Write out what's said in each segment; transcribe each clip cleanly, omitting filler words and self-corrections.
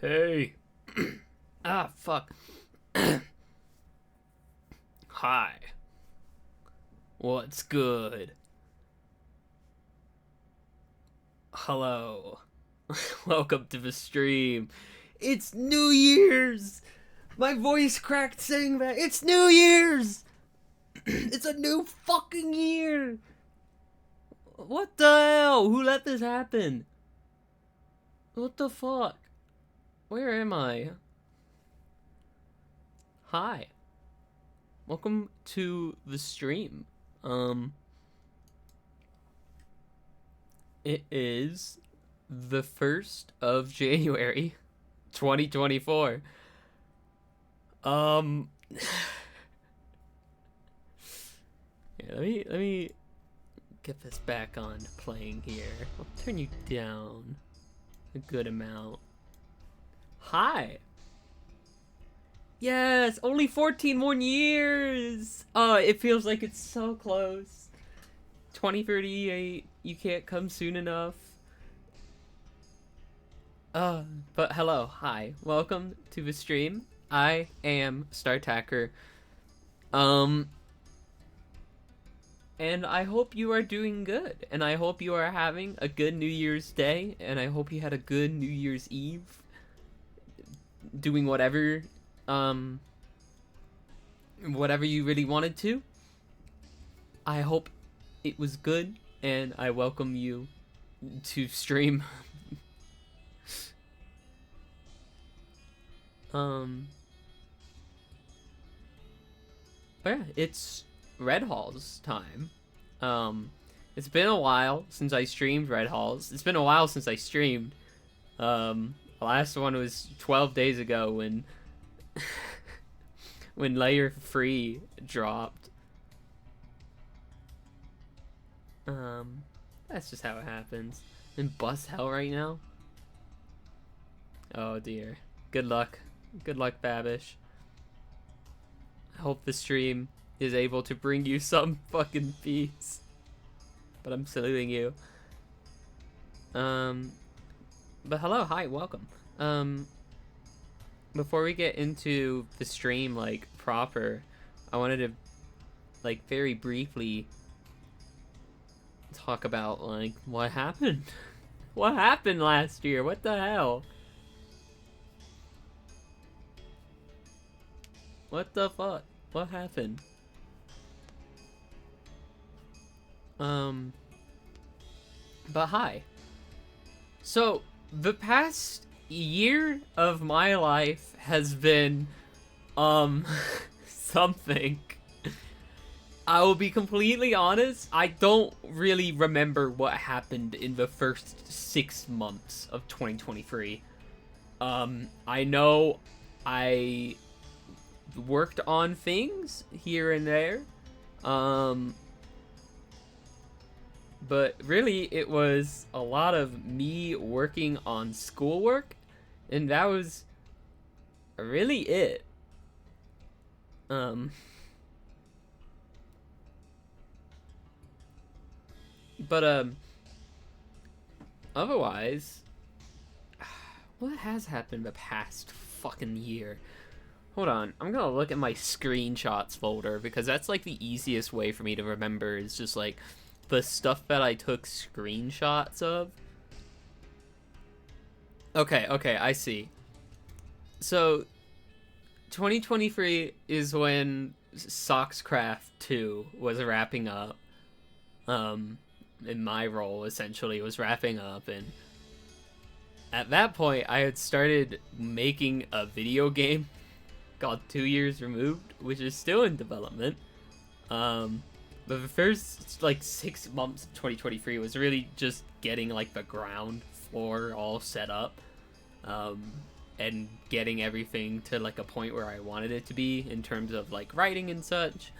Hey. Fuck. Hi. What's good? Hello. Welcome to the stream. It's New Year's! My voice cracked saying that. It's New Year's! It's a new fucking year! What the hell? Who let this happen? What the fuck? Where am I? Hi. Welcome to the stream. It is the 1st of January, 2024. Yeah, let me get this back on playing here. I'll turn you down a good amount. Hi. Yes, only 14 more years. Oh, it feels like it's so close. 2038, you can't come soon enough. But hello, hi, welcome to the stream. I am StarTacker. And I hope you are doing good, and I hope you are having a good New Year's Day, and I hope you had a good New Year's Eve, doing whatever you really wanted to. I hope it was good, and I welcome you to stream. But yeah, it's Red Halls time. It's been a while since I streamed Red Halls. It's been a while since I streamed. The last one was 12 days ago when when Layer Free dropped. That's just how it happens. In bus hell right now. Oh dear. Good luck. Good luck, Babish. I hope the stream is able to bring you some fucking peace. But I'm saluting you. But hello, hi, welcome. Before we get into the stream, like, proper, I wanted to, like, very briefly talk about, like, what happened. What happened last year? What the hell? What the fuck? What happened? But hi. So, the past year of my life has been, something. I will be completely honest, I don't really remember what happened in the first 6 months of 2023. I know I worked on things here and there. But really, it was a lot of me working on schoolwork, and that was really it. But otherwise, what has happened the past fucking year? Hold on, I'm gonna look at my screenshots folder, because that's like the easiest way for me to remember, is just like the stuff that I took screenshots of. Okay, I see. So 2023 is when Sockscraft 2 was wrapping up. In my role, essentially, was wrapping up, and at that point I had started making a video game called 2 Years Removed, which is still in development. But the first, like, 6 months of 2023 was really just getting, like, the ground floor all set up, and getting everything to, like, a point where I wanted it to be in terms of, like, writing and such.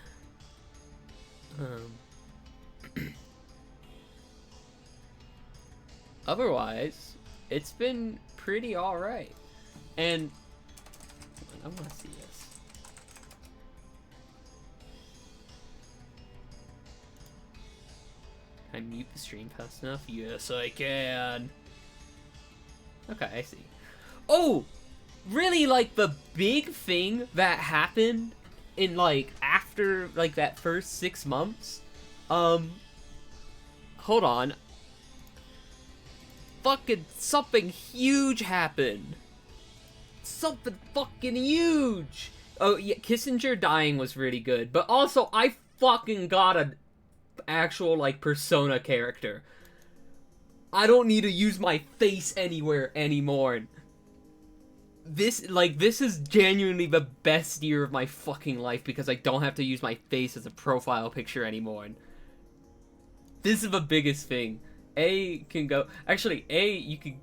Otherwise, it's been pretty alright. And I want to see this. Can I mute the stream fast enough? Yes, I can. Okay, I see. Oh, really, like, the big thing that happened in, like, after, like, that first 6 months, hold on. Fucking something huge happened. Something fucking huge. Oh, yeah, Kissinger dying was really good, but also, I fucking got an actual, like, Persona character. I don't need to use my face anywhere anymore. This is genuinely the best year of my fucking life because I don't have to use my face as a profile picture anymore. This is the biggest thing. A can go... Actually, you can...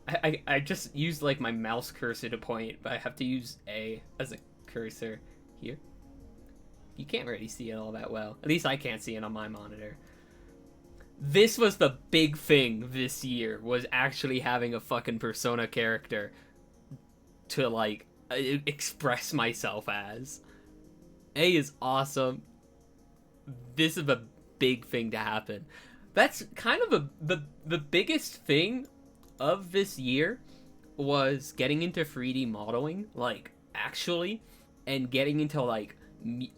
I just used, like, my mouse cursor to point, but I have to use A as a cursor here. You can't really see it all that well. At least I can't see it on my monitor. This was the big thing this year, was actually having a fucking Persona character to, like, express myself as. A is awesome. This is a big thing to happen. That's kind of the biggest thing of this year was getting into 3D modeling, like, actually, and getting into, like,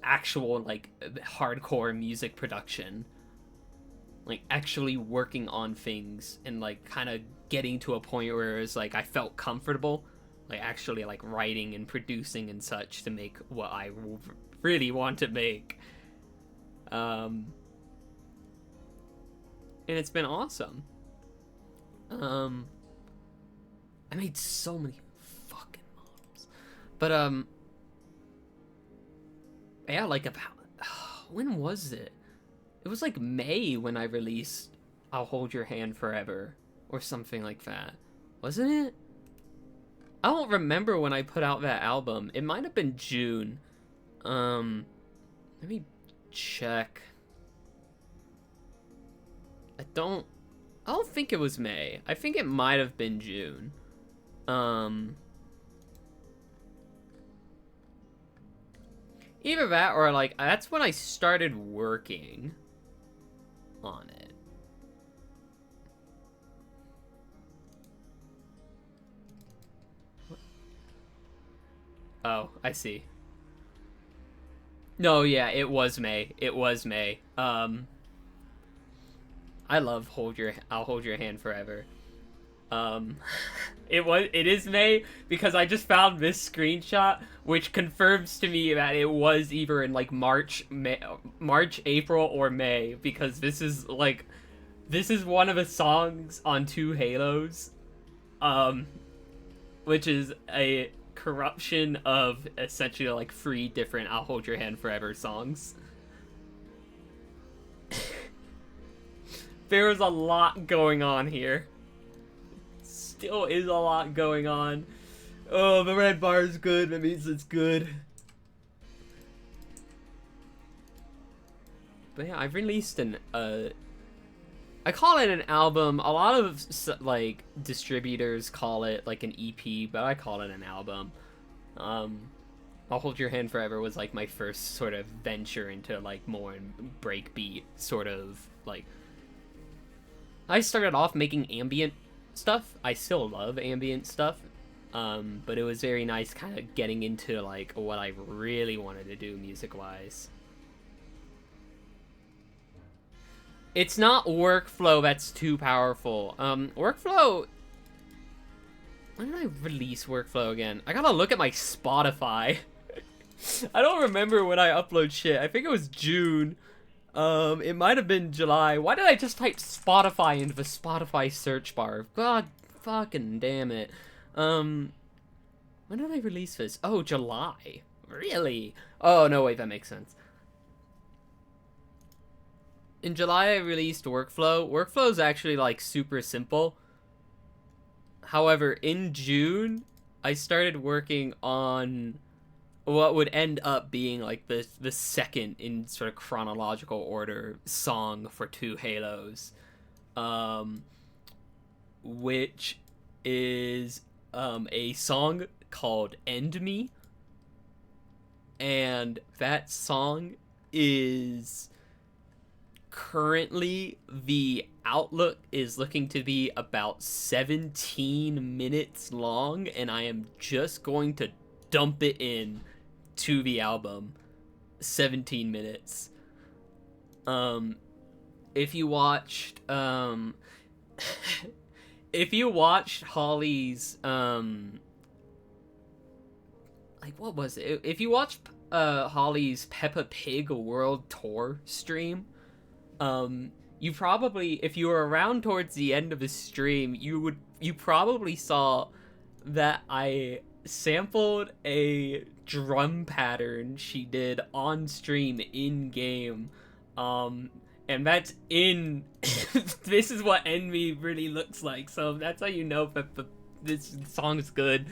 actual, like, hardcore music production. Like, actually working on things and, like, kind of getting to a point where it was, like, I felt comfortable, like, actually, like, writing and producing and such to make what I really want to make. And it's been awesome. I made so many fucking models. But, yeah, like, about... when was it? It was, like, May when I released I'll Hold Your Hand Forever, or something like that. Wasn't it? I don't remember when I put out that album. It might have been June. Let me check. I don't think it was May. I think it might have been June. Either that or, like, that's when I started working on it. Oh, I see. No, yeah, it was May. It was May. I love I'll Hold Your Hand Forever. It is May because I just found this screenshot which confirms to me that it was either in, like, March, April, or May, because this is one of the songs on 2 Halos, which is a corruption of essentially, like, 3 different I'll Hold Your Hand Forever songs. There is a lot going on here. Still is a lot going on. Oh, the red bar is good. That means it's good. But yeah, I've released I call it an album. A lot of, like, distributors call it, like, an EP, but I call it an album. I'll Hold Your Hand Forever was, like, my first sort of venture into, like, more breakbeat sort of, like... I started off making ambient stuff. I still love ambient stuff. But it was very nice kind of getting into, like, what I really wanted to do music-wise. It's not Workflow that's too powerful. Workflow... When did I release Workflow again? I gotta look at my Spotify. I don't remember when I upload shit. I think it was June. It might have been July. Why did I just type Spotify into the Spotify search bar? God fucking damn it. When did I release this? Oh, July. Really? Oh, no, wait, that makes sense. In July, I released Workflow. Workflow is actually, like, super simple. However, in June, I started working on what would end up being, like, the second in sort of chronological order song for 2 Halos. Which is a song called End Me. And that song is currently the outlook is looking to be about 17 minutes long, and I am just going to dump it in to the album. 17 minutes. If you watched if you watched Holly's like, what was it? If you watched Holly's Peppa Pig World Tour stream, you probably, if you were around towards the end of the stream, you probably saw that I sampled a drum pattern she did on stream in game. And that's in this is what Envy really looks like, so that's how you know that this song's good.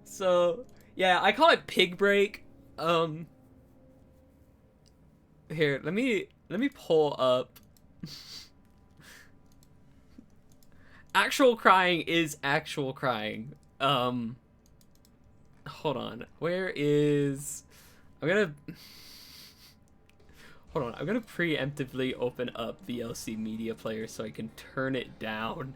So yeah, I call it Pig Break. Here, let me pull up. Actual crying is actual crying. Hold on. Where is... Hold on. I'm gonna preemptively open up VLC Media Player so I can turn it down.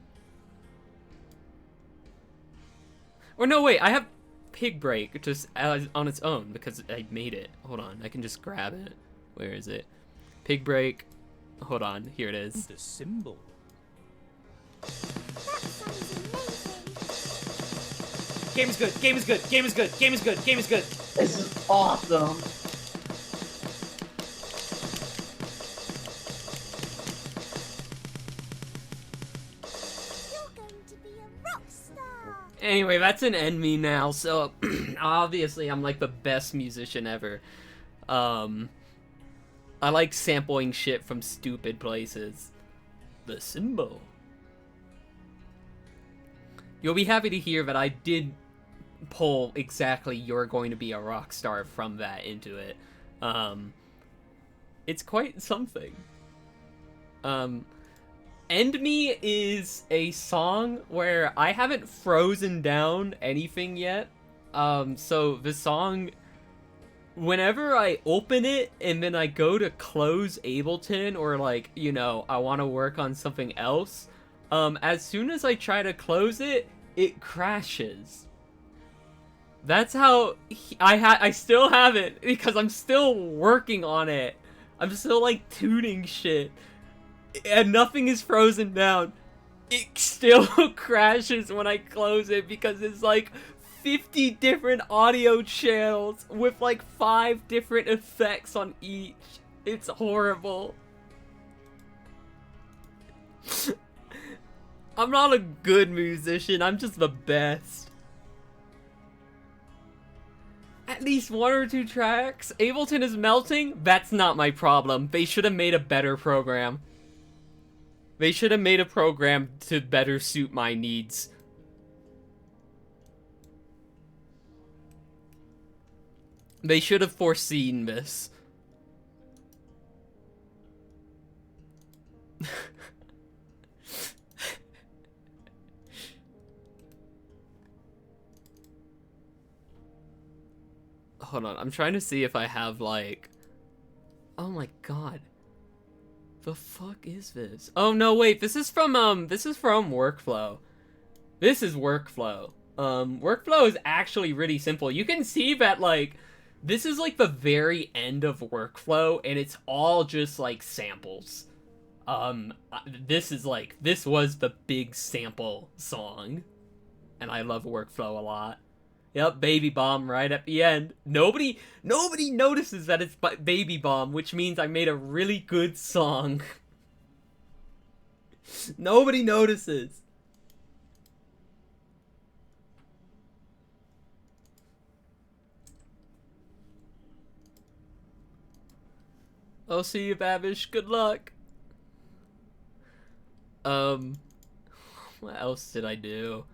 Or no, wait. I have Pig Break just on its own because I made it. Hold on. I can just grab it. Where is it? Pig Break. Hold on. Here it is. The symbol. Game is good. Game is good. Game is good. Game is good. Game is good. This is awesome. You're going to be a rock star. Anyway, that's an enemy now, so obviously I'm like the best musician ever. I like sampling shit from stupid places. The symbol. You'll be happy to hear that I did pull exactly "You're Going to Be a Rock Star" from that into it. It's quite something. End Me is a song where I haven't frozen down anything yet. So the song, whenever I open it and then I go to close Ableton, or like, you know, I want to work on something else, as soon as I try to close it, it crashes. That's how I still have it because I'm still working on it. I'm still like tuning shit, and nothing is frozen down. It still crashes when I close it because it's like 50 different audio channels with like 5 different effects on each. It's horrible. I'm not a good musician, I'm just the best. At least 1 or 2 tracks. Ableton is melting? That's not my problem. They should have made a better program. They should have made a program to better suit my needs. They should have foreseen this. Hold on, I'm trying to see if I have like... Oh my god. The fuck is this? Oh no, wait, this is from Workflow. This is Workflow. Workflow is actually really simple. You can see that, like, this is like the very end of Workflow, and it's all just like samples. This was the big sample song, and I love Workflow a lot. Yep, Baby Bomb right at the end. Nobody notices that it's Baby Bomb, which means I made a really good song. Nobody notices. I'll see you, Babish. Good luck. What else did I do?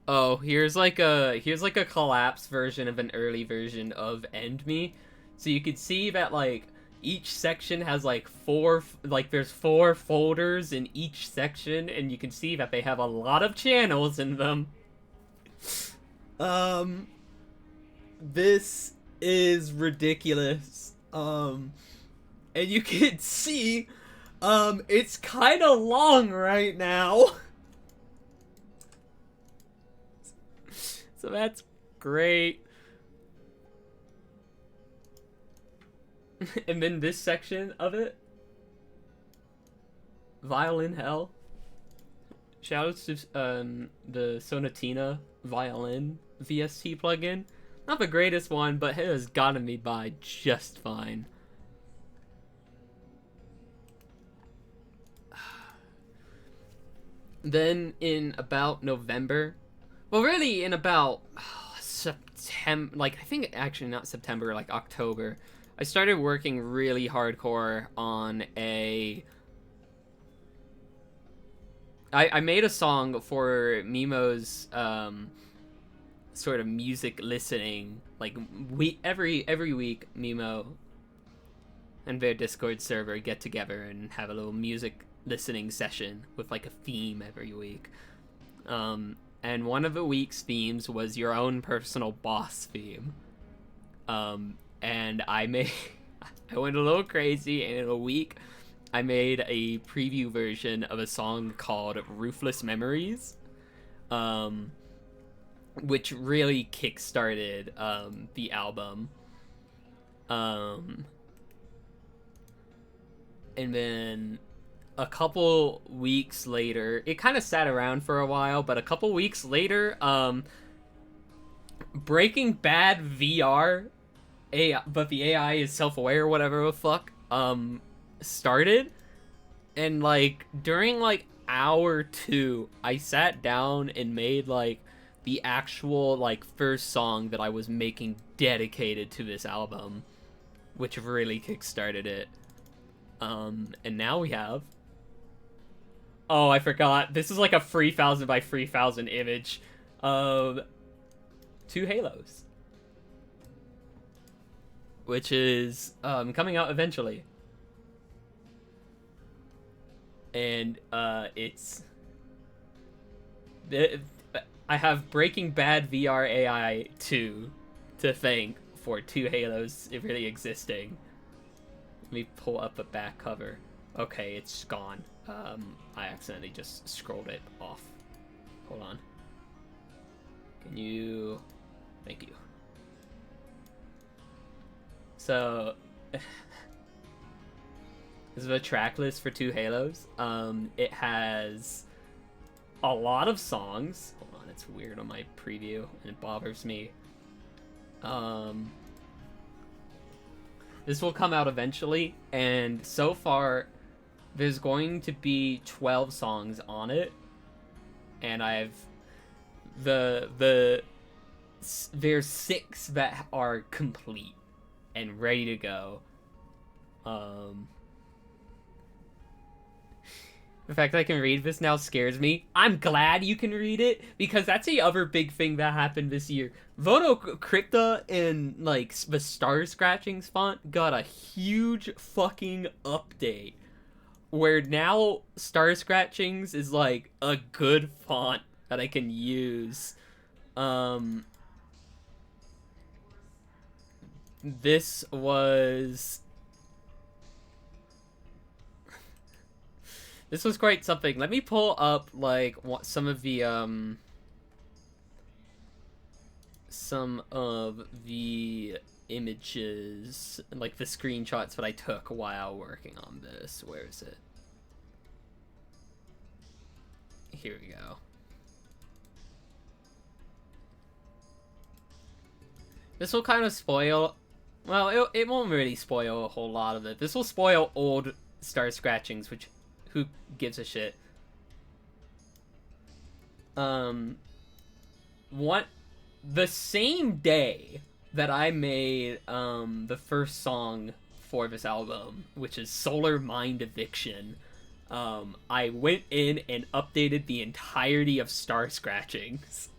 Oh, here's like a collapsed version of an early version of End Me. So you could see that, like, each section has like four, like there's 4 folders in each section, and you can see that they have a lot of channels in them. This is ridiculous. And you can see, it's kind of long right now. So that's great. And then this section of it, Violin Hell. Shoutouts to the Sonatina Violin VST plugin. Not the greatest one, but it has gotten me by just fine. Then in about November, well, really in about September, like I think actually not September, like October, I started working really hardcore on I made a song for Mimo's sort of music listening, like every week Mimo and their Discord server get together and have a little music listening session with like a theme every week. And one of the week's themes was your own personal boss theme. And I went a little crazy, and in a week I made a preview version of a song called Ruthless Memories, which really kickstarted the album. And then a couple weeks later, it kind of sat around for a while, but a couple weeks later, Breaking Bad VR, but the AI is self-aware or whatever the fuck, started. And like during like hour 2, I sat down and made like the actual like first song that I was making dedicated to this album, which really kickstarted it. And now we have, oh, I forgot, this is like a 3000 by 3000 image of 2 Halos, which is coming out eventually. And I have Breaking Bad VR AI 2 to thank for 2 Halos really existing. Let me pull up a back cover. Okay, it's gone. I accidentally just scrolled it off. Hold on. Can you... Thank you. So... this is a track list for 2 Halos. It has a lot of songs. Hold on, it's weird on my preview, and it bothers me. This will come out eventually, and so far, there's going to be 12 songs on it, and there's 6 that are complete and ready to go. The fact that I can read this now scares me. I'm glad you can read it, because that's the other big thing that happened this year. Voto Crypta in, like, the Star Scratchings font got a huge fucking update, where now Star Scratchings is, like, a good font that I can use. This was... This was quite something. Let me pull up, like, some of the images, like, the screenshots that I took while working on this. Where is it? Here we go. This will kind of spoil... Well, it won't really spoil a whole lot of it. This will spoil old Star Scratchings, which... Who gives a shit? The same day that I made the first song for this album, which is Solar Mind Eviction, I went in and updated the entirety of Star Scratchings.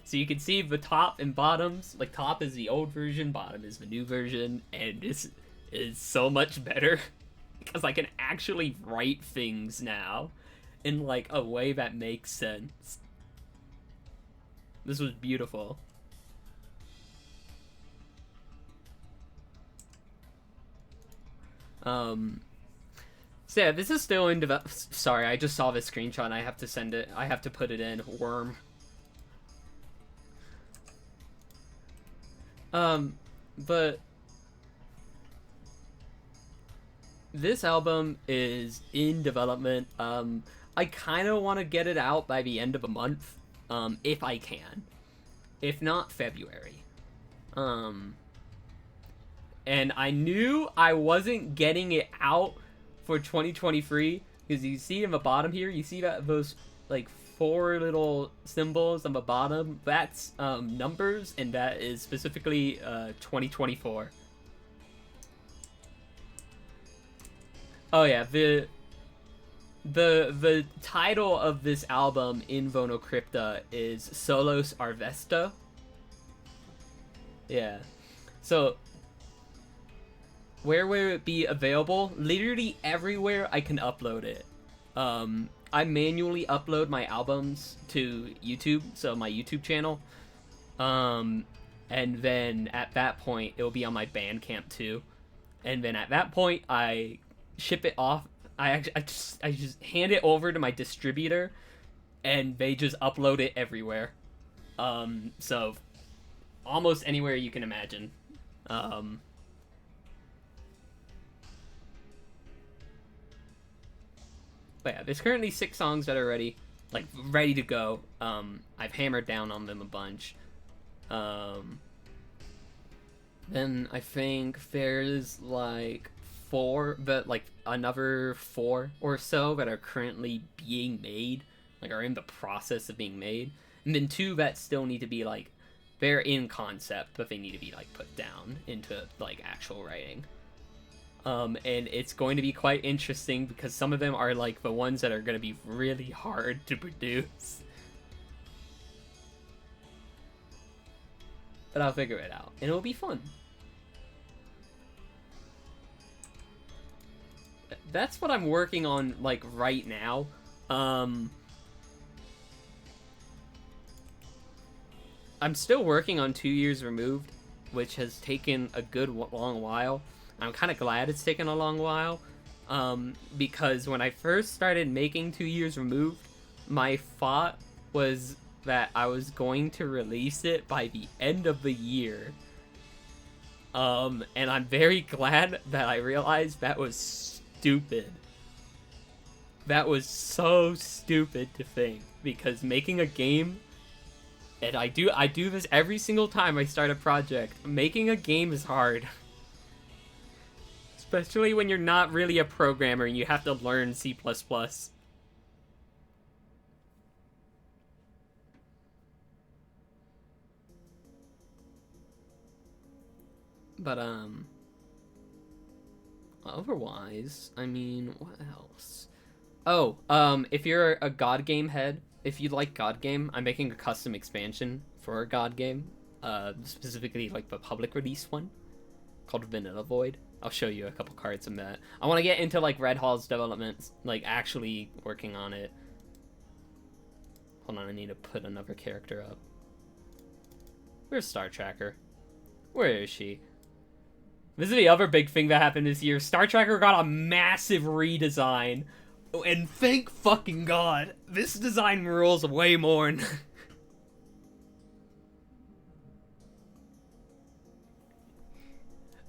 So you can see the top and bottoms. Like, top is the old version, bottom is the new version, and is so much better because I can actually write things now in like a way that makes sense. This was beautiful. So yeah, this is still in sorry, I just saw this screenshot and I have to send it. I have to put it in. Worm. But this album is in development. I kind of want to get it out by the end of the month, if I can. If not, February. And I knew I wasn't getting it out for 2023 because you see in the bottom here, you see that those like 4 little symbols on the bottom, that's numbers, and that is specifically 2024. Oh yeah, the title of this album in Vonocrypta is Solos Arvesto. Yeah. So where will it be available? Literally everywhere I can upload it. I manually upload my albums to YouTube, so my YouTube channel. And then at that point, it will be on my Bandcamp too. And then at that point, I ship it off. I just hand it over to my distributor, and they just upload it everywhere. So almost anywhere you can imagine. But yeah, there's currently 6 songs that are ready to go. I've hammered down on them a bunch. Then I think there's like 4, but like another 4 or so that are currently being made, like are in the process of being made. And then 2 that still need to be like, they're in concept, but they need to be like put down into like actual writing. And it's going to be quite interesting because some of them are like the ones that are going to be really hard to produce. But I'll figure it out, and it'll be fun. That's what I'm working on like right now. I'm still working on 2 Years Removed, which has taken a good long while. I'm kind of glad it's taken a long while, because when I first started making 2 Years Removed, my thought was that I was going to release it by the end of the year. And I'm very glad that I realized that was stupid. That was so stupid to think, because making a game, and I do this every single time I start a project, making a game is hard. Especially when you're not really a programmer and you have to learn C++. But, otherwise, I mean, what else? Oh, if you're a God Game head, if you like God Game, I'm making a custom expansion for a God Game. Specifically, like, the public release one, called Vanilla Void. I'll show you a couple cards from that. I want to get into, like, Red Hall's development, like, actually working on it. Hold on, I need to put another character up. Where's Star Tracker? Where is she? This is the other big thing that happened this year. Star Tracker got a massive redesign. And thank fucking God, this design rules way more.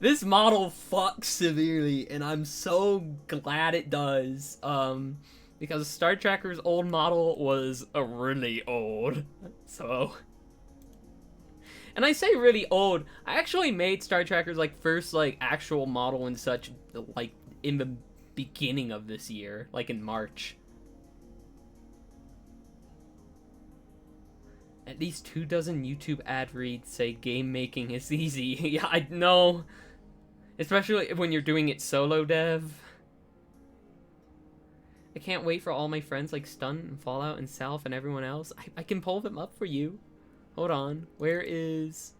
This model fucks severely, and I'm so glad it does. Because Star Tracker's old model was really old. So... And I say really old, I actually made Star Tracker's, like, first, like, actual model and such, like, in the beginning of this year. Like, in March. At least 24 YouTube ad reads say game making is easy. Yeah, I know. Especially when you're doing it solo dev. I can't wait for all my friends like Stunt and Fallout and Salf and everyone else. I can pull them up for you. Hold on. Where is...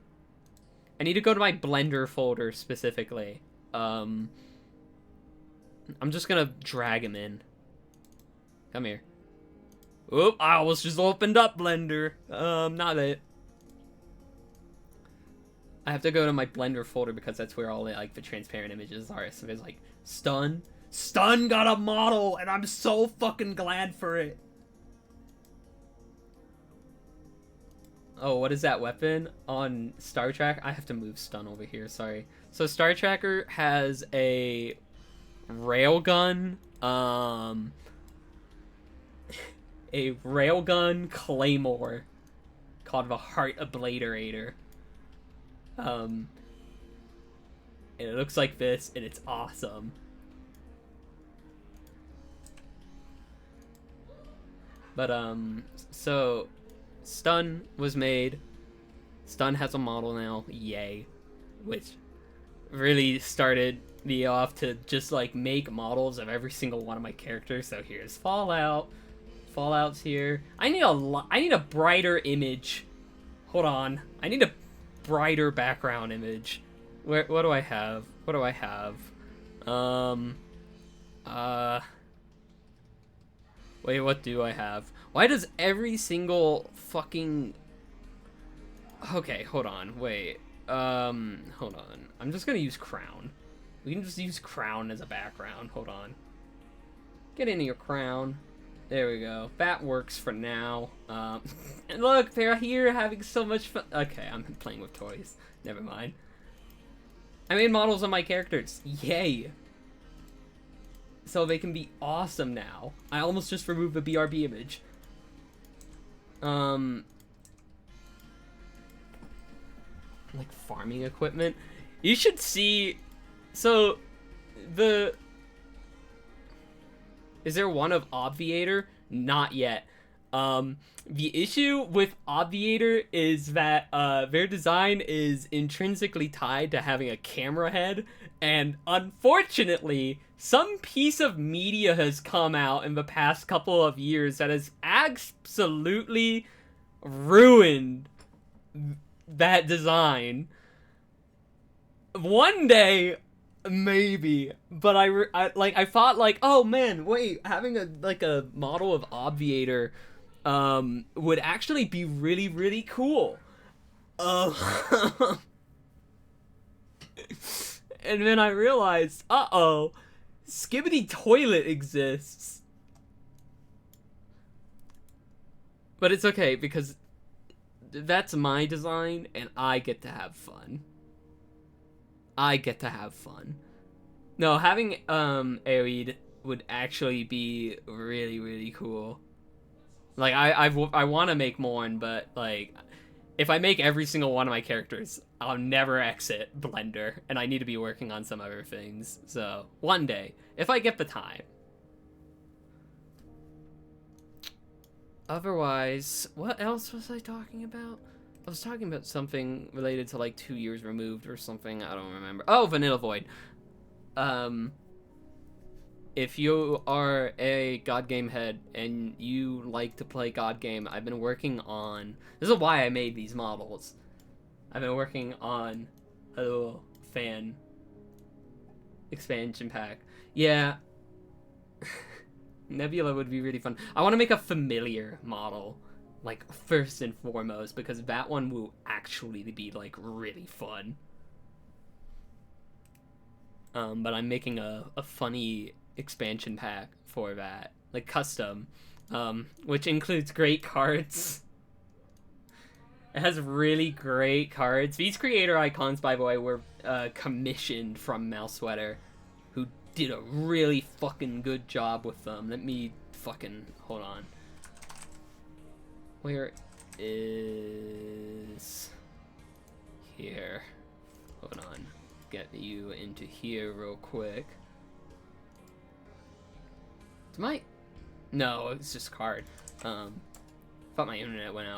I need to go to my Blender folder specifically. I'm just gonna drag him in. Come here. Oop, I almost just opened up Blender. Not it. I have to go to my Blender folder because that's where all the, like, the transparent images are. So there's, like, Stun. Stun got a model, and I'm so fucking glad for it. Oh, what is that weapon on Star Trek? I have to move Stun over here, sorry. So Star Tracker has a railgun, a railgun claymore called the Heart Obliterator. And it looks like this, and it's awesome. But, so, Stun was made. Stun has a model now, yay. Which really started me off to just, like, make models of every single one of my characters. So here's Fallout. Fallout's here. I need a brighter image. Hold on. I need a brighter background image. What do I have? What do I have? Wait, what do I have? Why does every single fucking... Okay, hold on, wait. Hold on. I'm just gonna use Crown. We can just use Crown as a background. Hold on. Get into your Crown. There we go. That works for now. And look, they're here having so much fun. Okay, I'm playing with toys. Never mind. I made models of my characters. Yay! So they can be awesome now. I almost just removed the BRB image. Like farming equipment. You should see. So, is there one of Obviator? Not yet. The issue with Obviator is that their design is intrinsically tied to having a camera head, and unfortunately, some piece of media has come out in the past couple of years that has absolutely ruined that design. One day, maybe, but I thought, like, oh man, wait, having a model of Obviator would actually be really, really cool. And then I realized, uh-oh, Skibidi Toilet exists. But it's okay, because that's my design, and I get to have fun. I get to have fun. No, having Aoid would actually be really, really cool. Like, I want to make Morn, but, like, if I make every single one of my characters, I'll never exit Blender, and I need to be working on some other things. So, one day, if I get the time. Otherwise, what else was I talking about? I was talking about something related to, like, 2 years removed or something. I don't remember. Oh, Vanilla Void. If you are a God Game head and you like to play God Game, I've been working on... This is why I made these models. I've been working on a little fan expansion pack. Yeah. Nebula would be really fun. I want to make a familiar model, like, first and foremost, because that one will actually be, like, really fun. But I'm making a funny expansion pack for that, like, custom, which includes great cards. It has really great cards. These creator icons, by the way, were commissioned from Mouse Sweater, who did a really fucking good job with them. Let me fucking... Hold on. Where is... Here. Hold on. Get you into here real quick. No, it's just card. Thought my internet went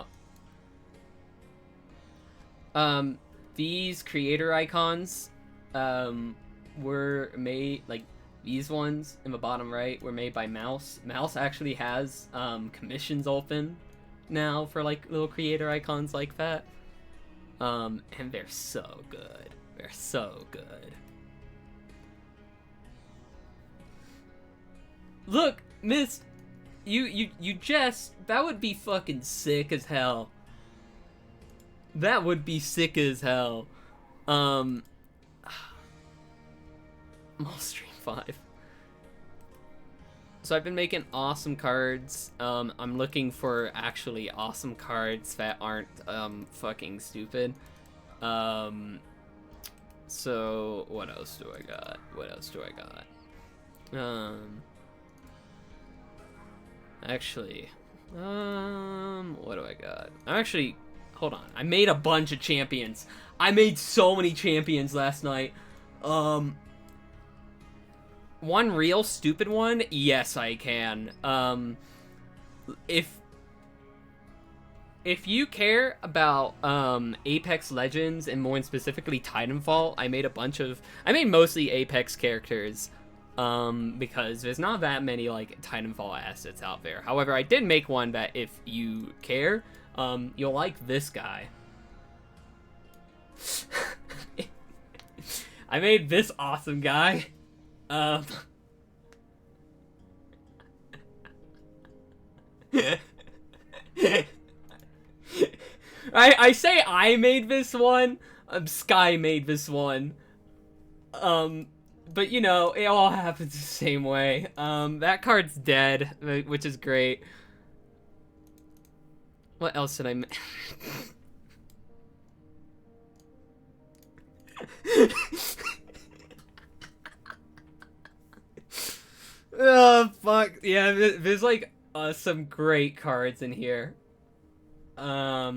out. These creator icons, were made, like, these ones in the bottom right were made by Mouse. Mouse actually has, commissions open now for, like, little creator icons like that. And they're so good. They're so good. Look, Miss, you jest. That would be fucking sick as hell. That would be sick as hell. Stream 5. So I've been making awesome cards. I'm looking for actually awesome cards that aren't fucking stupid. So what else do I got? What else do I got? Actually, what do I got? Actually, hold on. I made a bunch of champions. I made so many champions last night. One real stupid one? Yes, I can. If you care about Apex Legends and more specifically Titanfall, I made mostly Apex characters because there's not that many like Titanfall assets out there. However, I did make one that if you care, you'll like this guy. I made this awesome guy. I say I made this one. Sky made this one. But you know, it all happens the same way. That card's dead, which is great. What else did I make? Oh fuck yeah! There's like some great cards in here. I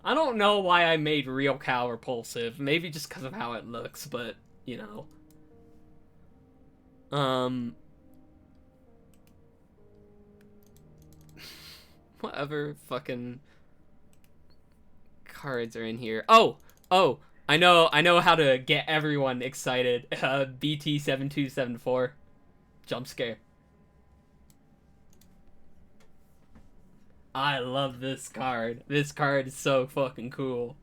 don't know why I made Real Cow repulsive. Maybe just because of how it looks, but you know. What other fucking cards are in here? Oh, I know how to get everyone excited. BT7274. Jump scare. I love this card. This card is so fucking cool.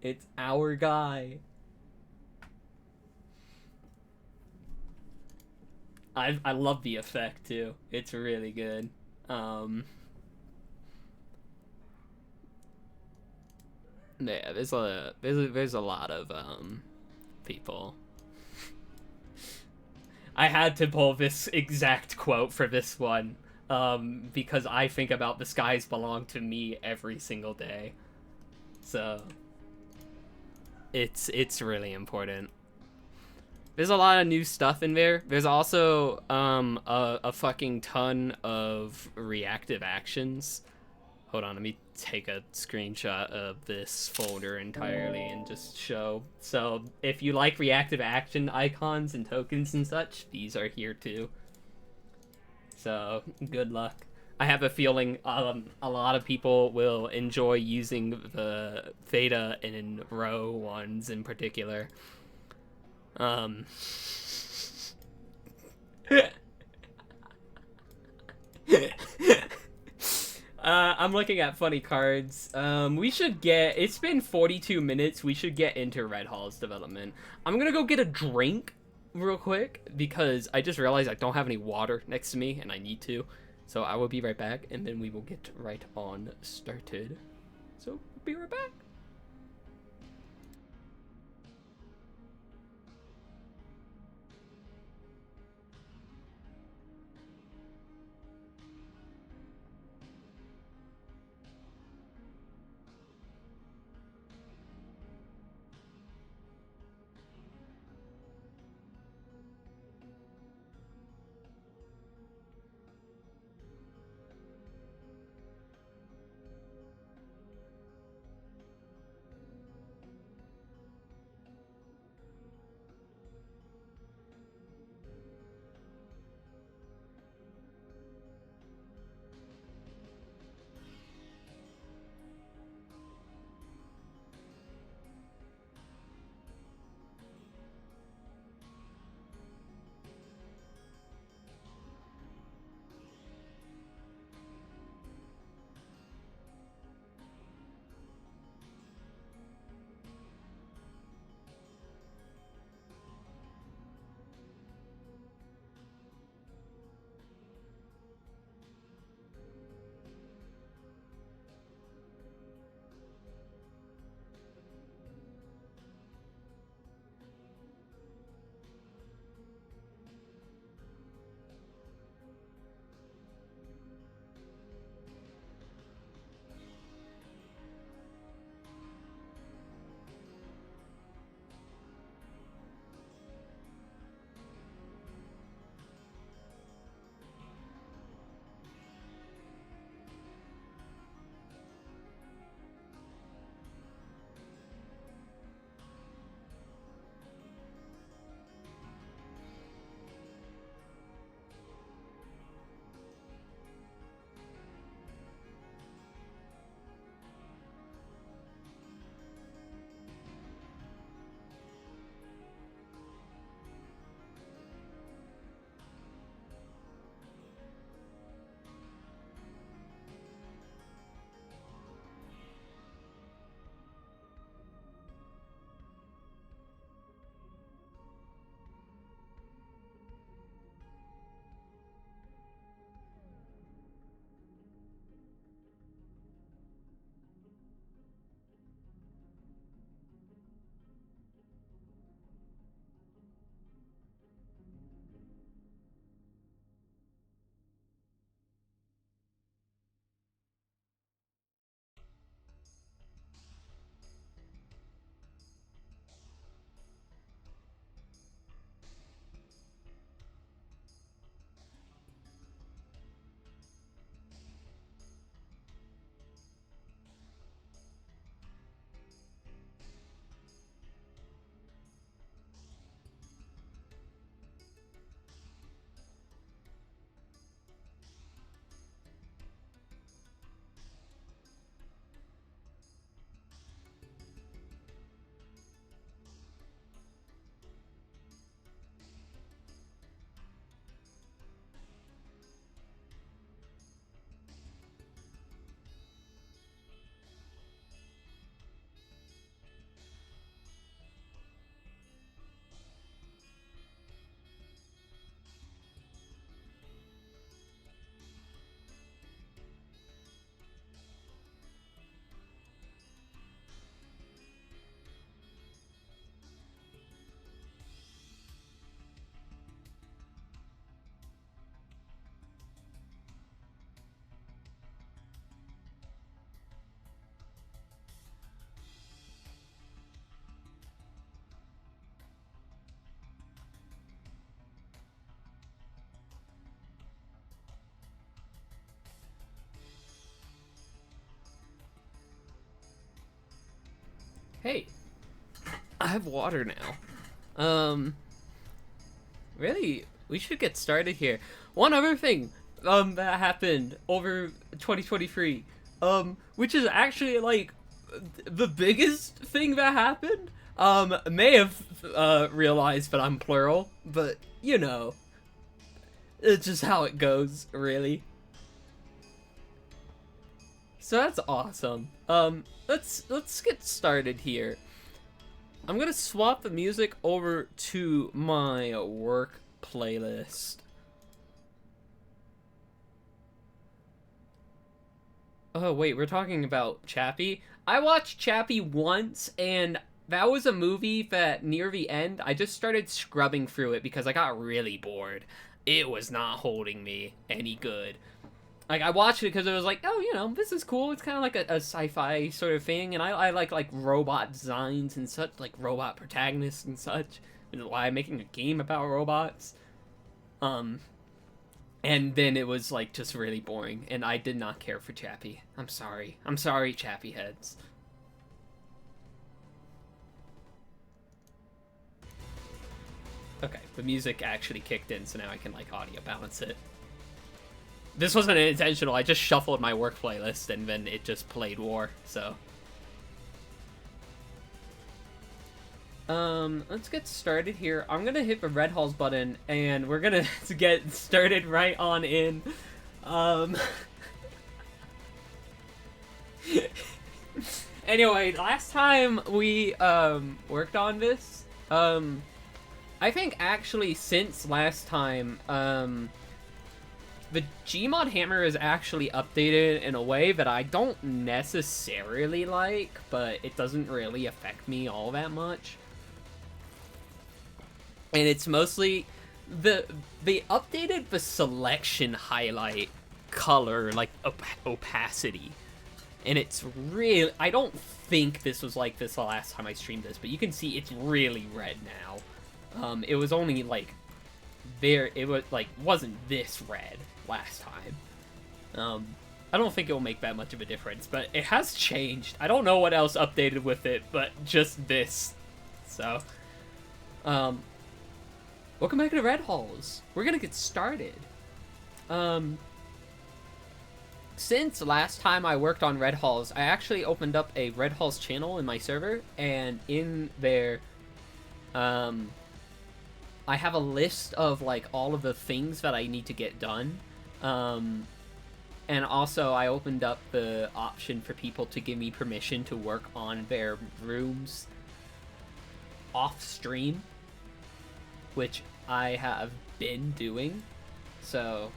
It's our guy. I love the effect too. It's really good. Yeah, there's a lot of people. I had to pull this exact quote for this one because I think about the skies belong to me every single day. So it's really important. There's a lot of new stuff in there. There's also a fucking ton of reactive actions. Hold on, let me take a screenshot of this folder entirely and just show. So if you like reactive action icons and tokens and such, these are here too. So good luck. I have a feeling a lot of people will enjoy using the Theta and Rho ones in particular. I'm looking at funny cards. We should get... It's been 42 minutes. We should get into Red Hall's development. I'm gonna go get a drink real quick because I just realized I don't have any water next to me and I need to. So I will be right back and then we will get right on started. So, be right back. Hey, I have water now. Really, we should get started here. One other thing, that happened over 2023, which is actually, like, the biggest thing that happened. May have, realized that I'm plural, but, you know, it's just how it goes, really. So that's awesome. Let's get started here. I'm gonna swap the music over to my work playlist. Oh wait, we're talking about Chappie? I watched Chappie once, and that was a movie that near the end, I just started scrubbing through it because I got really bored. It was not holding me any good. Like, I watched it because it was like, oh, you know, this is cool. It's kind of like a sci-fi sort of thing, and I like robot designs and such, like robot protagonists and such, which is why I'm making a game about robots. And then it was, like, just really boring, and I did not care for Chappie. I'm sorry. I'm sorry, Chappie heads. Okay, the music actually kicked in, so now I can, like, audio balance it. This wasn't intentional, I just shuffled my work playlist and then it just played War, so. Let's get started here. I'm gonna hit the Red Halls button and we're gonna get started right on in. Anyway, last time we, worked on this, I think actually since last time, the Gmod hammer is actually updated in a way that I don't necessarily like, but it doesn't really affect me all that much. And it's mostly they updated the selection highlight color, like opacity. And it's really, I don't think this was like this the last time I streamed this, but you can see it's really red now. It was only like it was like wasn't this red last time. I don't think it will make that much of a difference, but it has changed. I don't know what else updated with it, but just this. So, welcome back to Red Halls. We're gonna get started. Since last time I worked on Red Halls, I actually opened up a Red Halls channel in my server, and in there, I have a list of, like, all of the things that I need to get done. And also I opened up the option for people to give me permission to work on their rooms off stream, which I have been doing. So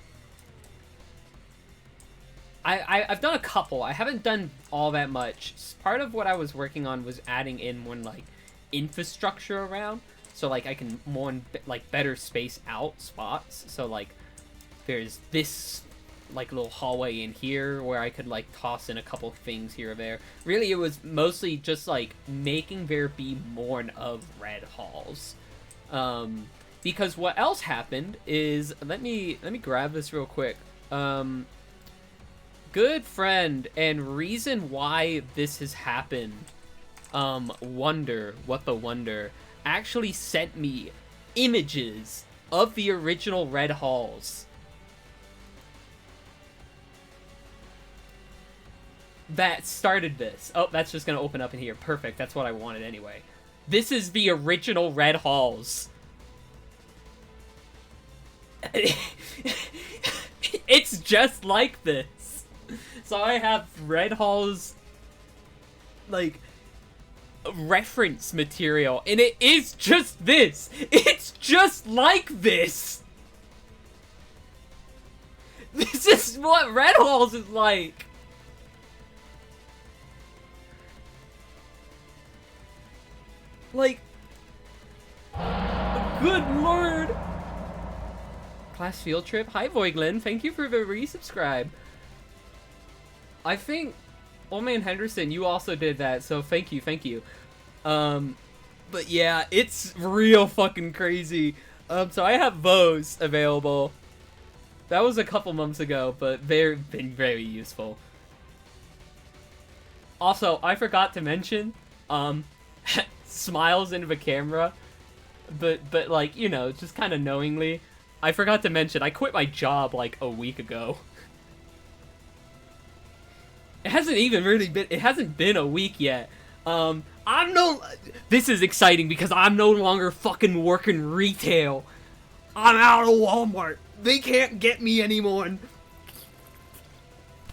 I've done a couple. I haven't done all that much. Part of what I was working on was adding in more, like, infrastructure around, so, like, I can more, like, better space out spots. So, like, there's this, like, little hallway in here where I could, like, toss in a couple things here or there. Really, it was mostly just, like, making there be more of Red Halls. Because what else happened is, let me grab this real quick. Good friend and reason why this has happened, Wonder, what the Wonder, actually sent me images of the original Red Halls. That started this. Oh, that's just gonna open up in here. Perfect, that's what I wanted anyway. This is the original Red Halls. It's just like this. So I have Red Halls, like, reference material, and it is just this. It's just like this. This is what Red Halls is like. Like, good lord. Class field trip. Hi, Voiglin. Thank you for the resubscribe. I think Old Man Henderson, you also did that, so thank you, thank you. But yeah, it's real fucking crazy. So I have those available. That was a couple months ago, but they've been very useful. Also, I forgot to mention, smiles into the camera, but like, you know, just kind of knowingly. I forgot to mention, I quit my job like a week ago. It hasn't been a week yet. This is exciting because I'm no longer fucking working retail. I'm out of Walmart. They can't get me anymore.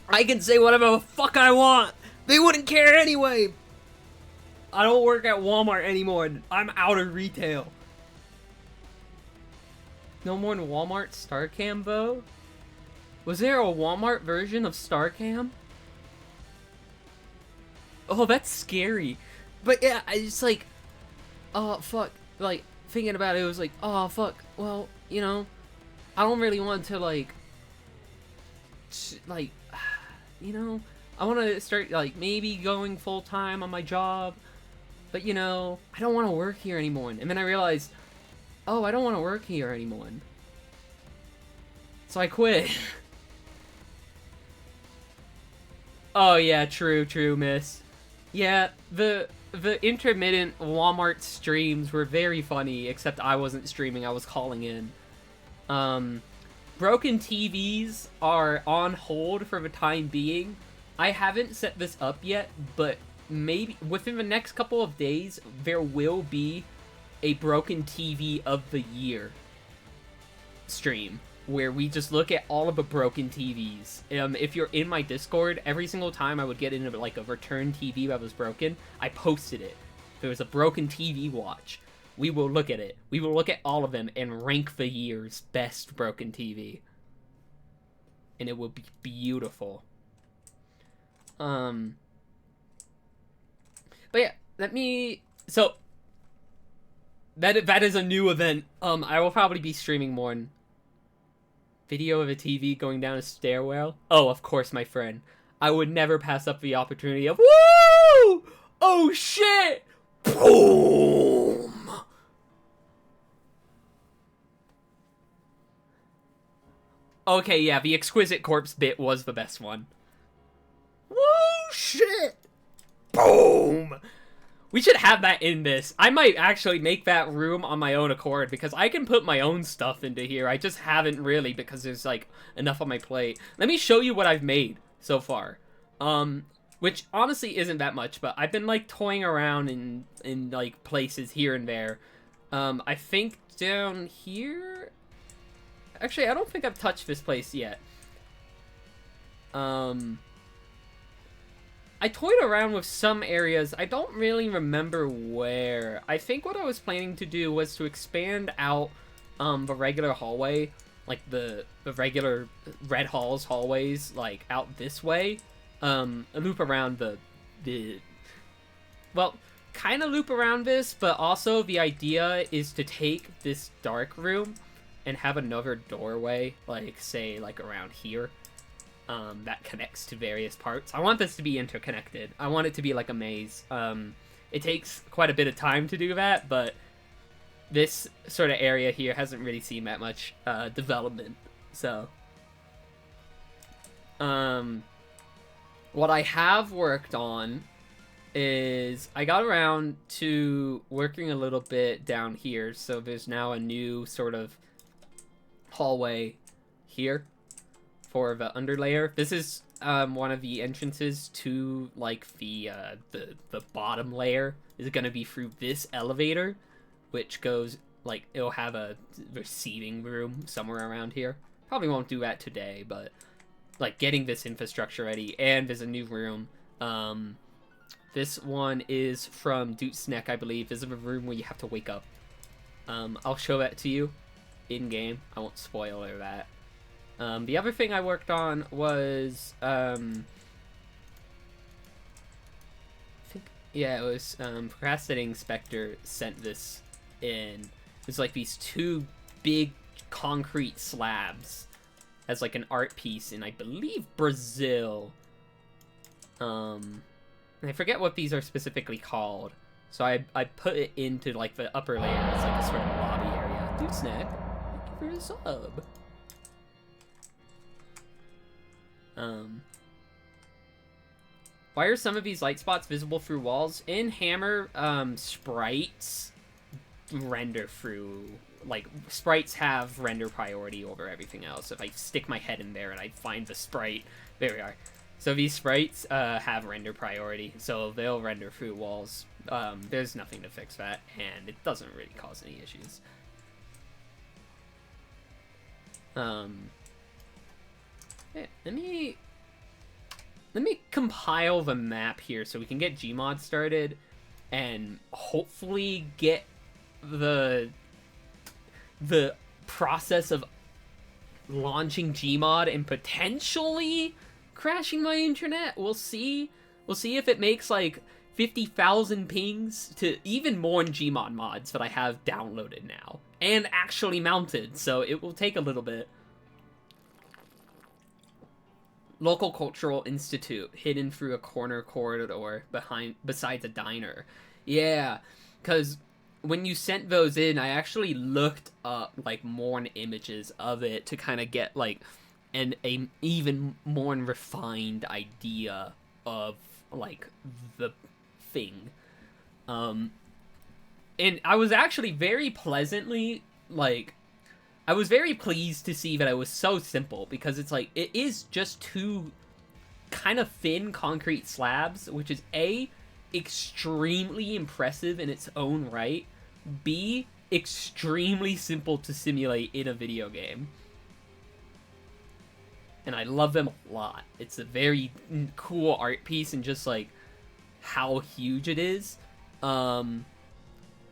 I can say whatever the fuck I want. They wouldn't care anyway. I don't work at Walmart anymore. I'm out of retail. No more than Walmart StarCam, though? Was there a Walmart version of StarCam? Oh, that's scary. But yeah, I just like, oh, fuck. Like, thinking about it, it was like, oh, fuck. Well, you know, I don't really want to, like, you know, I want to start, like, maybe going full-time on my job. But, you know, I don't want to work here anymore. And then I realized, oh, I don't want to work here anymore. So I quit. Oh, yeah, true, miss. Yeah, the intermittent Walmart streams were very funny, except I wasn't streaming, I was calling in. Broken TVs are on hold for the time being. I haven't set this up yet, but maybe within the next couple of days, there will be a Broken TV of the Year stream, where we just look at all of the broken TVs. If you're in my Discord, every single time I would get into like a return TV that was broken, I posted it. If there was a broken TV watch, we will look at it. We will look at all of them and rank the year's best broken TV. And it will be beautiful. But yeah, so that is a new event. I will probably be streaming more. Video of a TV going down a stairwell. Oh, of course, my friend. I would never pass up the opportunity of woo! Oh shit! Boom! Okay, yeah, the Exquisite Corpse bit was the best one. Woo shit! Boom! We should have that in this. I might actually make that room on my own accord, because I can put my own stuff into here. I just haven't really, because there's, like, enough on my plate. Let me show you what I've made so far. Which honestly isn't that much, but I've been, like, toying around in like, places here and there. I think down here... Actually, I don't think I've touched this place yet. I toyed around with some areas. I don't really remember where. I think what I was planning to do was to expand out the regular hallway, like the regular Red Hall's hallways, like out this way. Loop around well, kind of loop around this, but also the idea is to take this dark room and have another doorway, like say like around here. That connects to various parts. I want this to be interconnected. I want it to be like a maze. It takes quite a bit of time to do that, but this sort of area here hasn't really seen that much development. So, what I have worked on is I got around to working a little bit down here. So there's now a new sort of hallway here for the underlayer. This is one of the entrances to like the bottom layer is going to be through this elevator, which goes like it'll have a receiving room somewhere around here. Probably won't do that today, but like getting this infrastructure ready. And there's a new room. This one is from Dute's Neck, I believe. This is a room where you have to wake up. I'll show that to you in game. I won't spoil that. The other thing I worked on was, I think, yeah, it was, Procrastinating Spectre sent this in. It's like these two big concrete slabs as like an art piece in, I believe, Brazil. I forget what these are specifically called. So I put it into like the upper layer. It's like a sort of lobby area. Dude, Snack, thank you for the sub. Why are some of these light spots visible through walls? In Hammer, sprites render through... Like, sprites have render priority over everything else. If I stick my head in there and I find the sprite... There we are. So these sprites have render priority, so they'll render through walls. There's nothing to fix that, and it doesn't really cause any issues. Yeah, let me compile the map here so we can get Gmod started and hopefully get the process of launching Gmod and potentially crashing my internet. We'll see. We'll see if it makes like 50,000 pings to even more Gmod mods that I have downloaded now and actually mounted, so it will take a little bit. Local Cultural Institute, hidden through a corner corridor besides a diner. Yeah, because when you sent those in, I actually looked up like more images of it to kind of get like an even more refined idea of like the thing. And I was actually very pleasantly like, I was very pleased to see that it was so simple, because it's like, it is just two kind of thin concrete slabs, which is A, extremely impressive in its own right, B, extremely simple to simulate in a video game. And I love them a lot. It's a very cool art piece, and just like how huge it is.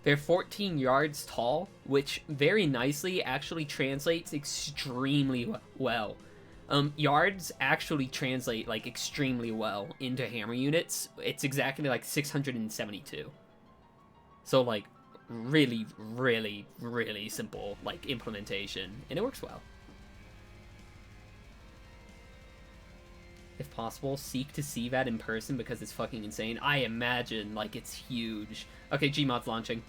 They're 14 yards tall, which very nicely actually translates extremely well. Yards actually translate like extremely well into hammer units. It's exactly like 672. So like really, really, really simple like implementation, and it works well. If possible, seek to see that in person because it's fucking insane. I imagine like it's huge. Okay, Gmod's launching.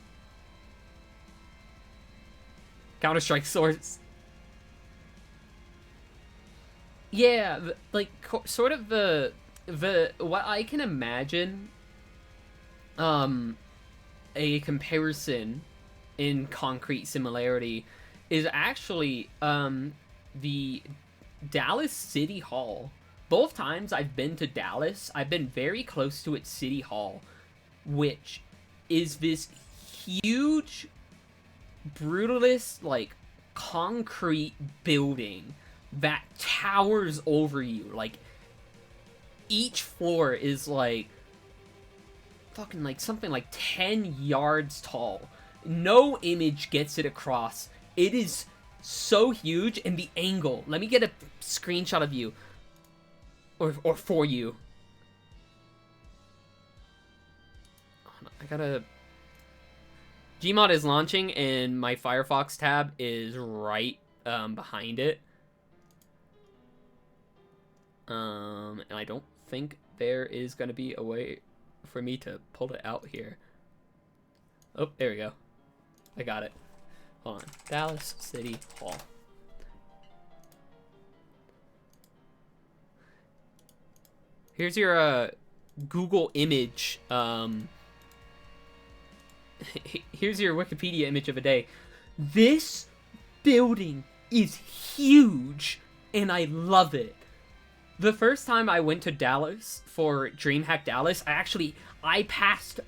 Counter-Strike source. Yeah, like sort of the what I can imagine a comparison in concrete similarity is actually the Dallas City Hall. Both times I've been to Dallas, I've been very close to its City Hall, which is this huge brutalist like concrete building that towers over you. Like each floor is like fucking like something like 10 yards tall. No image gets it across. It is so huge, and the angle, let me get a screenshot of you or for you. I gotta... Gmod is launching, and my Firefox tab is right behind it. And I don't think there is going to be a way for me to pull it out here. Oh, there we go. I got it. Hold on. Dallas City Hall. Here's your Google image. Here's your Wikipedia image of a day. This building is huge, and I love it. The first time I went to Dallas for DreamHack Dallas, I passed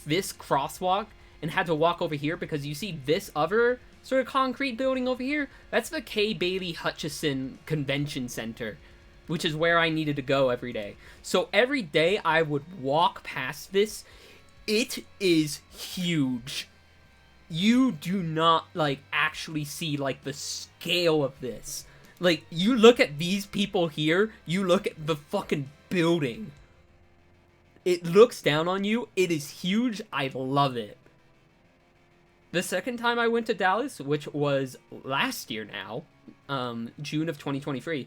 this crosswalk and had to walk over here because you see this other sort of concrete building over here? That's the K. Bailey Hutchison Convention Center, which is where I needed to go every day. So every day I would walk past this. It is huge. You do not, like, actually see, like, the scale of this. Like, you look at these people here, you look at the fucking building. It looks down on you. It is huge. I love it. The second time I went to Dallas, which was last year now, June of 2023,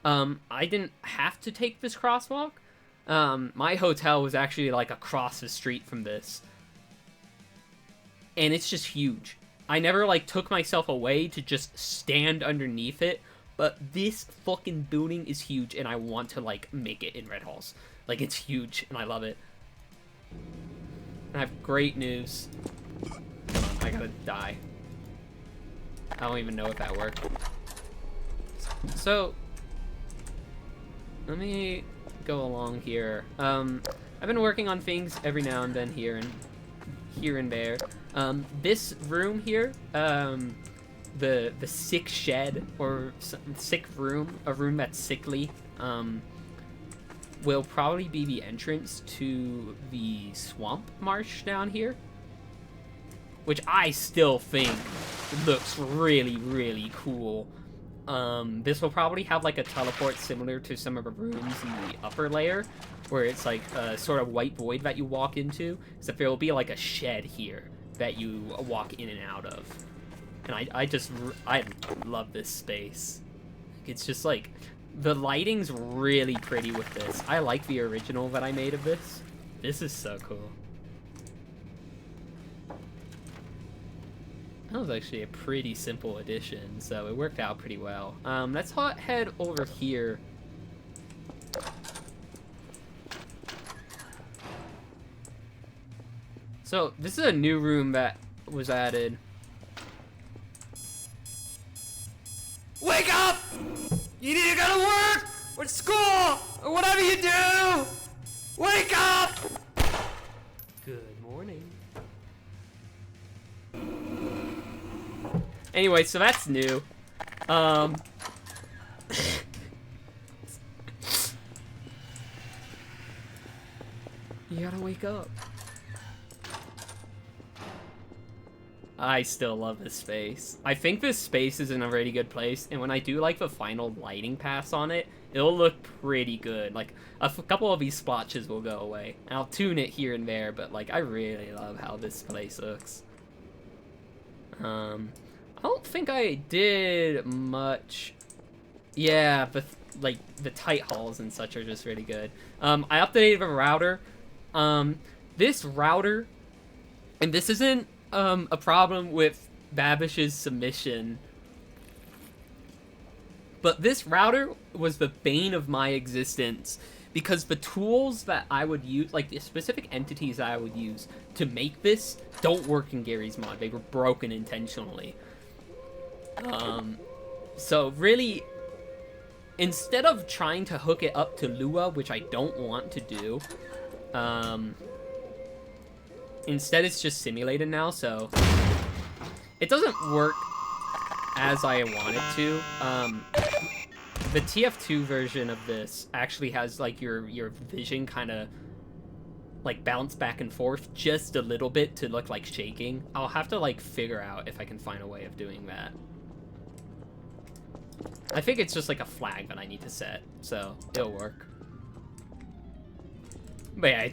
I didn't have to take this crosswalk. My hotel was actually, like, across the street from this. And it's just huge. I never, like, took myself away to just stand underneath it but this fucking building is huge, and I want to, like, make it in Red Halls. Like, it's huge, and I love it. And I have great news. Hold on, I gotta die. I don't even know if that worked. So, let me go along here. I've been working on things every now and then here and there. This room here, the sick shed, or sick room, a room that's sickly, will probably be the entrance to the swamp marsh down here, which I still think looks really, really cool. This will probably have like a teleport similar to some of the rooms in the upper layer, where it's like a sort of white void that you walk into, except there will be like a shed here that you walk in and out of. And I love this space. It's just like, the lighting's really pretty with this. I like the original that I made of this. This is so cool. That was actually a pretty simple addition, so it worked out pretty well. Let's head over here. So, this is a new room that was added. Wake up! You need to go to work or school or whatever you do. Wake up! Good morning. Anyway, so that's new. You gotta wake up. I still love this space. I think this space is in a really good place, and when I do like the final lighting pass on it, it'll look pretty good. Like, a couple of these splotches will go away. And I'll tune it here and there, but like, I really love how this place looks. I don't think I did much. Yeah, but like the tight halls and such are just really good. I updated the router. This router, and this isn't a problem with Babish's submission, but this router was the bane of my existence, because the tools that I would use, like the specific entities that I would use to make this, don't work in Gary's mod. They were broken intentionally. So really, instead of trying to hook it up to Lua, which I don't want to do, instead it's just simulated now, so it doesn't work as I want it to. The TF2 version of this actually has like your vision kind of like bounce back and forth just a little bit to look like shaking. I'll have to like figure out if I can find a way of doing that. I think it's just like a flag that I need to set, so it'll work. But yeah,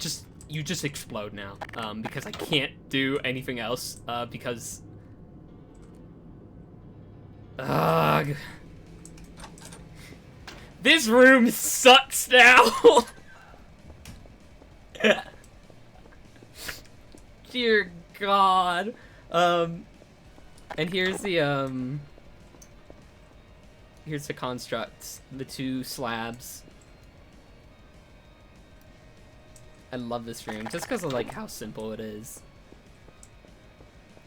you just explode now, because I can't do anything else, because... Ugh. This room sucks now! Dear God. And here's the, here's the constructs, the two slabs. I love this room, just because of, like, how simple it is.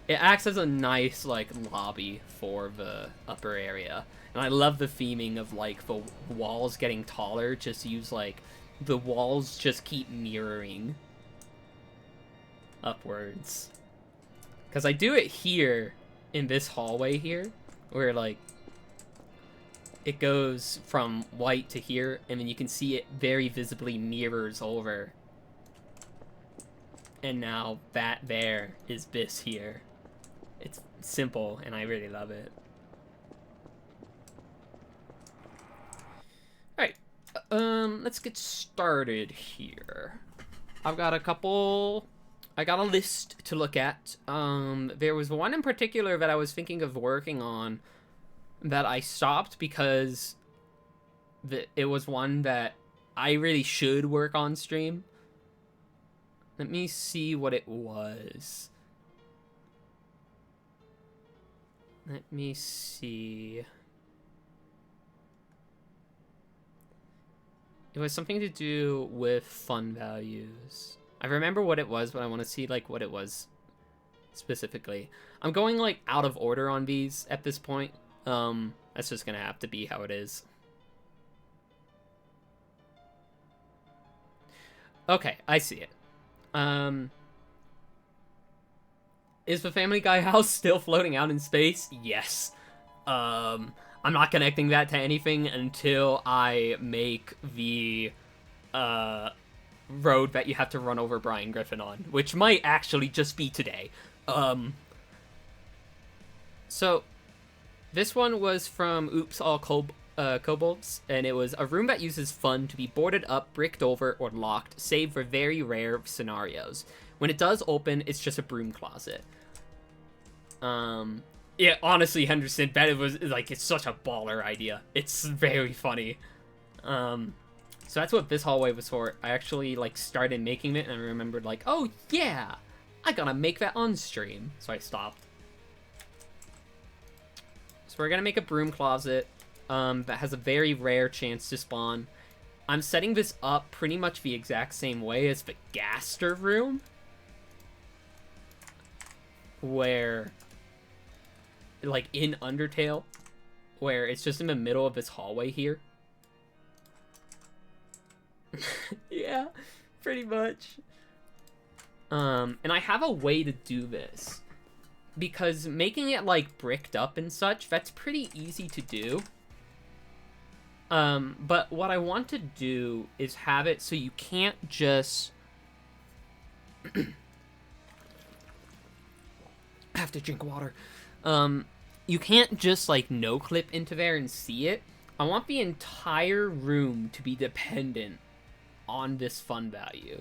It acts as a nice, like, lobby for the upper area. And I love the theming of, like, the walls getting taller, just use, like, the walls just keep mirroring upwards. Because I do it here, in this hallway here, where, like, it goes from white to here, and then you can see it very visibly mirrors over. And now that there is this here. It's simple, and I really love it. Alright, let's get started here. I've got I got a list to look at. There was one in particular that I was thinking of working on that I stopped because it was one that I really should work on stream. Let me see what it was. Let me see. It was something to do with fun values. I remember what it was, but I want to see like what it was specifically. I'm going like out of order on these at this point. That's just gonna have to be how it is. Okay, I see it. Is the Family Guy house still floating out in space? Yes. I'm not connecting that to anything until I make the road that you have to run over Brian Griffin on, which might actually just be today. So this one was from Oops All Kobolds, and it was a room that uses fun to be boarded up, bricked over, or locked, save for very rare scenarios. When it does open, it's just a broom closet. Yeah, honestly, Henderson, that was like, it's such a baller idea. It's very funny. So that's what this hallway was for. I actually like started making it, and I remembered like, oh yeah, I gotta make that on stream. So I stopped. So we're gonna make a broom closet that has a very rare chance to spawn. I'm setting this up pretty much the exact same way as the Gaster room, where, like in Undertale, where it's just in the middle of this hallway here. Yeah, pretty much. And I have a way to do this, because making it like bricked up and such, that's pretty easy to do. But what I want to do is have it so you can't just I have to drink water. You can't just like no clip into there and see it. I want the entire room to be dependent on this fun value.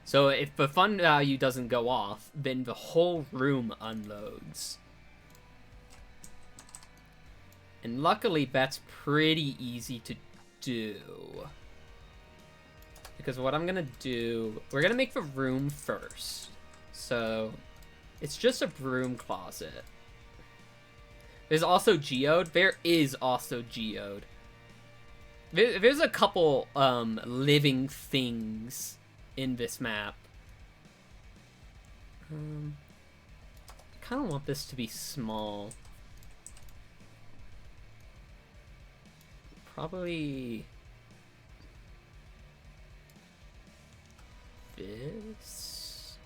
So if the fun value doesn't go off, then the whole room unloads. And luckily, that's pretty easy to do. Because what I'm gonna do, we're gonna make the room first. So it's just a broom closet. There's also geode. There is also geode. There's a couple living things in this map. I kind of want this to be small. Probably this.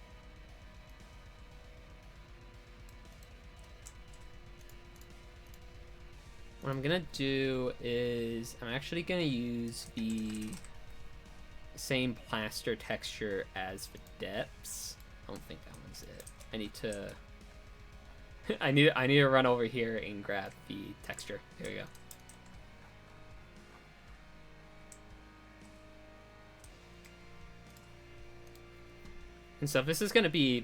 What I'm gonna do is I'm actually gonna use the same plaster texture as the depths. I don't think that one's it. I need to I need to run over here and grab the texture. There we go. And so this is gonna be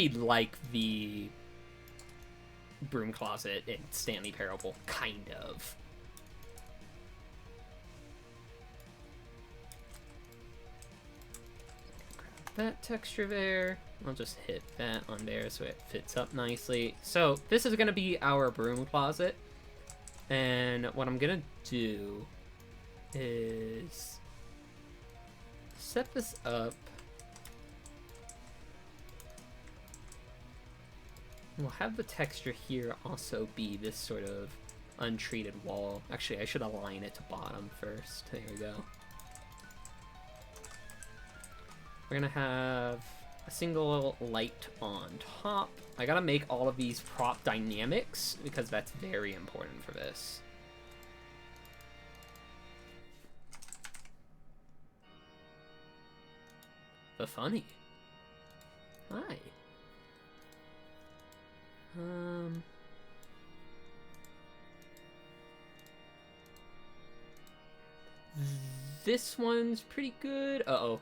like the broom closet in Stanley Parable, kind of. Grab that texture there. I'll just hit that on there so it fits up nicely. So this is gonna be our broom closet, and what I'm gonna do is set this up. We'll have the texture here also be this sort of untreated wall. Actually, I should align it to bottom first. There we go. We're gonna have a single light on top. I gotta make all of these prop dynamics because that's very important for this. The funny. Hi. This one's pretty good. Uh-oh.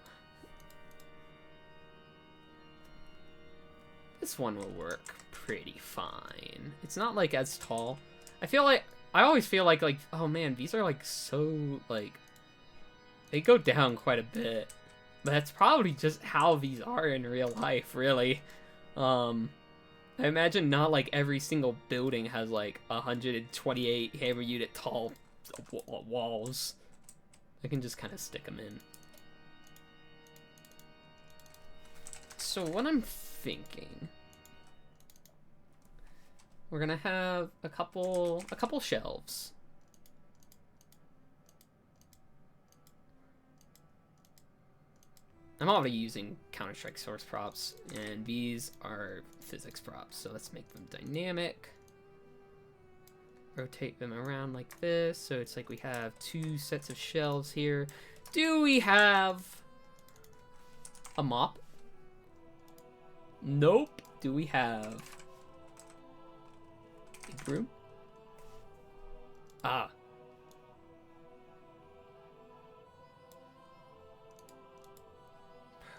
This one will work pretty fine. It's not like as tall. I always feel like oh man, these are like so like they go down quite a bit. But that's probably just how these are in real life, really. I imagine not like every single building has like 128 hammer unit tall walls. I can just kind of stick them in. So what I'm thinking, we're gonna have a couple shelves. I'm already using Counter-Strike source props, and these are physics props, so let's make them dynamic. Rotate them around like this, so it's like we have 2 sets of shelves here. Do we have a mop? Nope. Do we have a broom? Ah.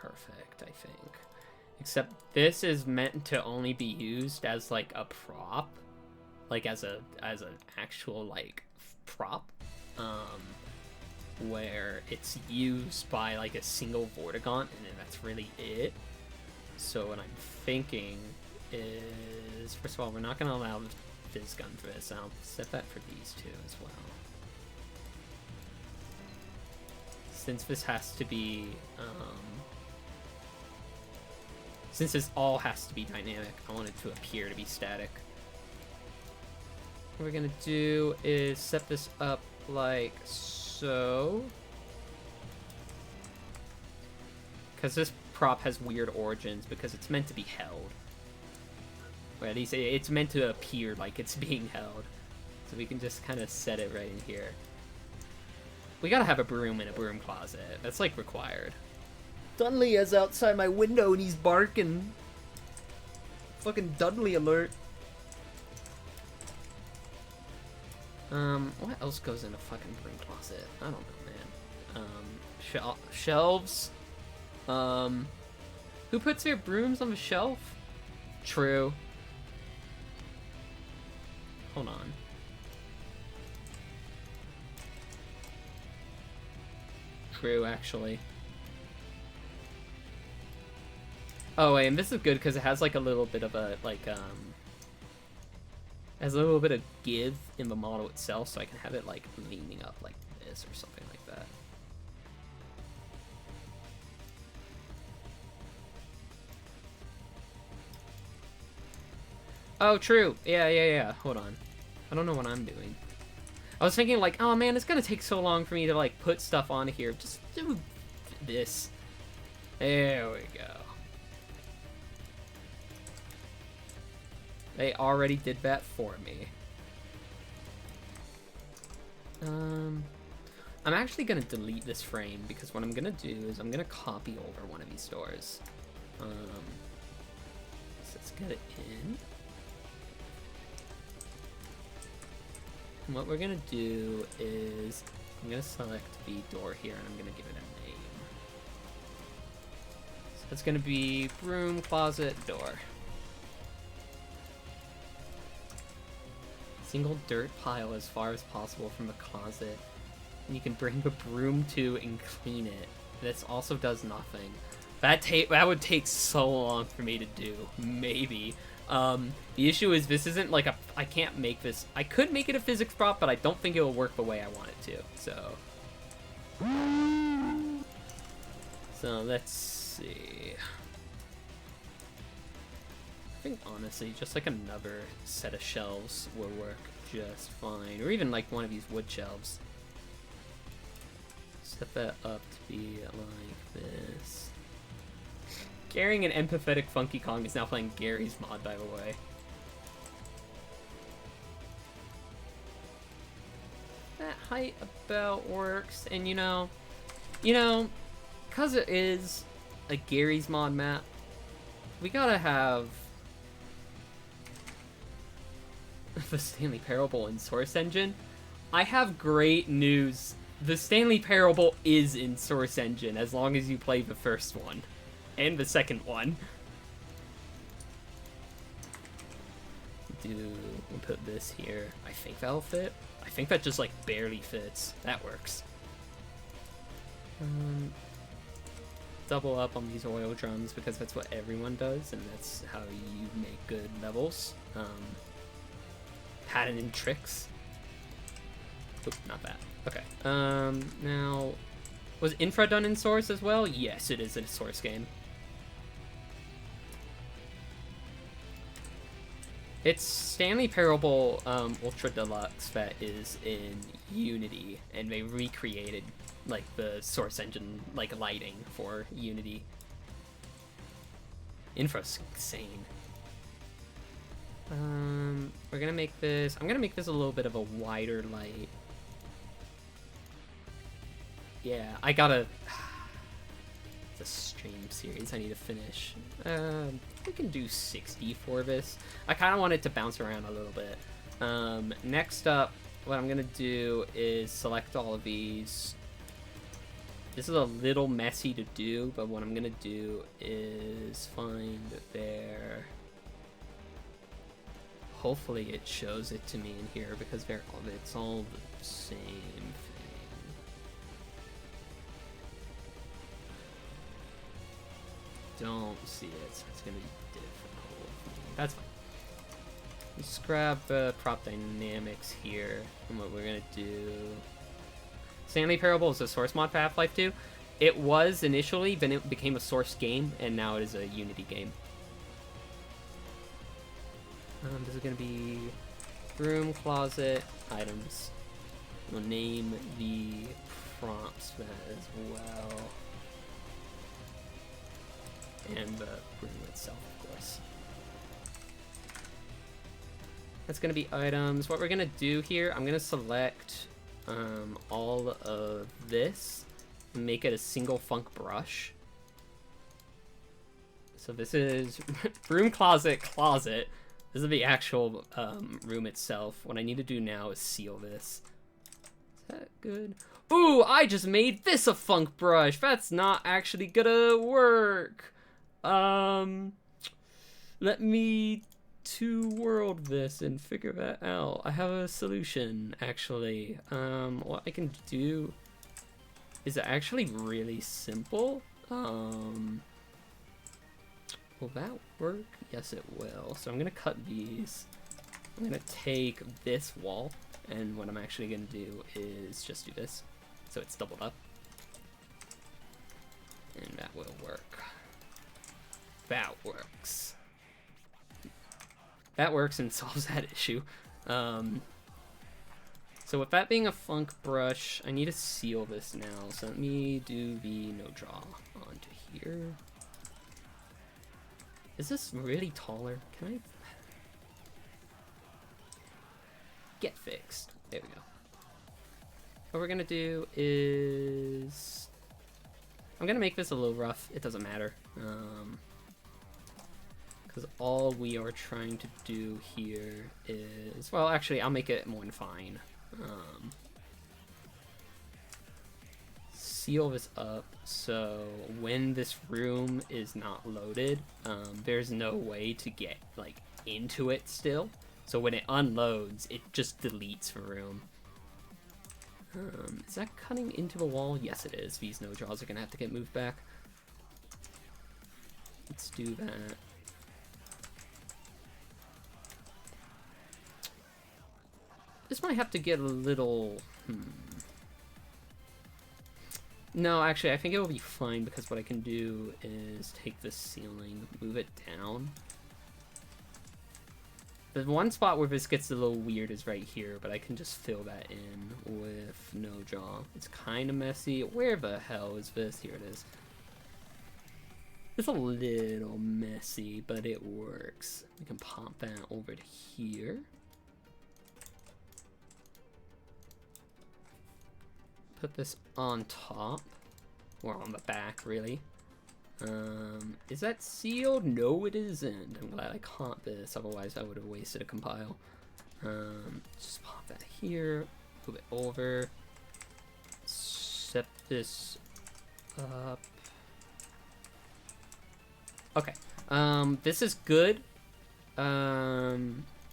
Perfect, I think. Except this is meant to only be used as like a prop, like as an actual like prop, where it's used by like a single Vortigaunt, and then that's really it. So what I'm thinking is, first of all, we're not going to allow the Fizz Gun for this. I'll set that for these two as well. Since this has to be, since this all has to be dynamic, I want it to appear to be static. What we're going to do is set this up like so. Because this prop has weird origins because it's meant to be held. Or at least it's meant to appear like it's being held. So we can just kind of set it right in here. We gotta have a broom in a broom closet. That's like required. Dudley is outside my window and he's barking. Fucking Dudley alert. What else goes in a fucking broom closet? I don't know, man. Shelves. Who puts their brooms on the shelf? True. Hold on. True, actually. Oh, wait, and this is good because it has like a little bit of a, like, has a little bit of give in the model itself, so I can have it like leaning up like this or something like that. Oh, true. Yeah. Hold on. I don't know what I'm doing. I was thinking like, oh man, it's gonna take so long for me to like put stuff on here. Just do this. There we go. They already did that for me. I'm actually gonna delete this frame because what I'm gonna do is I'm gonna copy over one of these doors. So let's get it in. And what we're gonna do is I'm gonna select the door here and I'm gonna give it a name. So it's gonna be broom closet door. Single dirt pile as far as possible from the closet. And you can bring the broom to and clean it. This also does nothing. That would take so long for me to do. Maybe. The issue is this isn't like I can't make this. I could make it a physics prop, but I don't think it will work the way I want it to. So let's see. I think honestly, just like another set of shelves will work just fine. Or even like one of these wood shelves. Set that up to be like this. Garing and empathetic Funky Kong is now playing Gary's mod, by the way. That height about works, and you know, cause it is a Gary's mod map, we gotta have the Stanley Parable in Source Engine. I have great news. The Stanley Parable is in Source Engine as long as you play the first one. And the second one. We'll put this here. I think that'll fit. I think that just like barely fits. That works. Double up on these oil drums because that's what everyone does and that's how you make good levels. Patent and tricks. Oop, not that. Okay. Now, was Infra done in Source as well? Yes, it is a Source game. It's Stanley Parable Ultra Deluxe that is in Unity, and they recreated like the Source engine, like lighting for Unity. Infra's insane. We're gonna make this. I'm gonna make this a little bit of a wider light. Yeah, I gotta. It's a stream series I need to finish. We can do 60 for this. I kind of want it to bounce around a little bit. Next up, what I'm gonna do is select all of these. This is a little messy to do, but what I'm gonna do is find their. Hopefully it shows it to me in here because it's all the same thing. Don't see it, so it's gonna be difficult. That's fine. Let's grab the prop dynamics here, and what we're gonna do. Stanley Parable is a source mod for Half-Life 2. It was initially, then it became a source game, and now it is a Unity game. This is gonna be room, closet, items. We'll name the prompts that as well. And the room itself, of course. That's gonna be items. What we're gonna do here, I'm gonna select all of this and make it a single funk brush. So this is room, closet, closet. This is the actual room itself. What I need to do now is seal this. Is that good? Ooh, I just made this a funk brush. That's not actually gonna work. Let me two-world this and figure that out. I have a solution, actually. What I can do is actually really simple. Will that work? Yes, it will. So I'm gonna cut these. I'm gonna take this wall, and what I'm actually gonna do is just do this. So it's doubled up. And that will work. That works. That works and solves that issue. So with that being a funk brush, I need to seal this now. So let me do the no draw onto here. Is this really taller? Can I get fixed? There we go. What we're gonna do is I'm gonna make this a little rough. It doesn't matter. Because all we are trying to do here is, well, actually, I'll make it more than fine. Seal this up so when this room is not loaded, there's no way to get like into it still. So when it unloads, it just deletes the room. Is that cutting into the wall? Yes, it is. These no draws are gonna have to get moved back. Let's do that. This might have to get a little... No, actually, I think it will be fine because what I can do is take this ceiling, move it down. The one spot where this gets a little weird is right here, but I can just fill that in with no draw. It's kind of messy. Where the hell is this? Here it is. It's a little messy, but it works. We can pop that over to here. Put this on top, or on the back, really. Is that sealed? No, it isn't. I'm glad I caught this, otherwise I would have wasted a compile. Just pop that here, move it over, set this up. Okay, this is good.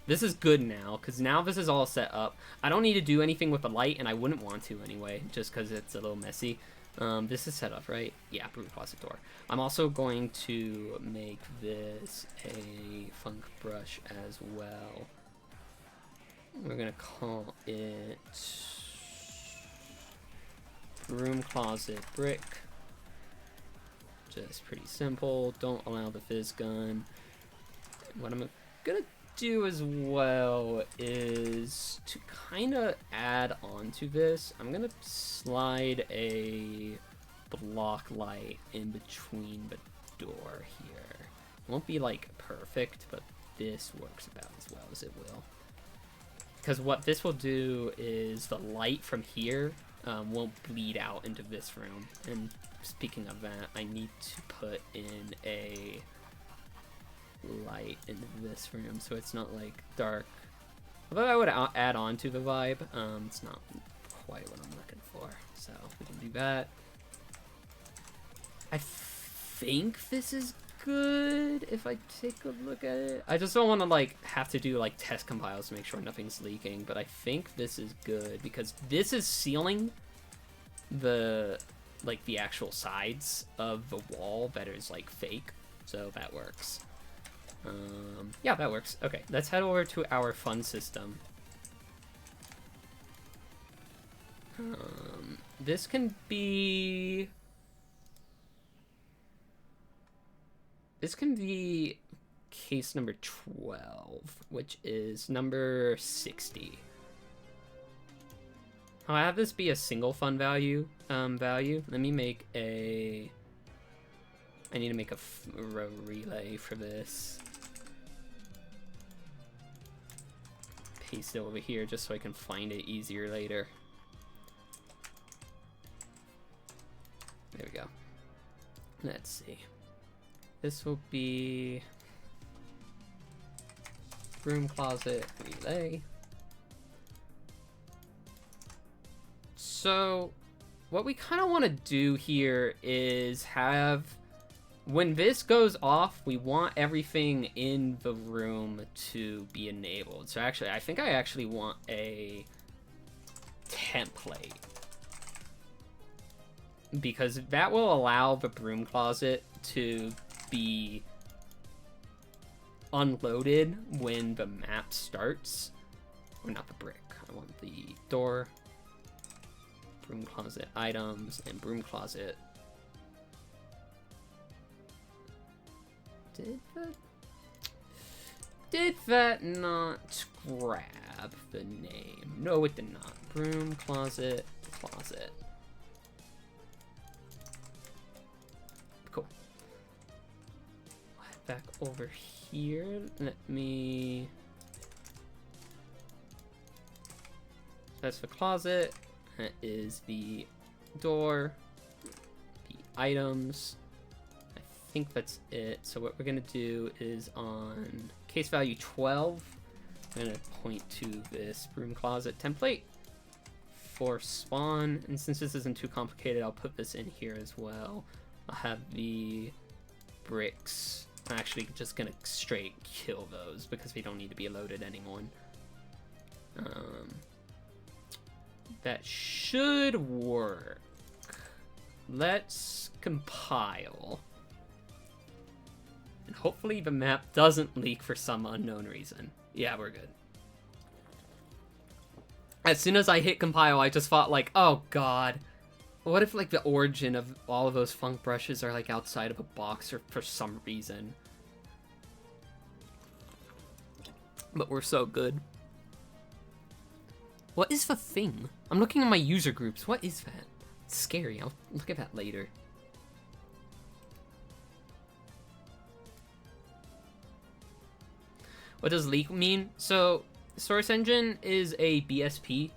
This is good now, because now this is all set up. I don't need to do anything with the light, and I wouldn't want to anyway, just because it's a little messy. This is set up, right? Yeah, broom closet door. I'm also going to make this a funk brush as well. We're going to call it broom closet brick. Just pretty simple. Don't allow the fizz gun. What I'm gonna do as well is to kind of add on to this. I'm gonna slide a block light in between the door here. It won't be like perfect, but this works about as well as it will. Because what this will do is the light from here won't bleed out into this room. And speaking of that, I need to put in a light into this room so it's not like dark. Although I would add on to the vibe, it's not quite what I'm looking for. So we can do that. I think this is good if I take a look at it. I just don't want to like have to do like test compiles to make sure nothing's leaking, but I think this is good because this is sealing the like the actual sides of the wall that is like fake, so that works. Yeah, that works. Okay, let's head over to our fun system. This can be case number 12, which is number 60. I'll have this be a single fun value. Let me make a... I need to make a relay for this. Paste it over here just so I can find it easier later. There we go. Let's see. This will be broom closet relay. So what we kind of want to do here is have, when this goes off, we want everything in the room to be enabled. So actually, I think I actually want a template, because that will allow the broom closet to be unloaded when the map starts. Or not the brick. I want the door, broom closet items, and broom closet. Did that not grab the name? No, it did not. Broom closet, closet. Cool. Back over here. Let me... That's the closet. That is the door. The items. I think that's it. So what we're gonna do is on case value 12, I'm gonna point to this broom closet template for spawn. And since this isn't too complicated, I'll put this in here as well. I'll have the bricks. I'm actually just gonna straight kill those because we don't need to be loaded anymore. That should work. Let's compile. And hopefully the map doesn't leak for some unknown reason. Yeah, we're good. As soon as I hit compile, I just thought like, oh god. What if like the origin of all of those funk brushes are like outside of a box or for some reason? But we're so good. What is the thing? I'm looking at my user groups. What is that? It's scary. I'll look at that later. What does leak mean? So, Source Engine is a BSP,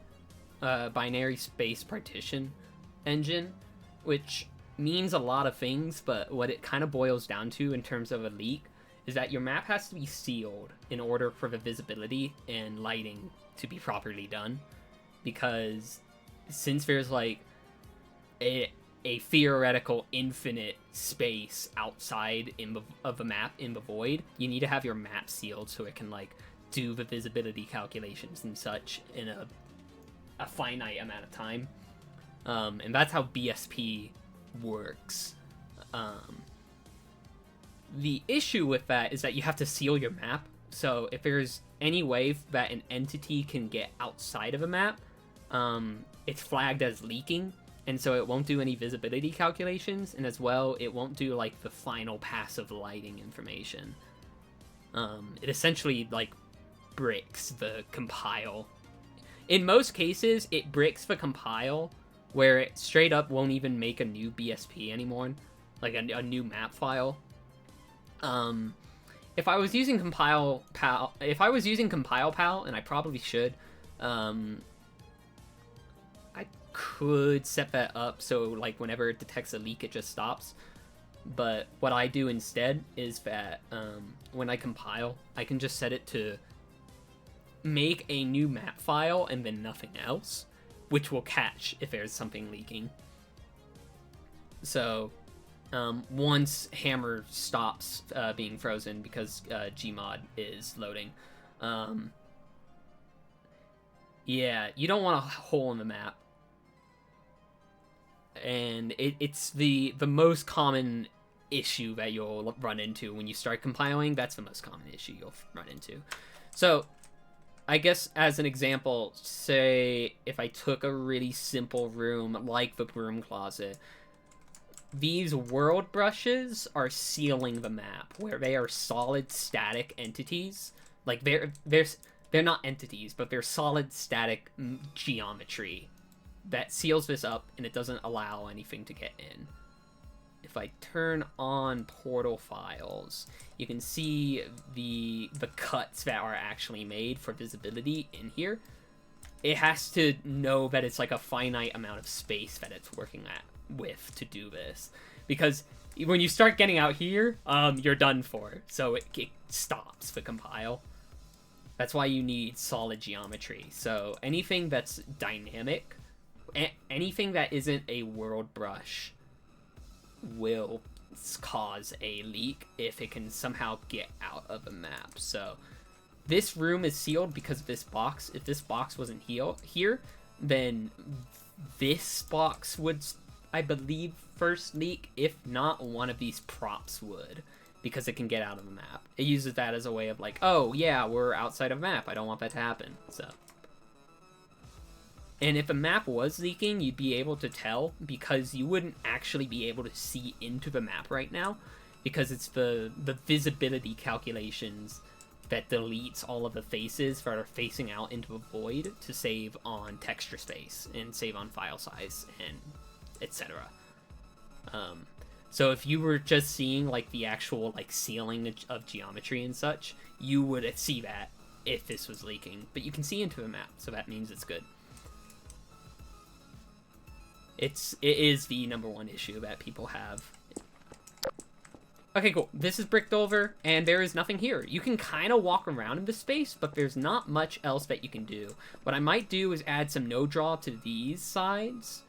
binary space partition engine, which means a lot of things, but what it kind of boils down to in terms of a leak is that your map has to be sealed in order for the visibility and lighting to be properly done. Because since there's like a theoretical infinite space outside of the map in the void, you need to have your map sealed so it can like do the visibility calculations and such in a finite amount of time. And that's how BSP works. The issue with that is that you have to seal your map. So if there's any way that an entity can get outside of a map, it's flagged as leaking, and so it won't do any visibility calculations, and as well, it won't do like the final pass of lighting information. It essentially like bricks the compile. In most cases, it bricks the compile where it straight up won't even make a new BSP anymore, like a new map file. If I was using Compile Pal, and I probably should, I could set that up so like whenever it detects a leak, it just stops. But what I do instead is that when I compile, I can just set it to make a new map file and then nothing else, which will catch if there's something leaking. So once Hammer stops being frozen because Gmod is loading, yeah, you don't want a hole in the map. And it's the most common issue that you'll run into when you start compiling. That's the most common issue you'll run into. So I guess as an example, say if I took a really simple room like the broom closet, these world brushes are sealing the map, where they are solid static entities. Like they're not entities, but they're solid static geometry that seals this up, and it doesn't allow anything to get in. If I turn on portal files, you can see the cuts that are actually made for visibility in here. It has to know that it's like a finite amount of space that it's working with to do this, because when you start getting out here, you're done for. So it stops the compile. That's why you need solid geometry. So anything that's dynamic, anything that isn't a world brush will cause a leak if it can somehow get out of the map. So this room is sealed because of this box. If this box wasn't here, then this box would, I believe, first leak. If not, one of these props would, because it can get out of the map. It uses that as a way of like, oh yeah, we're outside of map, I don't want that to happen. So, and if a map was leaking, you'd be able to tell, because you wouldn't actually be able to see into the map right now, because it's the visibility calculations that deletes all of the faces that are facing out into a void to save on texture space and save on file size and etc. So if you were just seeing like the actual like sealing of geometry and such, you would see that if this was leaking, but you can see into the map, so that means it's good. It is the #1 issue that people have. Okay, cool. This is bricked over, and there is nothing here. You can kind of walk around in this space, but there's not much else that you can do. What I might do is add some no draw to these sides.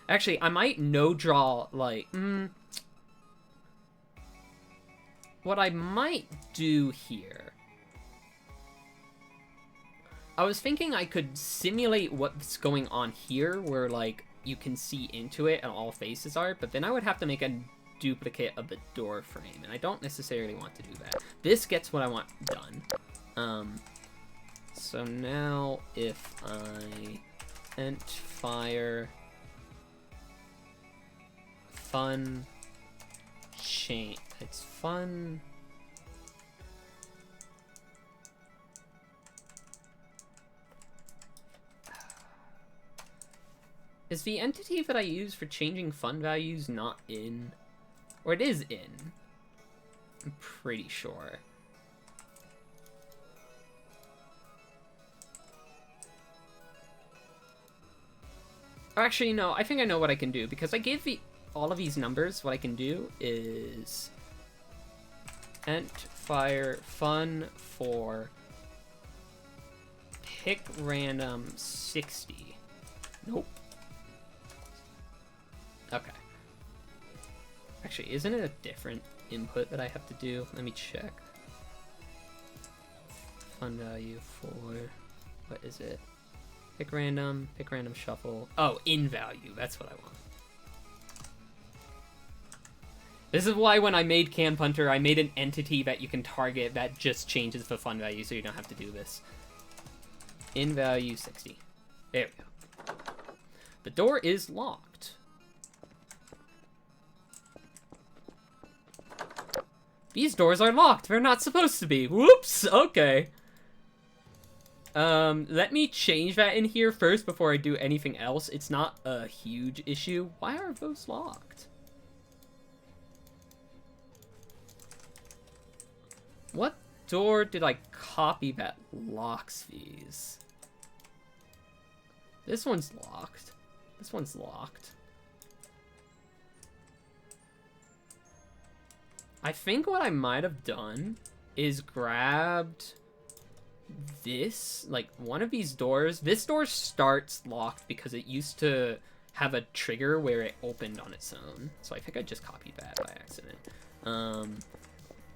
Actually, I might no draw, like, what I might do here, I was thinking I could simulate what's going on here, where, like, you can see into it and all faces are, but then I would have to make a duplicate of the door frame, and I don't necessarily want to do that. This gets what I want done. So now if I fire fun chain, it's fun. Is the entity that I use for changing fun values not in? Or it is in? I'm pretty sure. Actually, no, I think I know what I can do, because I gave all of these numbers. What I can do is fire fun for pick random 60. Nope. Okay. Actually, isn't it a different input that I have to do? Let me check. Fun value for, what is it? Pick random shuffle. Oh, in value, that's what I want. This is why when I made Cam Punter, I made an entity that you can target that just changes the fun value, so you don't have to do this. In value 60. There we go. The door is locked. These doors are locked. They're not supposed to be. Whoops. Okay. Let me change that in here first before I do anything else. It's not a huge issue. Why are those locked? What door did I copy that locks these? This one's locked. This one's locked. I think what I might have done is grabbed this, like one of these doors. This door starts locked because it used to have a trigger where it opened on its own. So I think I just copied that by accident.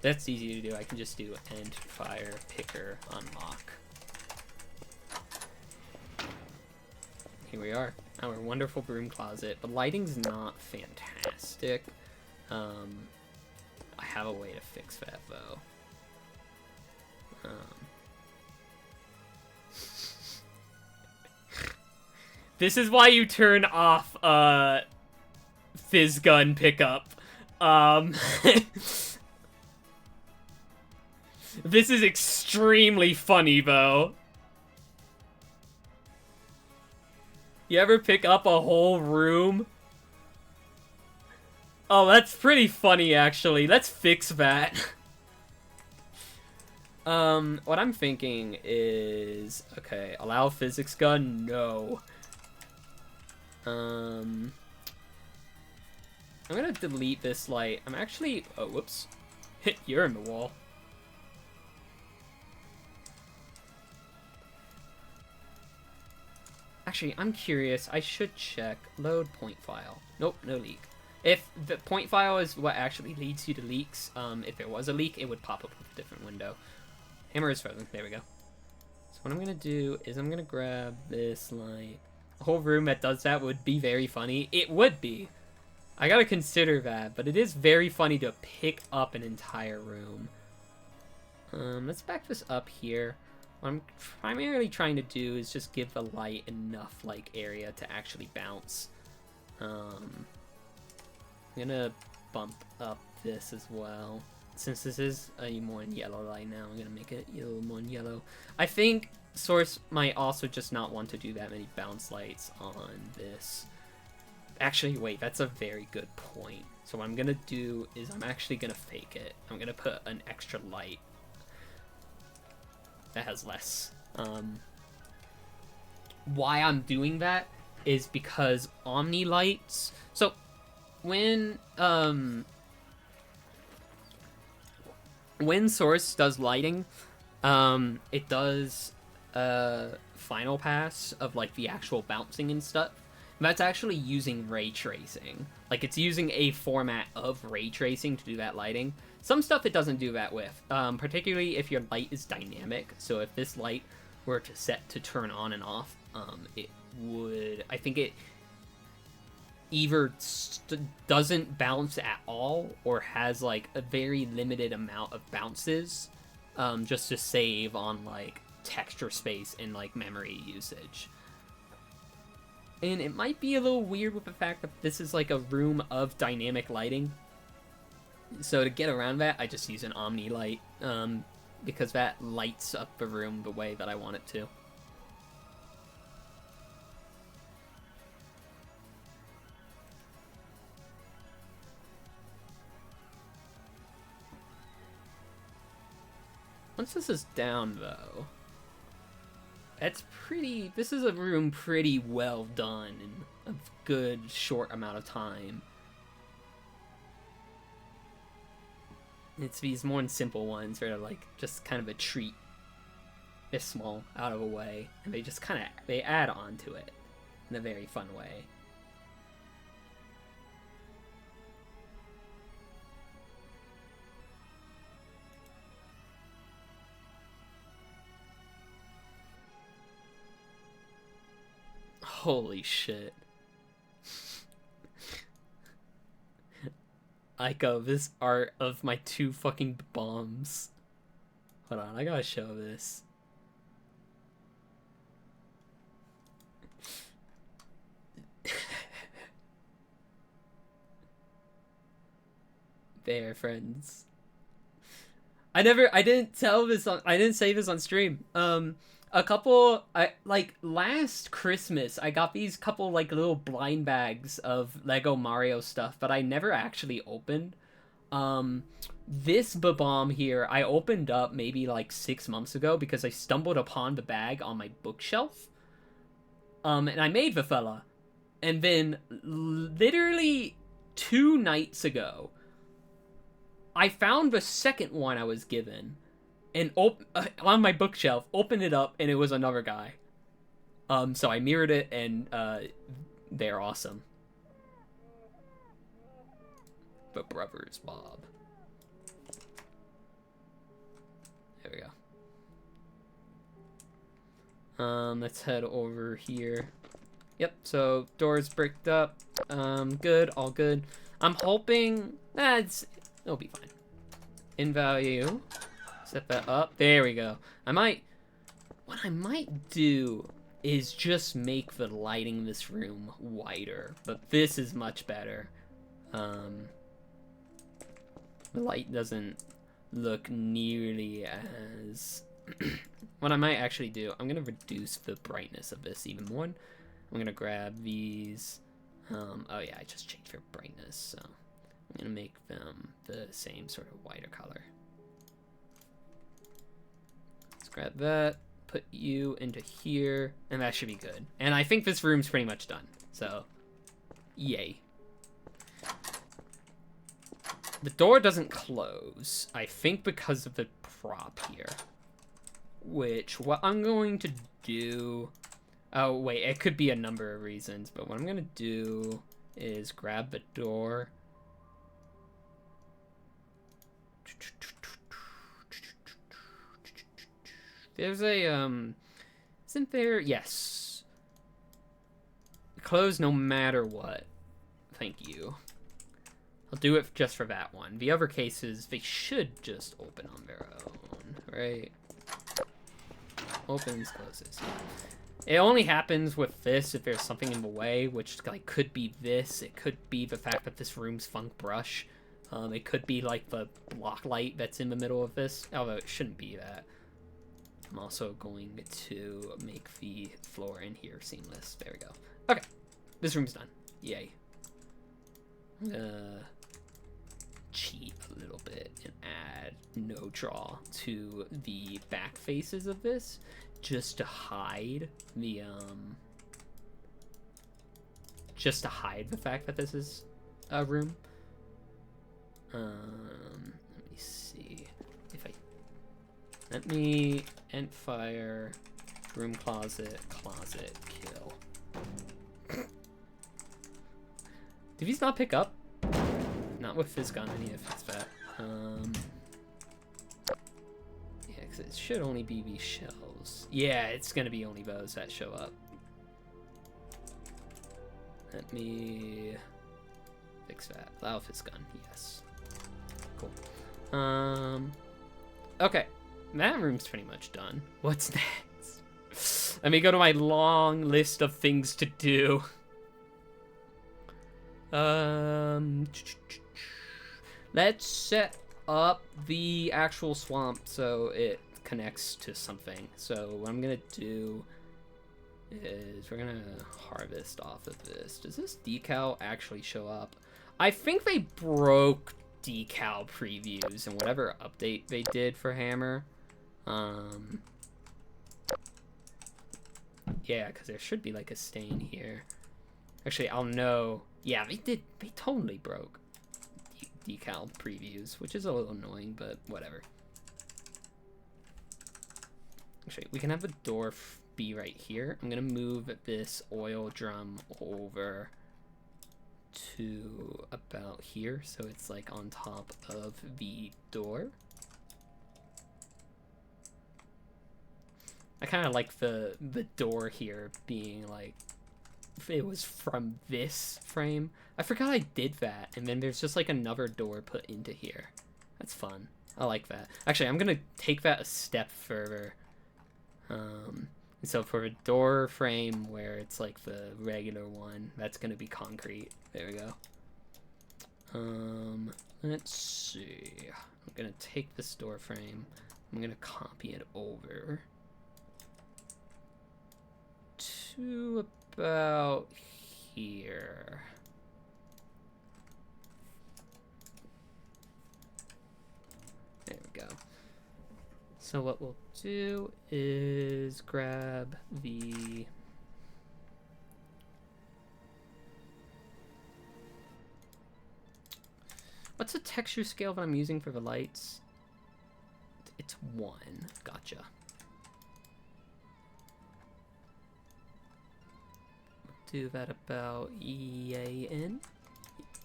That's easy to do. I can just do end fire picker unlock. Here we are, our wonderful broom closet. The lighting's not fantastic. I have a way to fix that though. This is why you turn off fizz gun pickup. This is extremely funny though. You ever pick up a whole room? Oh, that's pretty funny actually. Let's fix that. What I'm thinking is, okay, allow physics gun? No. I'm gonna delete this light. I'm actually, oh, whoops. You're in the wall. Actually, I'm curious. I should check. Load point file. Nope, no leak. If the point file is what actually leads you to leaks, if there was a leak, it would pop up with a different window. Hammer is frozen. There we go. So what I'm gonna do is I'm gonna grab this light. A whole room that does that would be very funny. It would be. I gotta consider that, but it is very funny to pick up an entire room. Let's back this up here. What I'm primarily trying to do is just give the light enough like area to actually bounce. I'm gonna bump up this as well. Since this is a more yellow light now, I'm gonna make it a little more yellow. I think Source might also just not want to do that many bounce lights on this. Actually, wait, that's a very good point. So what I'm gonna do is I'm actually gonna fake it. I'm gonna put an extra light that has less. Why I'm doing that is because Omni lights. So when Source does lighting, it does final pass of like the actual bouncing and stuff. And that's actually using ray tracing. Like it's using a format of ray tracing to do that lighting. Some stuff it doesn't do that with, particularly if your light is dynamic. So if this light were to set to turn on and off, it would, I think it either doesn't bounce at all or has like a very limited amount of bounces, just to save on like texture space and like memory usage. And it might be a little weird with the fact that this is like a room of dynamic lighting. So to get around that, I just use an Omni light, because that lights up the room the way that I want it to. Once this is down, though, that's pretty... This is a room pretty well done in a good short amount of time. It's these more simple ones that are like just kind of a treat. They're small, out of the way, and they just kind of, they add on to it in a very fun way. Holy shit. Aiko, this art of my two fucking bombs. Hold on, I gotta show this. there, friends. I didn't say this on stream. Last Christmas, I got these couple, like, little blind bags of Lego Mario stuff, but I never actually opened. This Bomb here, I opened up maybe, like, 6 months ago because I stumbled upon the bag on my bookshelf. And I made the fella. And then, literally 2 nights ago, I found the second one I was given, and on my bookshelf, opened it up, and it was another guy. So I mirrored it, and they're awesome. The Brothers Bob. There we go. Let's head over here. Yep, so doors bricked up. Good, all good. I'm hoping it'll be fine. In value. Set that up. There we go. What I might do is just make the lighting in this room whiter, but this is much better. The light doesn't look nearly as... What I might actually do, I'm gonna reduce the brightness of this even more. I'm gonna grab these. Oh yeah, I just changed their brightness, so I'm gonna make them the same sort of whiter color. Let's grab that, put you into here, and that should be good. And I think this room's pretty much done, so yay. The door doesn't close, I think because of the prop here. Which, what I'm going to do... Oh, wait, it could be a number of reasons, but what I'm going to do is grab the door. There's a, isn't there? Yes. Close no matter what. Thank you. I'll do it just for that one. The other cases, they should just open on their own, right? Opens, closes. It only happens with this if there's something in the way, which like could be this. It could be the fact that this room's funk brush. It could be like the block light that's in the middle of this, although it shouldn't be that. I'm also going to make the floor in here seamless. There we go. Okay, this room's done. Yay. Cheat a little bit and add no draw to the back faces of this, just to hide the fact that this is a room. Let me see if let me end fire, room closet, kill. Did these not pick up? Not with this gun, any if it's that. Yeah, because it should only be these shells. Yeah, it's gonna be only those that show up. Let me fix that. Allow this gun, yes. Cool. Okay, that room's pretty much done. What's next? Let me go to my long list of things to do. Let's set up the actual swamp so it connects to something. So what I'm gonna do is we're gonna harvest off of this. Does this decal actually show up? I think they broke decal previews and whatever update they did for Hammer. Yeah, because there should be like a stain here. Actually, I'll know. Yeah, they totally broke decal previews, which is a little annoying, but whatever. Actually, we can have the door be right here. I'm gonna move this oil drum over to about here, so it's like on top of the door. I kind of like the door here being like, if it was from this frame. I forgot I did that, and then there's just like another door put into here. That's fun. I like that. Actually, I'm gonna take that a step further. So for a door frame where it's like the regular one, that's gonna be concrete. There we go. Let's see. I'm gonna take this door frame. I'm gonna copy it over to about here. There we go. So what we'll do is grab the what's the texture scale that I'm using for the lights? It's 1. Gotcha. Do that about yay in.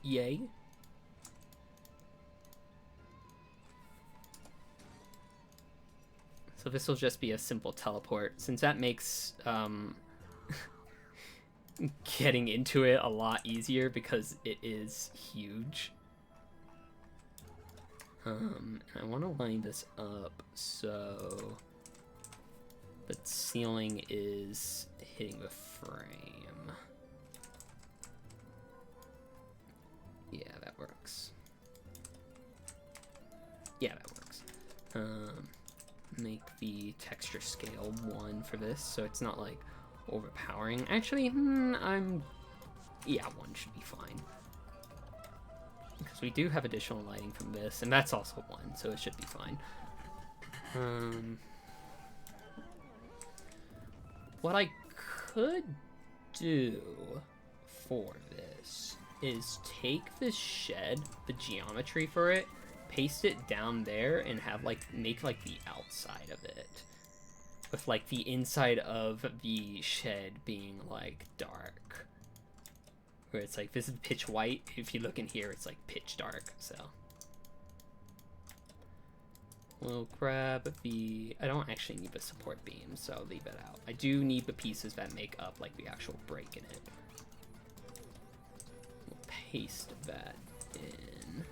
Yay. So this will just be a simple teleport, since that makes getting into it a lot easier because it is huge. I want to line this up so the ceiling is hitting the frame. Yeah, that works. Yeah, that works. Make the texture scale 1 for this, so it's not like overpowering. Actually, yeah, 1 should be fine. Because we do have additional lighting from this, and that's also 1, so it should be fine. What I could do for this is take this shed, the geometry for it, paste it down there, and have make the outside of it, with the inside of the shed being dark. Where it's this is pitch white. If you look in here, it's pitch dark. So we'll grab the. I don't actually need the support beam, so I'll leave it out. I do need the pieces that make up the actual break in it. We'll paste that in.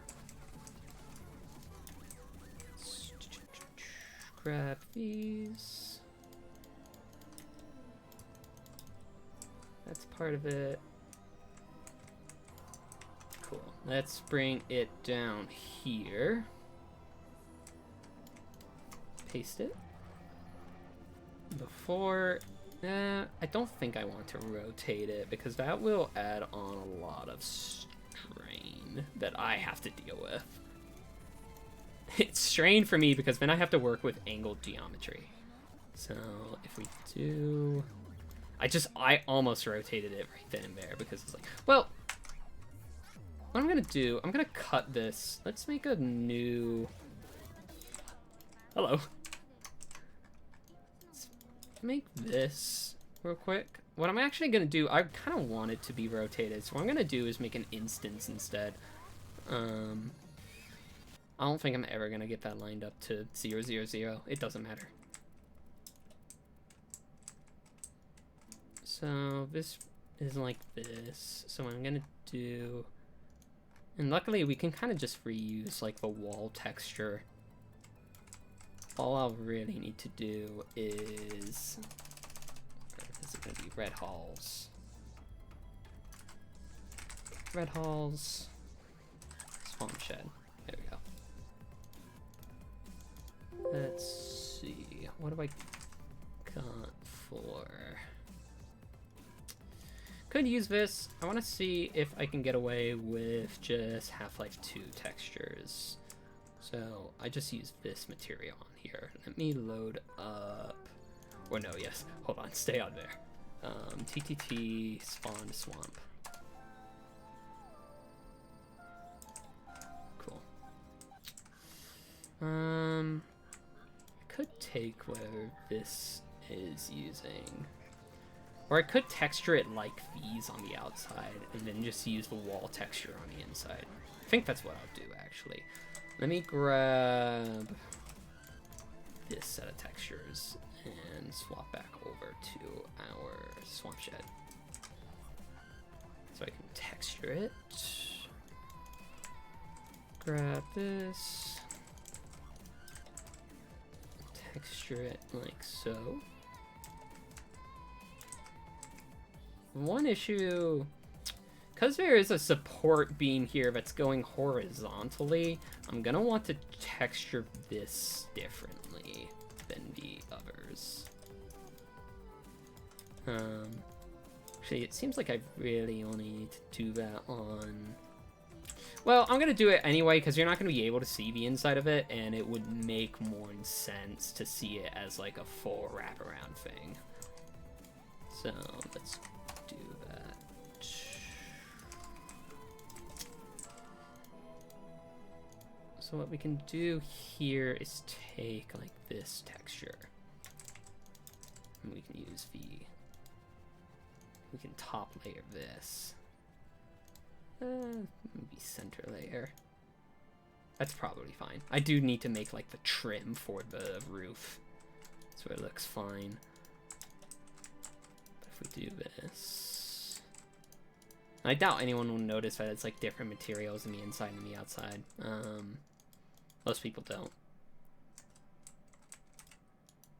Grab these. That's part of it. Cool. Let's bring it down here. Paste it. Before... I don't think I want to rotate it because that will add on a lot of strain that I have to deal with. It's strain for me because then I have to work with angled geometry. So if we do... I almost rotated it right then and there because it's well... What I'm gonna do, I'm gonna cut this. Let's make a new... Hello. Let's make this real quick. What I'm actually gonna do, I kind of want it to be rotated, so what I'm gonna do is make an instance instead. I don't think I'm ever gonna get that lined up to 0, 0, 0. It doesn't matter. So this is like this. So what I'm gonna do... And luckily we can kind of just reuse the wall texture. All I'll really need to do is gonna be red halls. Red halls. Swamp shed. There we go. Let's see. What have I got for... Could use this. I want to see if I can get away with just Half-Life 2 textures. So I just use this material on here. Let me load up. Or no, yes. Hold on. Stay on there. TTT spawn swamp. Cool. I could take whatever this is using. Or I could texture it like these on the outside, and then just use the wall texture on the inside. I think that's what I'll do, actually. Let me grab this set of textures and swap back over to our swamp shed. So I can texture it. Grab this. Texture it like so. One issue, because there is a support beam here that's going horizontally, I'm gonna want to texture this differently than the others. Actually, it seems like I really only need to do that on... Well, I'm gonna do it anyway, because you're not gonna be able to see the inside of it, and it would make more sense to see it as like a full wraparound thing. So, let's do that. So what we can do here is take like this texture, and we can use we can top layer this. Maybe center layer. That's probably fine. I do need to make like the trim for the roof, so it looks fine. But if we do this, I doubt anyone will notice that it's like different materials in the inside and the outside. Most people don't.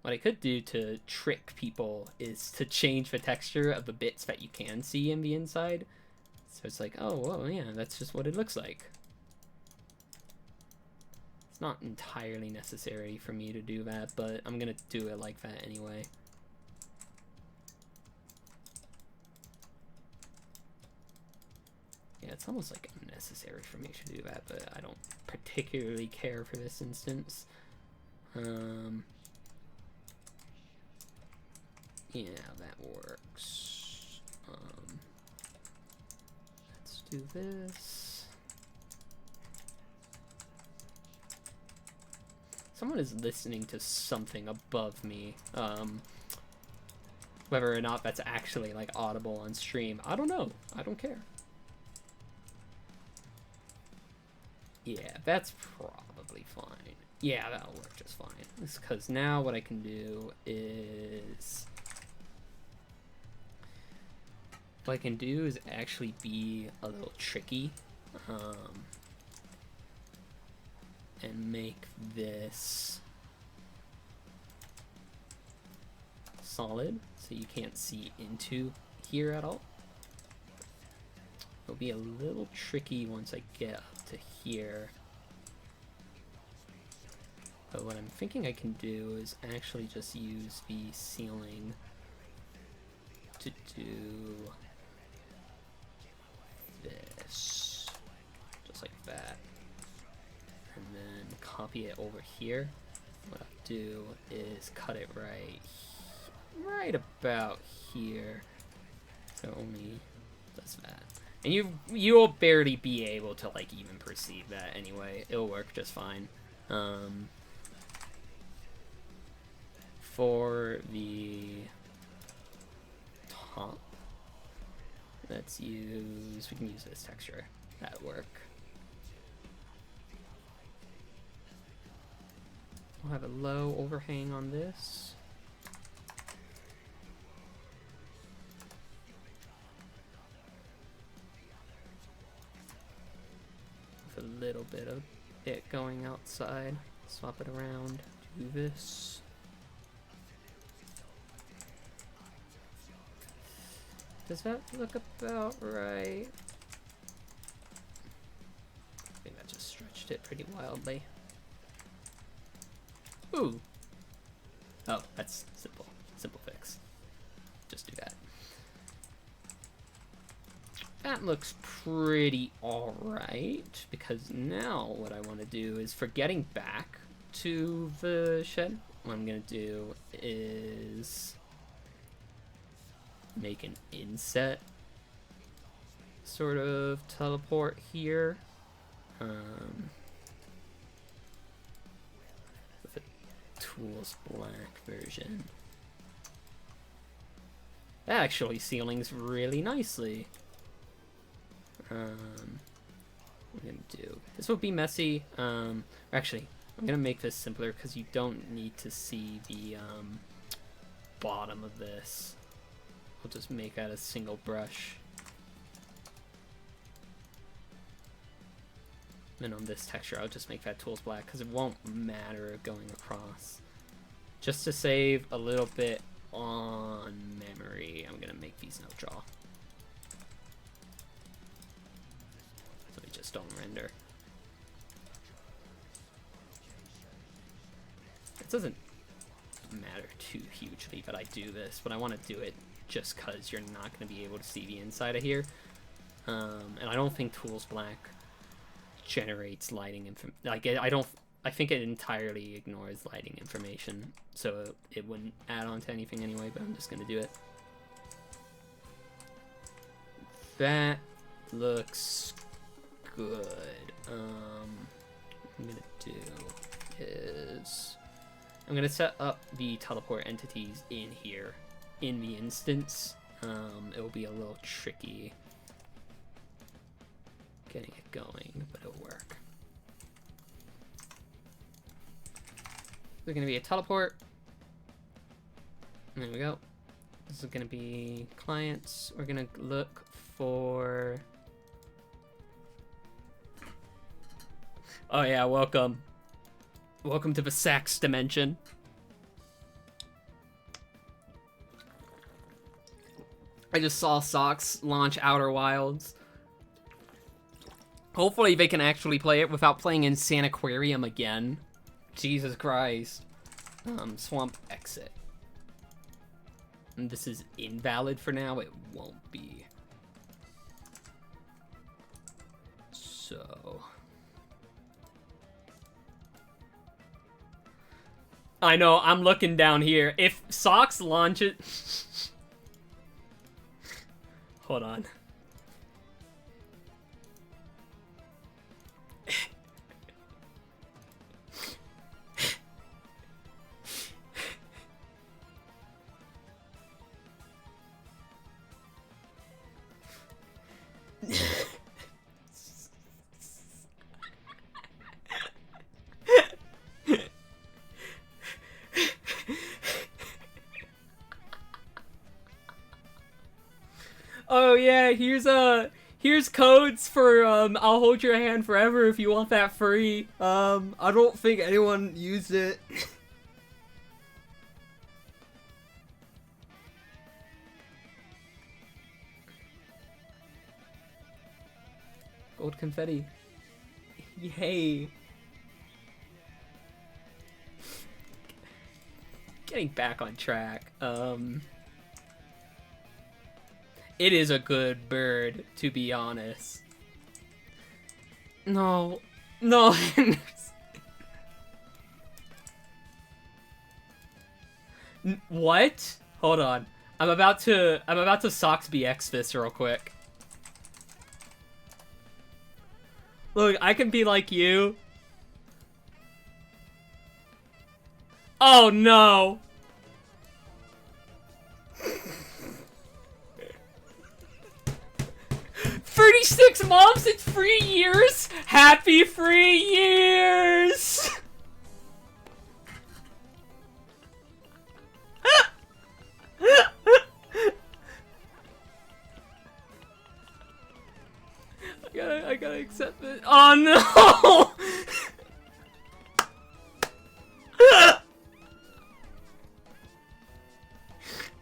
What I could do to trick people is to change the texture of the bits that you can see in the inside. So it's like, oh, whoa, yeah, that's just what it looks like. It's not entirely necessary for me to do that, but I'm gonna do it like that anyway. Yeah, it's almost like unnecessary for me to do that, but I don't particularly care for this instance. Yeah, that works. Let's do this. Someone is listening to something above me. Whether or not that's actually like audible on stream, I don't know. I don't care. Yeah, that's probably fine. Yeah, that'll work just fine. It's because now what I can do is... What I can do is actually be a little tricky. And make this solid, so you can't see into here at all. It'll be a little tricky once I get up to here. But what I'm thinking I can do is actually just use the ceiling to do this, just like that, and then copy it over here. What I'll do is cut it right about here, so it only does that. And you'll barely be able to like even perceive that anyway. It'll work just fine. For the top, we can use this texture. That'll work. We'll have a low overhang on this. With a little bit of it going outside. Swap it around. Do this. Does that look about right? I think that just stretched it pretty wildly. Ooh. Oh, that's simple. Simple fix. Just do that. That looks pretty alright, because now what I want to do is, for getting back to the shed, what I'm going to do is make an inset sort of teleport here, with a Tools Black version. That actually ceilings really nicely. What I'm gonna do, this will be messy. Actually, I'm gonna make this simpler because you don't need to see the bottom of this. I'll just make that a single brush. And on this texture, I'll just make that Tools Black because it won't matter going across. Just to save a little bit on memory, I'm gonna make these no draw. don't render. It doesn't matter too hugely that I do this, but I want to do it just because you're not going to be able to see the inside of here. And I don't think Tools Black generates lighting I think it entirely ignores lighting information, so it wouldn't add on to anything anyway, but I'm just going to do it. That looks good. What I'm going to do is I'm going to set up the teleport entities in here in the instance. It will be a little tricky getting it going, but it'll work. There's going to be a teleport. There we go. This is going to be clients. We're going to look for... Oh yeah, welcome. Welcome to the Sax dimension. I just saw Sox launch Outer Wilds. Hopefully they can actually play it without playing in Sanaquarium again. Jesus Christ. Swamp exit. And this is invalid for now. It won't be. So... I know, I'm looking down here. If Sox launch it... Hold on. Oh yeah, here's codes for I'll hold your hand forever if you want that free. I don't think anyone used it. Gold confetti. Yay. Getting back on track. It is a good bird, to be honest. No. No. What? Hold on. I'm about to Sox BX this real quick. Look, I can be like you. Oh no. 36 months and 3 years? Happy 3 years! I gotta accept it. Oh no!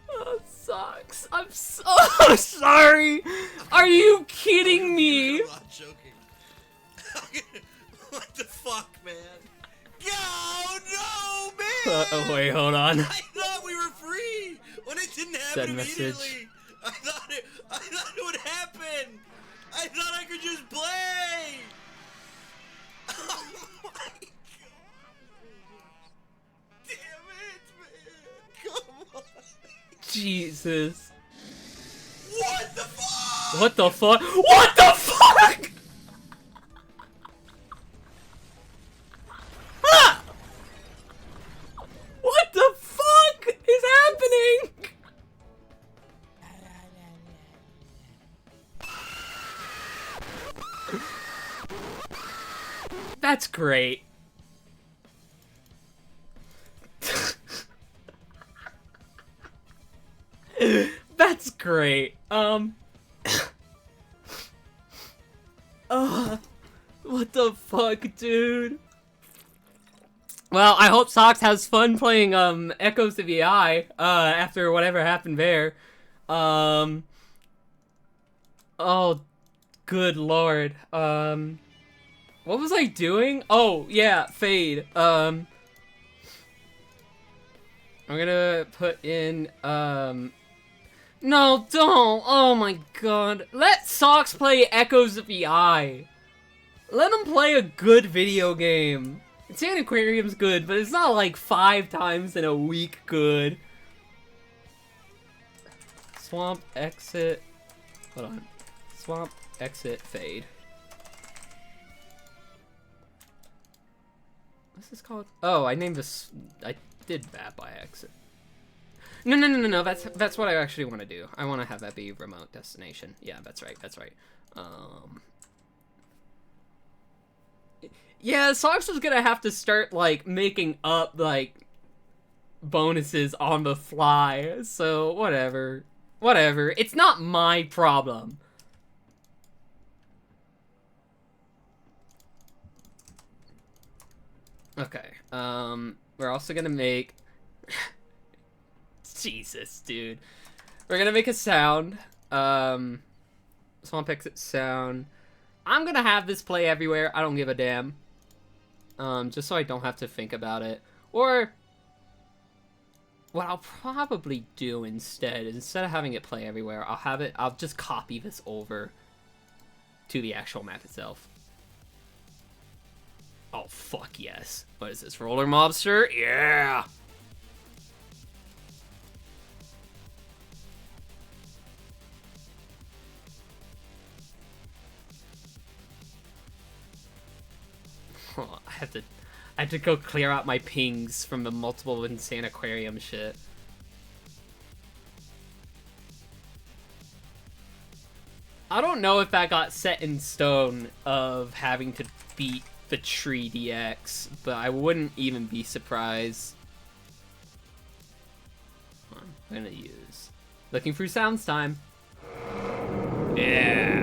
Oh, sucks. I'm so sorry. Are you kidding me? I'm not joking. What the fuck, man? No, man! Oh wait, hold on. I thought we were free when it didn't happen Send immediately. message. I thought it would happen. I thought I could just play. Oh my god! Damn it, man! Come on! Jesus. What the fuck? What the fuck? What the fuck? Ah! What the fuck is happening? That's great. That's great. What the fuck, dude? Well, I hope Sox has fun playing Echoes of the Eye after whatever happened there. Oh Good lord. What was I doing? Oh, yeah, fade. I'm gonna put in, no, don't! Oh my god. Let Socks play Echoes of the Eye. Let him play a good video game. Insane Aquarium's good, but it's not like 5 times in a week good. Swamp, exit. Hold on. Swamp, exit, fade. What's this called? Oh, I named this. I did that by accident. No. That's what I actually want to do. I want to have that be remote destination. Yeah, that's right. Yeah, Socks is gonna have to start like making up like bonuses on the fly. So whatever. It's not my problem. Okay. We're also gonna make. Jesus, dude. We're gonna make a sound. Swamp exit sound. I'm gonna have this play everywhere. I don't give a damn. Just so I don't have to think about it. Or what I'll probably do instead is instead of having it play everywhere, I'll just copy this over to the actual map itself. Oh, fuck yes. What is this, Roller Mobster? Yeah! Oh, I have to go clear out my pings from the multiple Insane Aquarium shit. I don't know if that got set in stone of having to beat the tree DX, but I wouldn't even be surprised. Hold on, I'm gonna use Looking Through Sounds time. Yeah.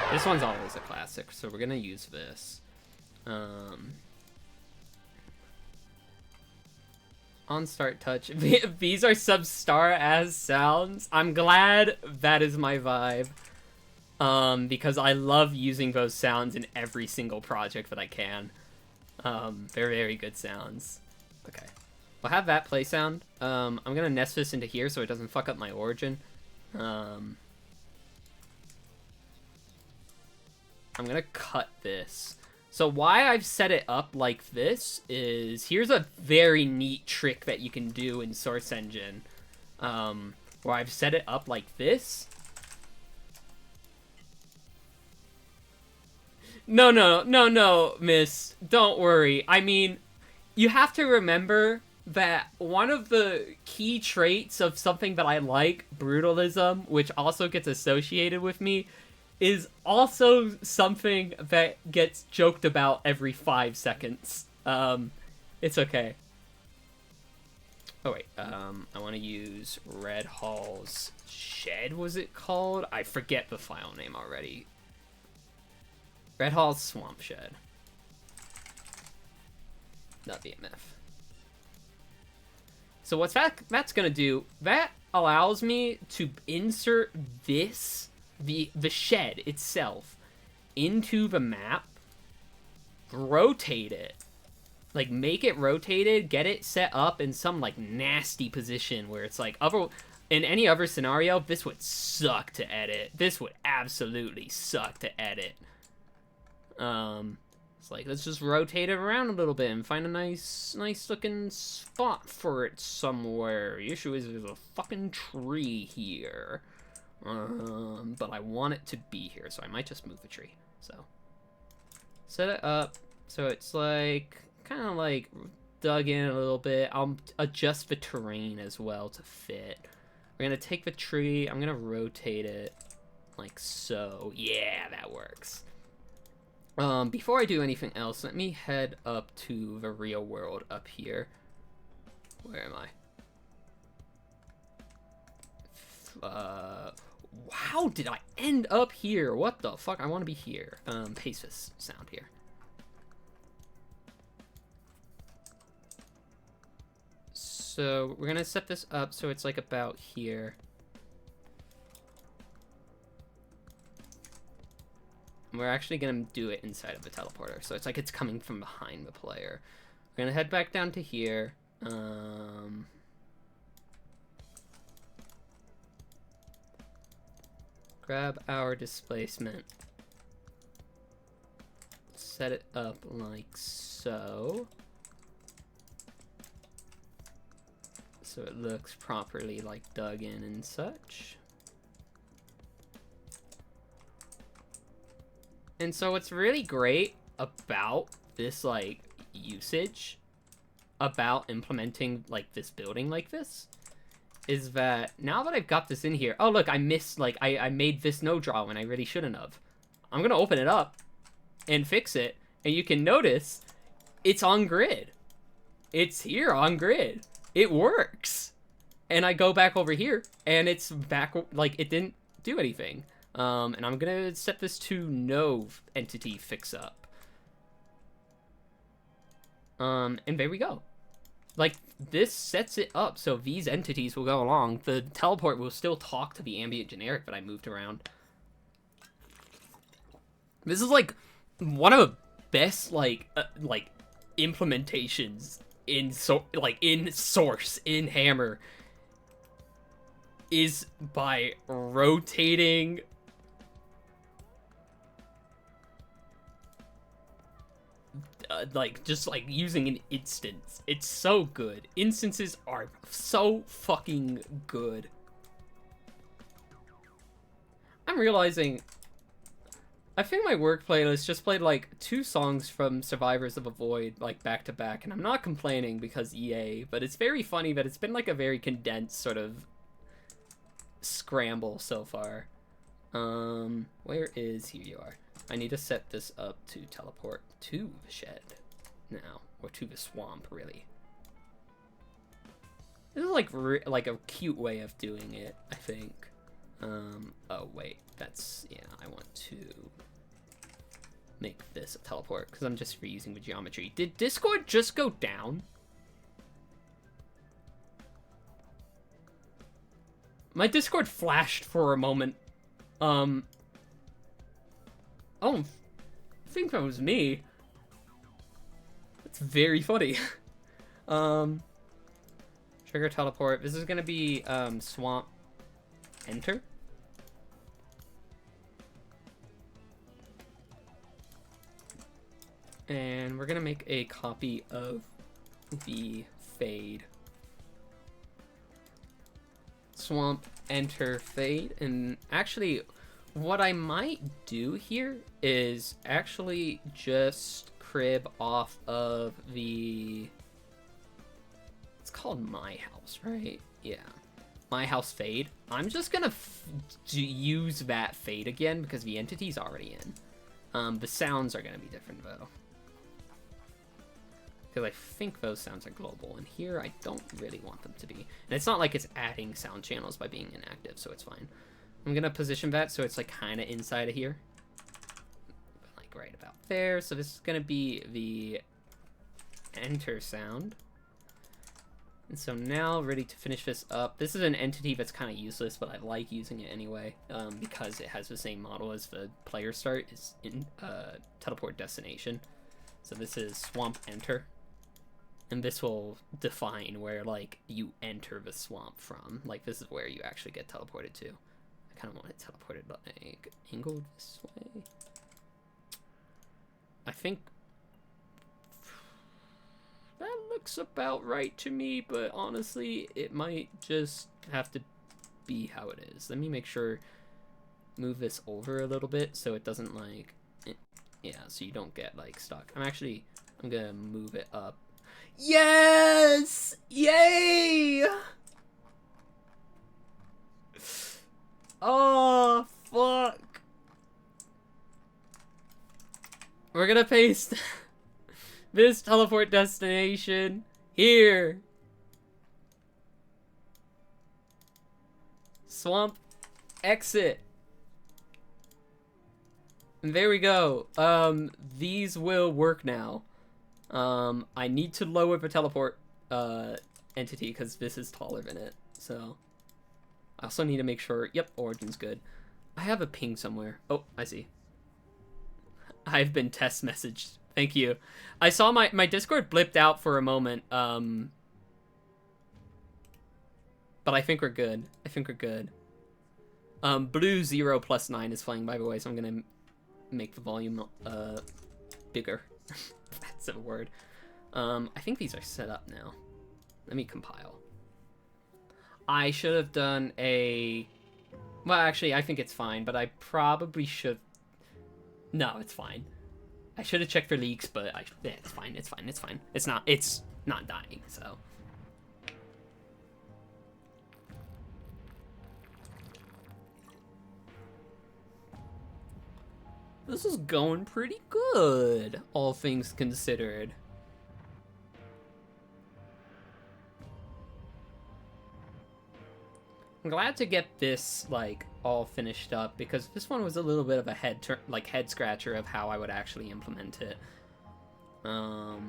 This one's always a classic, so we're gonna use this. On start touch. These are sub-star as sounds. I'm glad that is my vibe. Because I love using those sounds in every single project that I can. They're very good sounds. Okay. We'll have that play sound. I'm gonna nest this into here so it doesn't fuck up my origin. I'm gonna cut this. So why I've set it up like this is, here's a very neat trick that you can do in Source Engine, where I've set it up like this. No, miss, don't worry. I mean, you have to remember that one of the key traits of something that I like, brutalism, which also gets associated with me, is also something that gets joked about every 5 seconds. It's okay. Oh wait, I want to use Red Hall's Shed, was it called? I forget the file name already. Red Hall's Swamp Shed. Not VMF. So what's that's gonna do, that allows me to insert this, the shed itself, into the map, rotate it, like make it rotated, get it set up in some like nasty position where it's like in any other scenario, this would suck to edit. This would absolutely suck to edit. It's like, let's just rotate it around a little bit and find a nice looking spot for it somewhere. The issue is there's a fucking tree here. But I want it to be here, so I might just move the tree. So, set it up so it's like, kind of like dug in a little bit. I'll adjust the terrain as well to fit. We're gonna take the tree, I'm gonna rotate it like so. Yeah, that works. Before I do anything else, let me head up to the real world up here. Where am I? how did I end up here? What the fuck? I want to be here. Paste this sound here. So we're gonna set this up so it's like about here. And we're actually gonna do it inside of the teleporter, so it's like it's coming from behind the player. We're gonna head back down to here. Grab our displacement. Set it up like so. So it looks properly like dug in and such. And so what's really great about this like usage about implementing like this building like this is that now that I've got this in here, oh look, I missed, like I made this no draw when I really shouldn't have. I'm gonna open it up and fix it, and you can notice it's on grid. It's here on grid. It works. And I go back over here and it's back, like it didn't do anything. And I'm gonna set this to no entity fix up. And there we go. Like, this sets it up so these entities will go along. The teleport will still talk to the ambient generic that I moved around. This is like one of the best like implementations in Source in Hammer is by rotating just using an instance. It's so good. Instances are so fucking good. I'm realizing I think my work playlist just played like 2 songs from Survivors of a Void like back to back, and I'm not complaining because EA, but it's very funny that it's been like a very condensed sort of scramble so far. Where is, here you are. I need to set this up to teleport to the shed now, or to the swamp, really. This is like a cute way of doing it, I think. Oh wait, that's, yeah, I want to make this a teleport because I'm just reusing the geometry. Did Discord just go down? My Discord flashed for a moment. Oh, I think that was me. That's very funny. Trigger teleport. This is gonna be swamp enter. And we're gonna make a copy of the fade. Swamp enter fade. And actually what I might do here is actually just crib off of the, it's called My House, right? Yeah, My House fade. I'm just gonna use that fade again because the entity's already in. The sounds are gonna be different though, because I think those sounds are global, and here I don't really want them to be. And it's not like it's adding sound channels by being inactive, so it's fine. I'm gonna position that so it's like kind of inside of here, like right about there. So this is gonna be the enter sound. And so now, ready to finish this up. This is an entity that's kind of useless, but I like using it anyway, because it has the same model as the player start, is in teleport destination. So this is swamp enter, and this will define where like you enter the swamp from. Like this is where you actually get teleported to. I kind of want it teleported like angled this way. I think that looks about right to me, but honestly, it might just have to be how it is. Let me make sure, move this over a little bit so it doesn't like, yeah, so you don't get like stuck. I'm gonna move it up. Yes! Yay! Oh, fuck. We're gonna paste this teleport destination here. Swamp, exit. And there we go. These will work now. I need to lower the teleport entity because this is taller than it. So I also need to make sure. Yep, origin's good. I have a ping somewhere. Oh, I see. I've been test messaged. Thank you. I saw my Discord blipped out for a moment. But I think we're good. I think we're good. Blue 0 + 9 is playing, by the way, so I'm gonna make the volume bigger. That's a word. I think these are set up now. Let me compile. I should have done a... Well, actually, I think it's fine, but I probably should... No, it's fine. I should have checked for leaks, but yeah, it's fine, it's fine, it's fine. It's not dying, so... This is going pretty good, all things considered. I'm glad to get this, like, all finished up, because this one was a little bit of a head scratcher of how I would actually implement it. But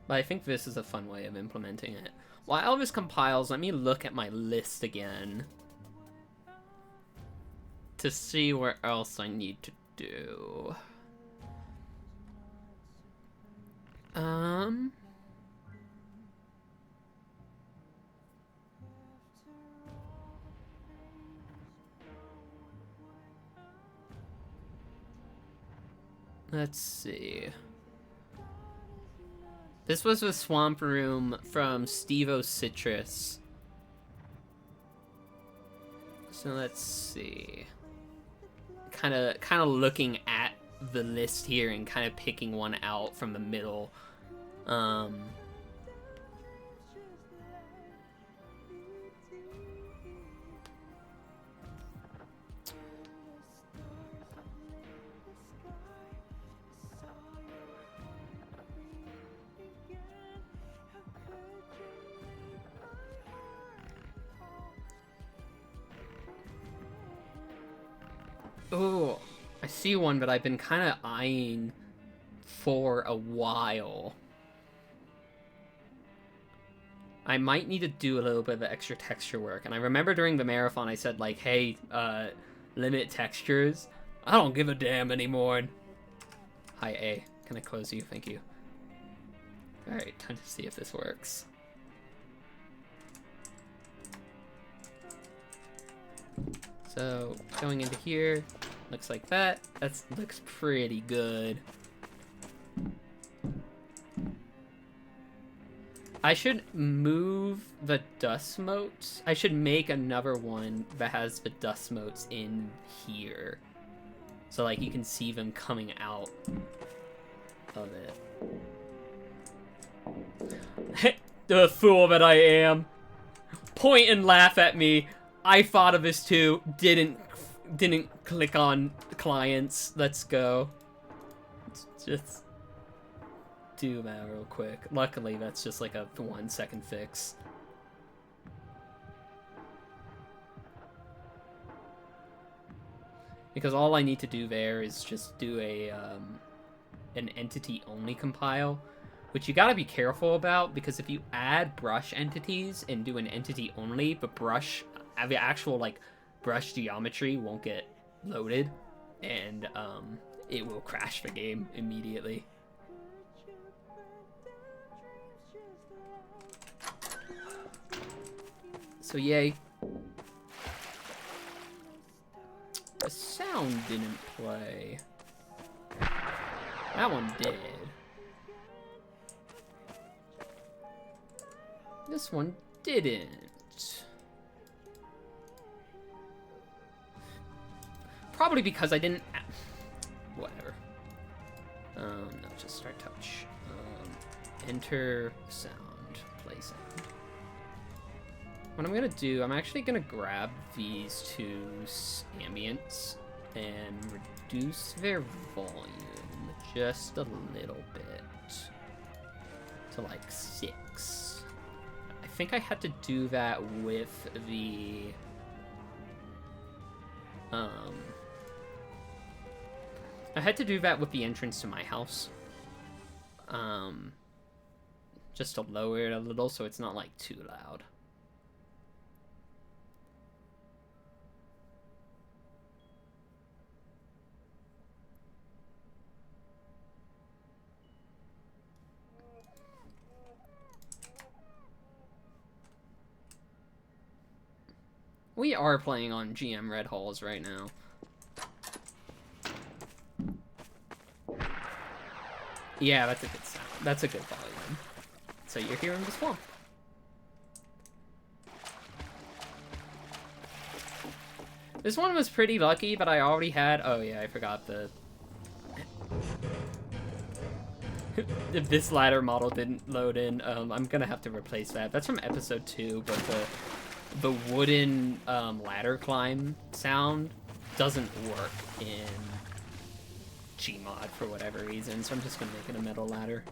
I think this is a fun way of implementing it. While Elvis compiles, let me look at my list again to see where else I need to do. Let's see. This was the Swamp Room from Stevo Citrus. So let's see. Kind of looking at the list here and kind of picking one out from the middle. Oh, I see one, but I've been kind of eyeing for a while. I might need to do a little bit of extra texture work. And I remember during the marathon I said, like, hey, limit textures. I don't give a damn anymore. Hi, A. Can I close you? Thank you. Alright, time to see if this works. So, going into here, looks like that. That looks pretty good. I should move the dust motes. I should make another one that has the dust motes in here. So, like, you can see them coming out of it. The fool that I am. Point and laugh at me. I thought of this too. Didn't click on clients. Let's go. Let's just do that real quick. Luckily, that's just like a 1 second fix. Because all I need to do there is just do a an entity only compile, which you gotta be careful about, because if you add brush entities and do an entity only, the actual like brush geometry won't get loaded, and it will crash the game immediately. So yay. The sound didn't play. That one did. This one didn't. Probably because I didn't... Whatever. No, just start touch. Enter sound. Play sound. What I'm gonna do, I'm actually gonna grab these two ambients and reduce their volume just a little bit to like 6. I think I had to do that with the... I had to do that with the entrance to my house. Just to lower it a little so it's not, like, too loud. We are playing on GM Red Halls right now. Yeah, that's a good sound. That's a good volume. So you're hearing the swamp. This one was pretty lucky, but I already had... Oh yeah, I forgot the... This ladder model didn't load in. I'm gonna have to replace that. That's from episode 2, but the wooden ladder climb sound doesn't work in Gmod for whatever reason, so I'm just gonna make it a metal ladder.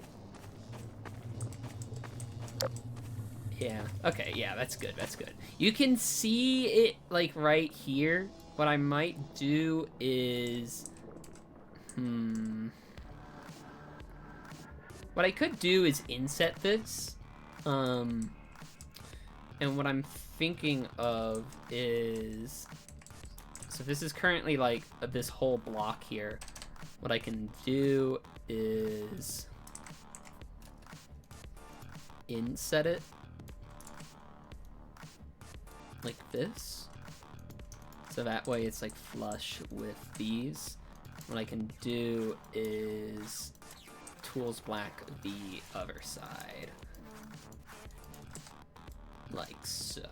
Yeah, okay, yeah, that's good, that's good. You can see it, like, right here. What I might do is... What I could do is inset this. And what I'm thinking of is... So this is currently, like, this whole block here. What I can do is inset it like this. So that way it's like flush with these. What I can do is tools black the other side. Like so.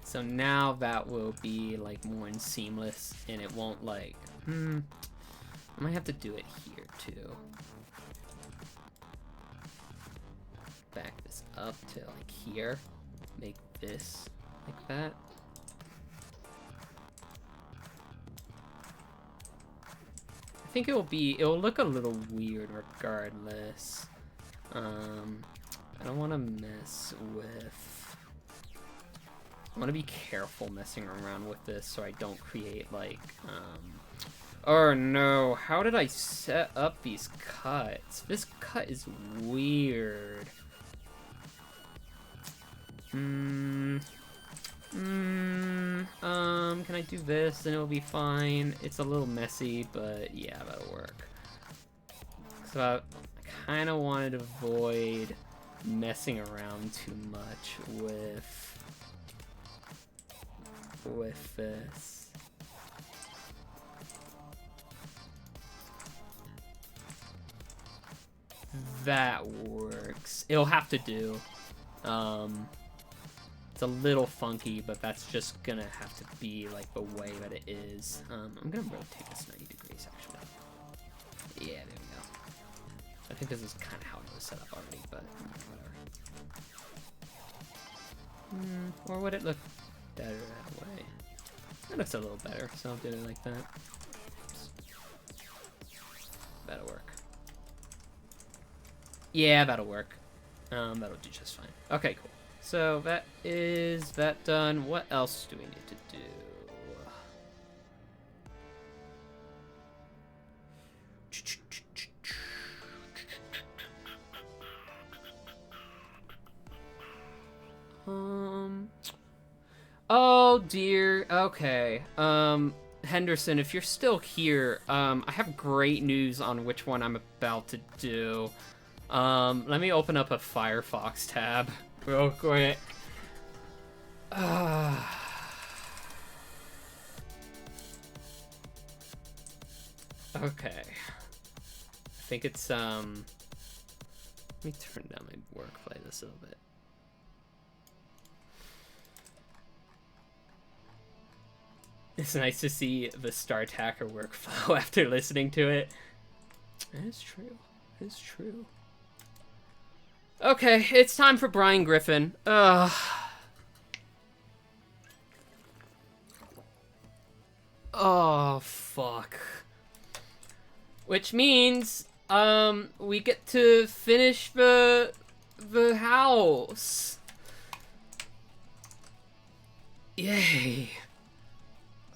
So now that will be like more seamless and it won't like, I might have to do it here too. Back this up to like here, make this like that. I think it'll look a little weird regardless. I don't want to mess with... I want to be careful messing around with this so I don't create, like, Oh no, how did I set up these cuts? This cut is weird. Can I do this and it'll be fine? It's a little messy, but yeah, that'll work. So I kind of wanted to avoid messing around too much with this. That works. It'll have to do. It's a little funky, but that's just gonna have to be like the way that it is. I'm gonna rotate this 90 degrees actually. Yeah, there we go. I think this is kind of how it was set up already, but whatever. Or would it look better that way? It looks a little better, so I'll do it like that. Oops. That'll work. Yeah, that'll work. That'll do just fine. Okay, cool. So that is that done. What else do we need to do? Oh dear. Okay. Henderson, if you're still here, I have great news on which one I'm about to do. Let me open up a Firefox tab real quick. Okay. I think it's, let me turn down my work playlist a little bit. It's nice to see the StarTacker workflow after listening to it. It's true. It's true. Okay, it's time for Brian Griffin. Oh, fuck. Which means, we get to finish the house. Yay.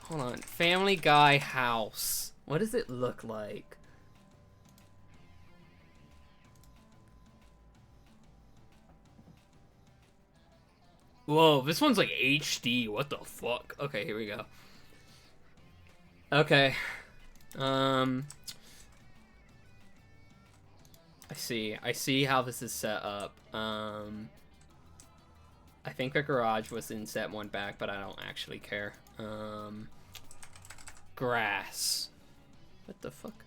Hold on. Family Guy house. What does it look like? Whoa, this one's like HD. What the fuck? Okay, here we go. Okay. I see how this is set up. I think the garage was in set 1 back, but I don't actually care. Grass. What the fuck?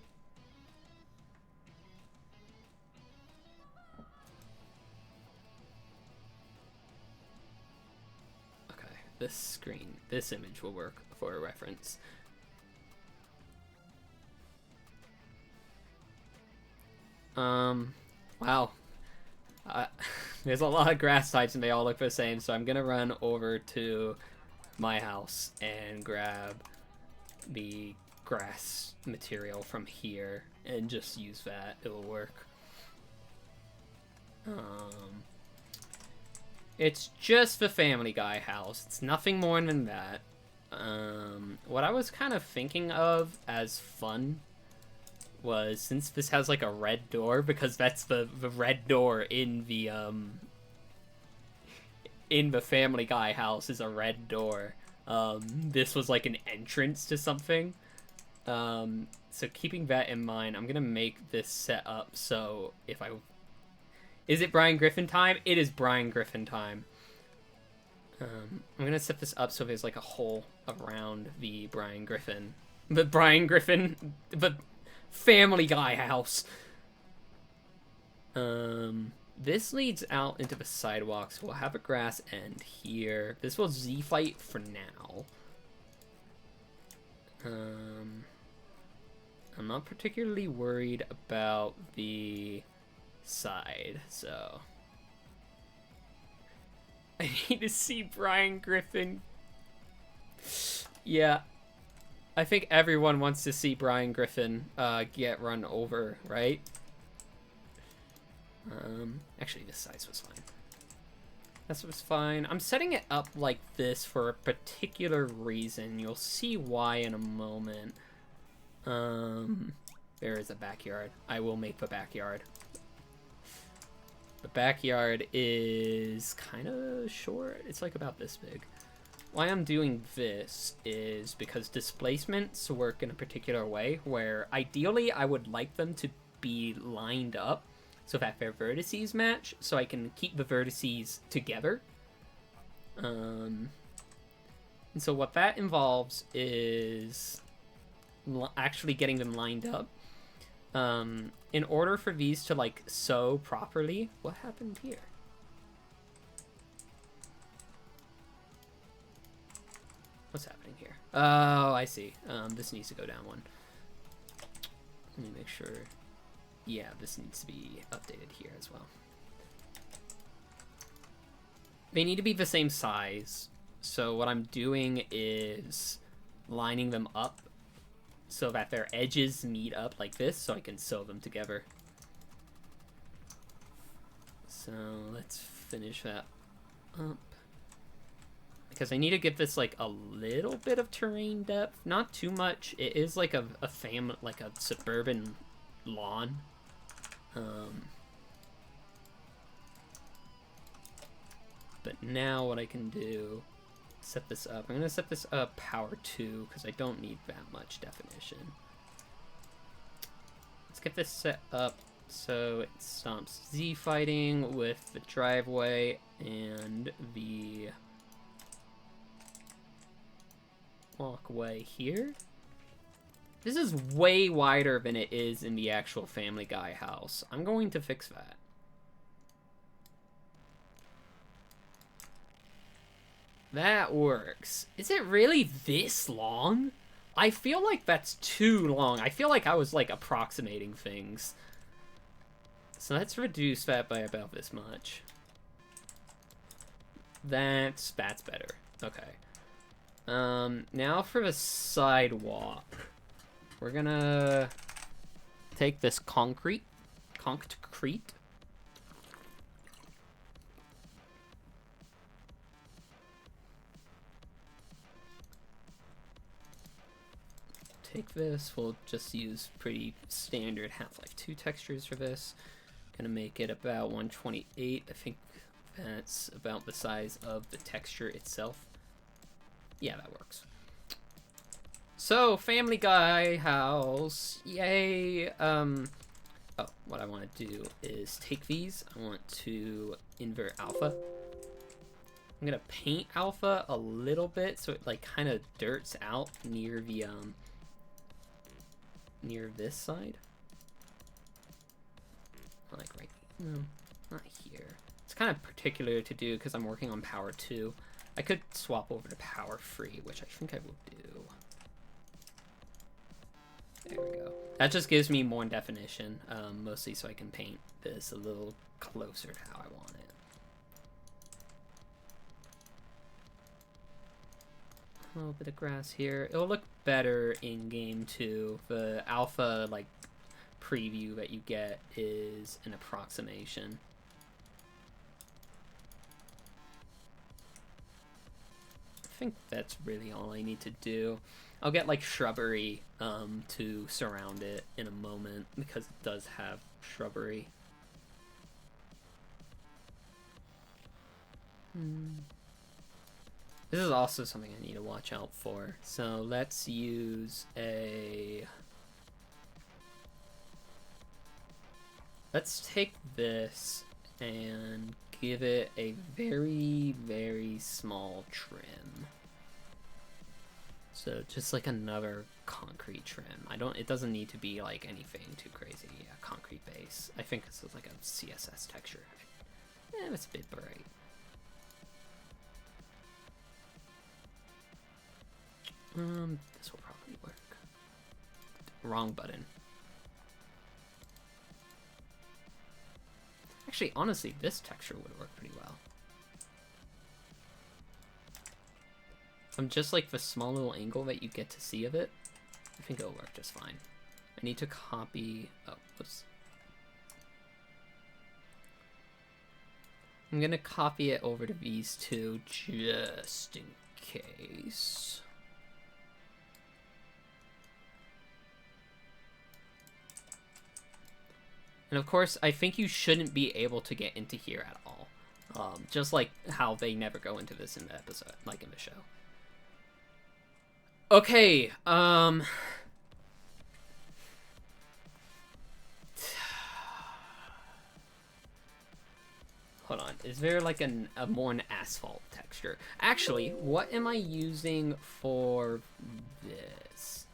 Okay, this image will work for a reference. Wow. There's a lot of grass types and they all look the same, so I'm gonna run over to my house and grab the grass material from here and just use that. It'll work. It's just the Family Guy house. It's nothing more than that. What I was kind of thinking of as fun was, since this has like a red door, because that's the red door in the Family Guy house is a red door. This was like an entrance to something. So keeping that in mind, I'm gonna make this set up so if I... Is it Brian Griffin time? It is Brian Griffin time. I'm gonna set this up so there's like a hole around the Brian Griffin. The Family Guy house. This leads out into the sidewalks. We'll have a grass end here. This will Z-fight for now. I'm not particularly worried about the side, so... I need to see Brian Griffin. Yeah. I think everyone wants to see Brian Griffin get run over, right? Actually, this size was fine. This was fine. I'm setting it up like this for a particular reason. You'll see why in a moment. There is a backyard. I will make the backyard. The backyard is kind of short. It's like about this big. Why I'm doing this is because displacements work in a particular way where ideally I would like them to be lined up so that their vertices match, so I can keep the vertices together. And so what that involves is actually getting them lined up. In order for these to like sew properly, what happened here? What's happening here? Oh, I see. This needs to go down one. Let me make sure. Yeah, this needs to be updated here as well. They need to be the same size. So what I'm doing is lining them up so that their edges meet up like this, so I can sew them together. So let's finish that up. Because I need to give this like a little bit of terrain depth, not too much. It is like a suburban lawn. But now what I can do, set this up. I'm gonna set this up power 2 because I don't need that much definition. Let's get this set up so it stops Z fighting with the driveway and the walkway here. This is way wider than it is in the actual Family Guy house. I'm going to fix that. That works. Is it really this long? I feel like that's too long. I feel like I was like approximating things. So let's reduce that by about this much. That's better. Okay. Now for the sidewalk. We're gonna take this concrete. Take this, we'll just use pretty standard Half-Life 2 textures for this. Gonna make it about 128. I think that's about the size of the texture itself. Yeah, that works. So, Family Guy house. Yay! Oh, what I want to do is take these. I want to invert alpha. I'm gonna paint alpha a little bit so it like kind of dirts out near the near this side. Like right, no, not here. It's kind of particular to do because I'm working on power 2. I could swap over to power 3, which I think I will do. There we go. That just gives me more definition, mostly so I can paint this a little closer to how I want it. A little bit of grass here. It'll look better in game 2. The alpha like preview that you get is an approximation. I think that's really all I need to do. I'll get like shrubbery to surround it in a moment because it does have shrubbery. This is also something I need to watch out for. So let's use a... Let's take this and give it a very, very small trim. So just like another concrete trim. It doesn't need to be like anything too crazy. Yeah, concrete base. I think this is like a CSS texture. It's a bit bright. This will probably work. Wrong button. Actually, honestly, this texture would work pretty well. Just like the small little angle that you get to see of it, I think it'll work just fine. I need to copy... Oh, whoops. I'm gonna copy it over to these two just in case. And of course, I think you shouldn't be able to get into here at all. Just like how they never go into this in the episode, like in the show. Okay, hold on. Is there like a more an asphalt texture? Actually, what am I using for this?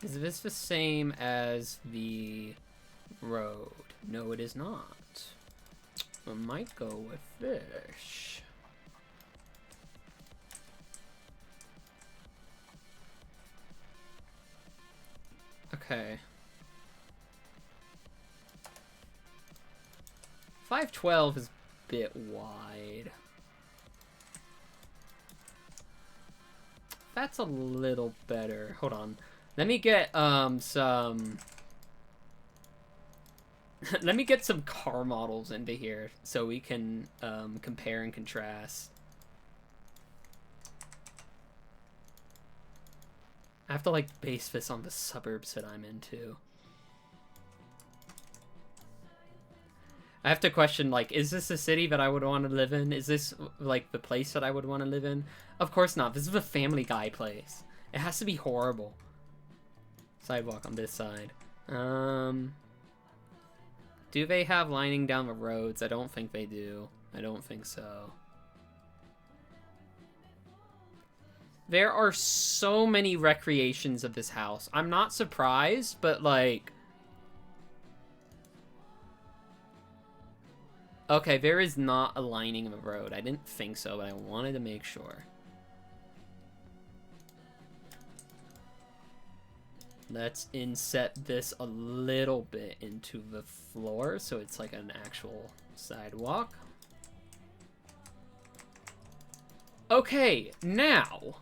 Is this the same as the road? No, it is not. I might go with this. Okay. 512 is a bit wide. That's a little better. Hold on. Let me get some let me get some car models into here so we can compare and contrast. I have to like base this on the suburbs that I'm into. I have to question, like, is this a city that I would want to live in? Is this like the place that I would want to live in? Of course not. This is a Family Guy place. It has to be horrible. Sidewalk on this side. Do they have lining down the roads? I don't think they do. I don't think so. There are so many recreations of this house. I'm not surprised, but like... Okay, there is not a lining of a road. I didn't think so, but I wanted to make sure. Let's inset this a little bit into the floor so it's like an actual sidewalk. Okay, now.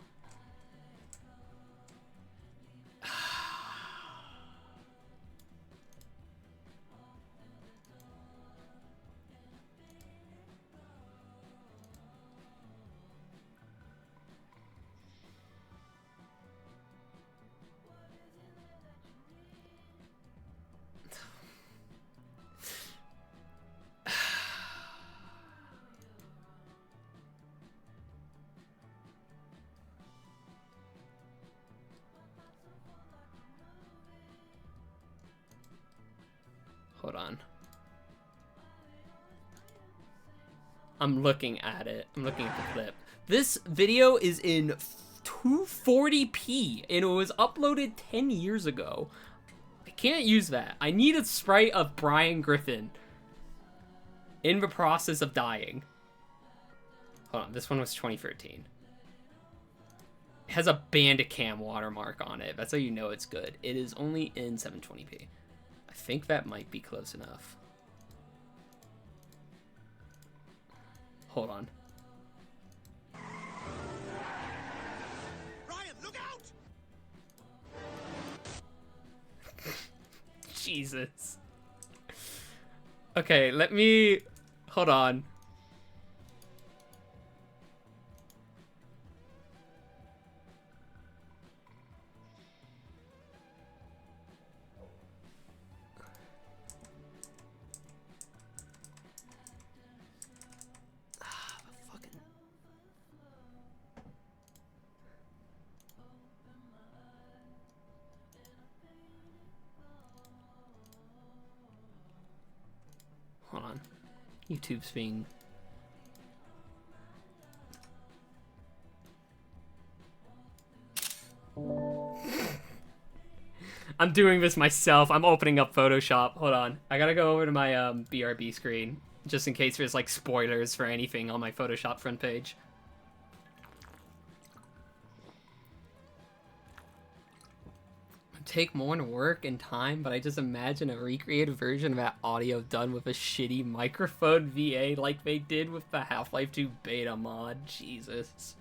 Hold on. I'm looking at it. I'm looking at the clip. This video is in 240p and it was uploaded 10 years ago. I can't use that. I need a sprite of Brian Griffin in the process of dying. Hold on, this one was 2013. It has a Bandicam watermark on it. That's how you know it's good. It is only in 720p. I think that might be close enough. Hold on. Ryan, look out! Jesus. Okay, let me... Hold on. Fucking... Hold on. YouTube's being... I'm doing this myself. I'm opening up Photoshop. Hold on. I gotta go over to my BRB screen, just in case there's like spoilers for anything on my Photoshop front page. It'd take more work and time, but I just imagine a recreated version of that audio done with a shitty microphone VA like they did with the Half-Life 2 beta mod. Jesus.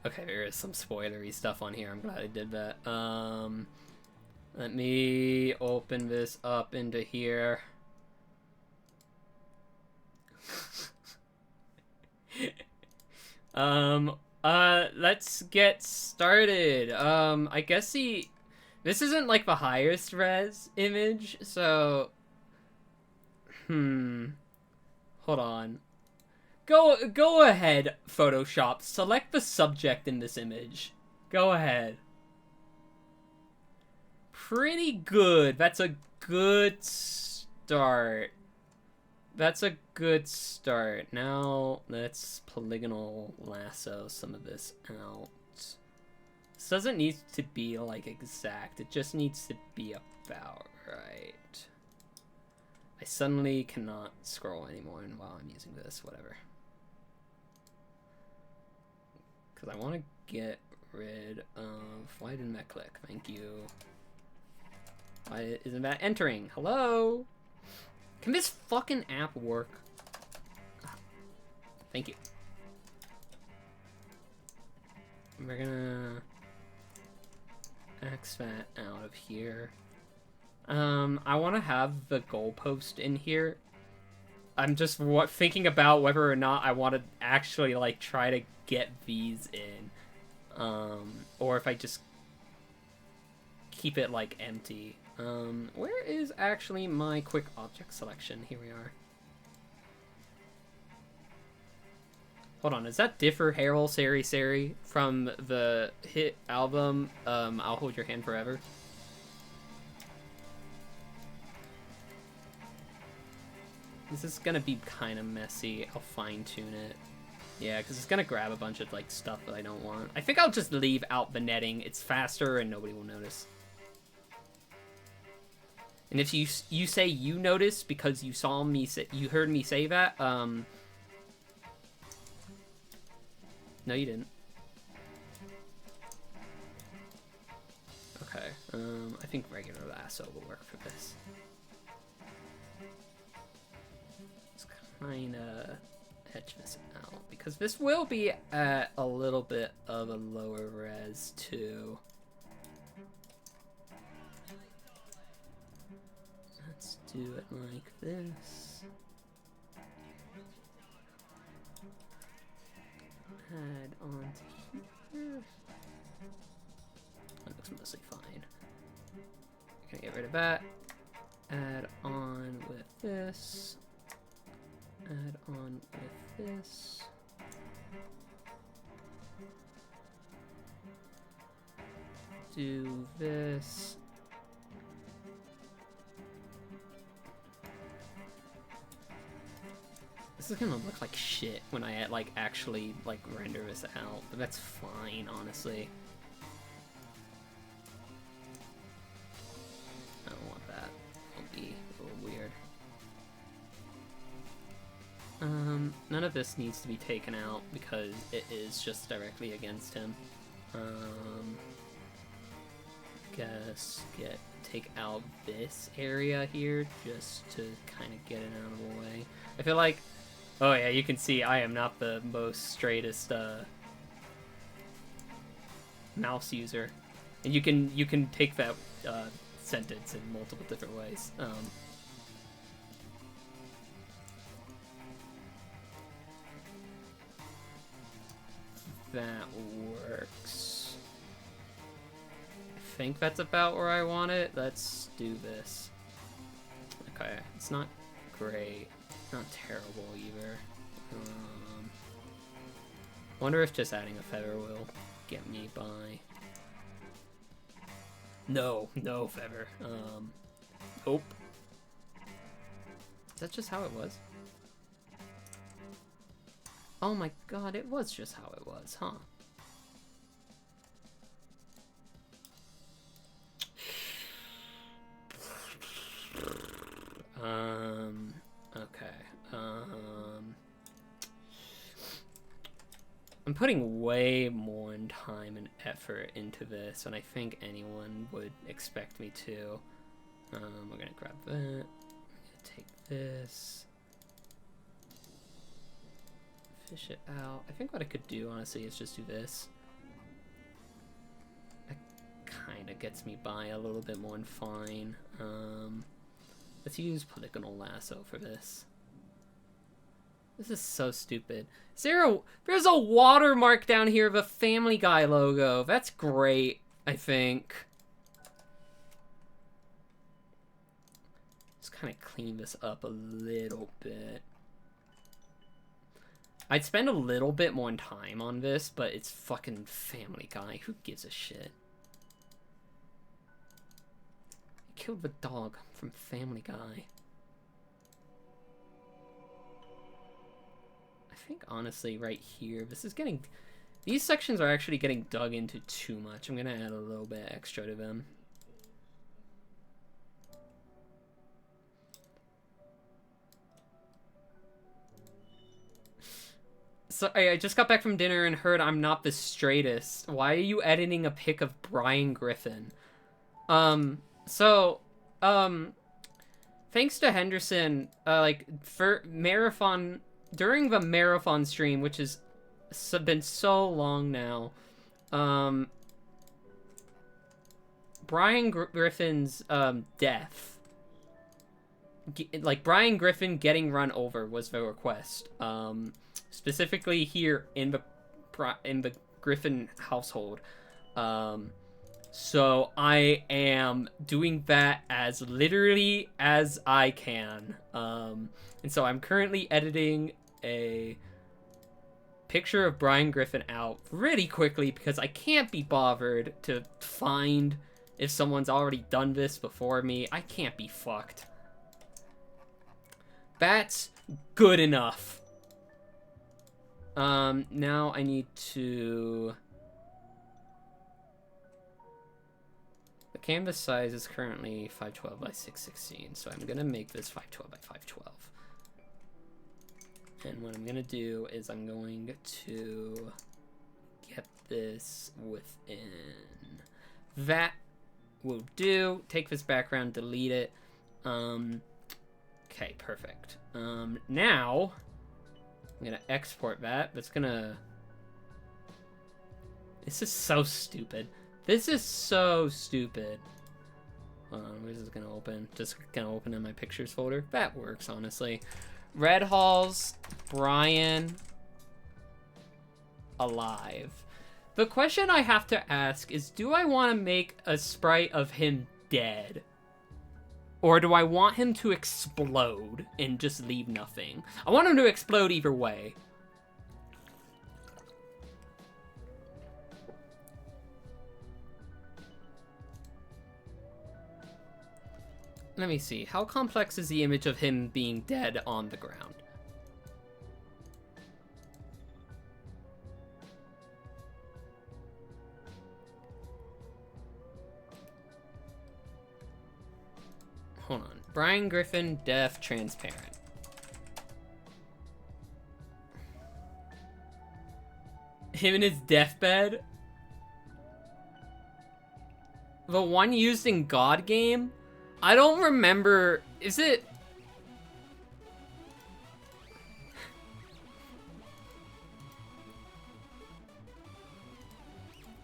Okay, there is some spoilery stuff on here. I'm glad I did that. Let me open this up into here. Let's get started. I guess this isn't like the highest res image, so hold on. Go ahead, Photoshop. Select the subject in this image. Go ahead. Pretty good. That's a good start. That's a good start. Now, let's polygonal lasso some of this out. This doesn't need to be, like, exact. It just needs to be about right. I suddenly cannot scroll anymore while I'm using this. Whatever. Because I want to get rid of... Why didn't that click? Thank you. Why isn't that entering? Hello? Can this fucking app work? Thank you. We're gonna... X that out of here. I want to have the goalpost in here. I'm just thinking about whether or not I want to actually, like, try to get these in. Or if I just keep it, like, empty. Where is actually my quick object selection? Here we are. Hold on, is that Differ Harold Sari Sari from the hit album, I'll Hold Your Hand Forever? This is gonna be kind of messy. I'll fine-tune it. Yeah, because it's gonna grab a bunch of, like, stuff that I don't want. I think I'll just leave out the netting. It's faster and nobody will notice. And if you say you noticed because you saw me say, you heard me say that, no, you didn't. Okay, I think regular lasso will work for this. It's kinda etch this out because this will be at a little bit of a lower res too. Let's do it like this. Add on to here. That looks mostly fine. Gonna get rid of that. Add on with this. Add on with this. Do this. This is gonna look like shit when I like actually like render this out, but that's fine, honestly. I don't want that. It'll be a little weird. None of this needs to be taken out because it is just directly against him. Guess take out this area here just to kind of get it out of the way. I feel like, oh yeah, you can see I am not the most straightest mouse user, and you can take that sentence in multiple different ways. That works. I think that's about where I want it. Let's do this. Okay, it's not great, not terrible either. Wonder if just adding a feather will get me by. No feather. Nope. Is that just how it was? Oh my god, it was just how it was, huh? Okay. I'm putting way more time and effort into this than I think anyone would expect me to. We're gonna grab that. I'm gonna take this. Fish it out. I think what I could do, honestly, is just do this. That kind of gets me by a little bit more and fine. Let's use Polygonal Lasso for this. This is so stupid. There's a watermark down here of a Family Guy logo. That's great, I think. Just kind of clean this up a little bit. I'd spend a little bit more time on this, but it's fucking Family Guy. Who gives a shit? I killed the dog from Family Guy. I think, honestly, right here, this is getting... These sections are actually getting dug into too much. I'm gonna add a little bit extra to them. So I just got back from dinner and heard I'm not the straightest. Why are you editing a pic of Brian Griffin? Thanks to Henderson, for Marathon, during the Marathon stream, which has been so long now, Brian Griffin's, death, Brian Griffin getting run over was the request, specifically here in the Griffin household. So I am doing that as literally as I can. And so I'm currently editing a picture of Brian Griffin out really quickly because I can't be bothered to find if someone's already done this before me. I can't be fucked. That's good enough. Now I need to... The canvas size is currently 512 by 616, so I'm gonna make this 512 by 512. And what I'm gonna do is I'm going to get this within. That will do. Take this background, delete it. Okay, perfect. Now I'm gonna export that. That's gonna... This is so stupid. This is so stupid. Hold on, where's this gonna open? Just gonna open in my pictures folder. That works, honestly. Red Halls, Brian, alive. The question I have to ask is, do I want to make a sprite of him dead? Or do I want him to explode and just leave nothing? I want him to explode either way. Let me see. How complex is the image of him being dead on the ground? Hold on. Brian Griffin, deaf, transparent. Him in his deathbed? The one used in God Game? I don't remember. Is it?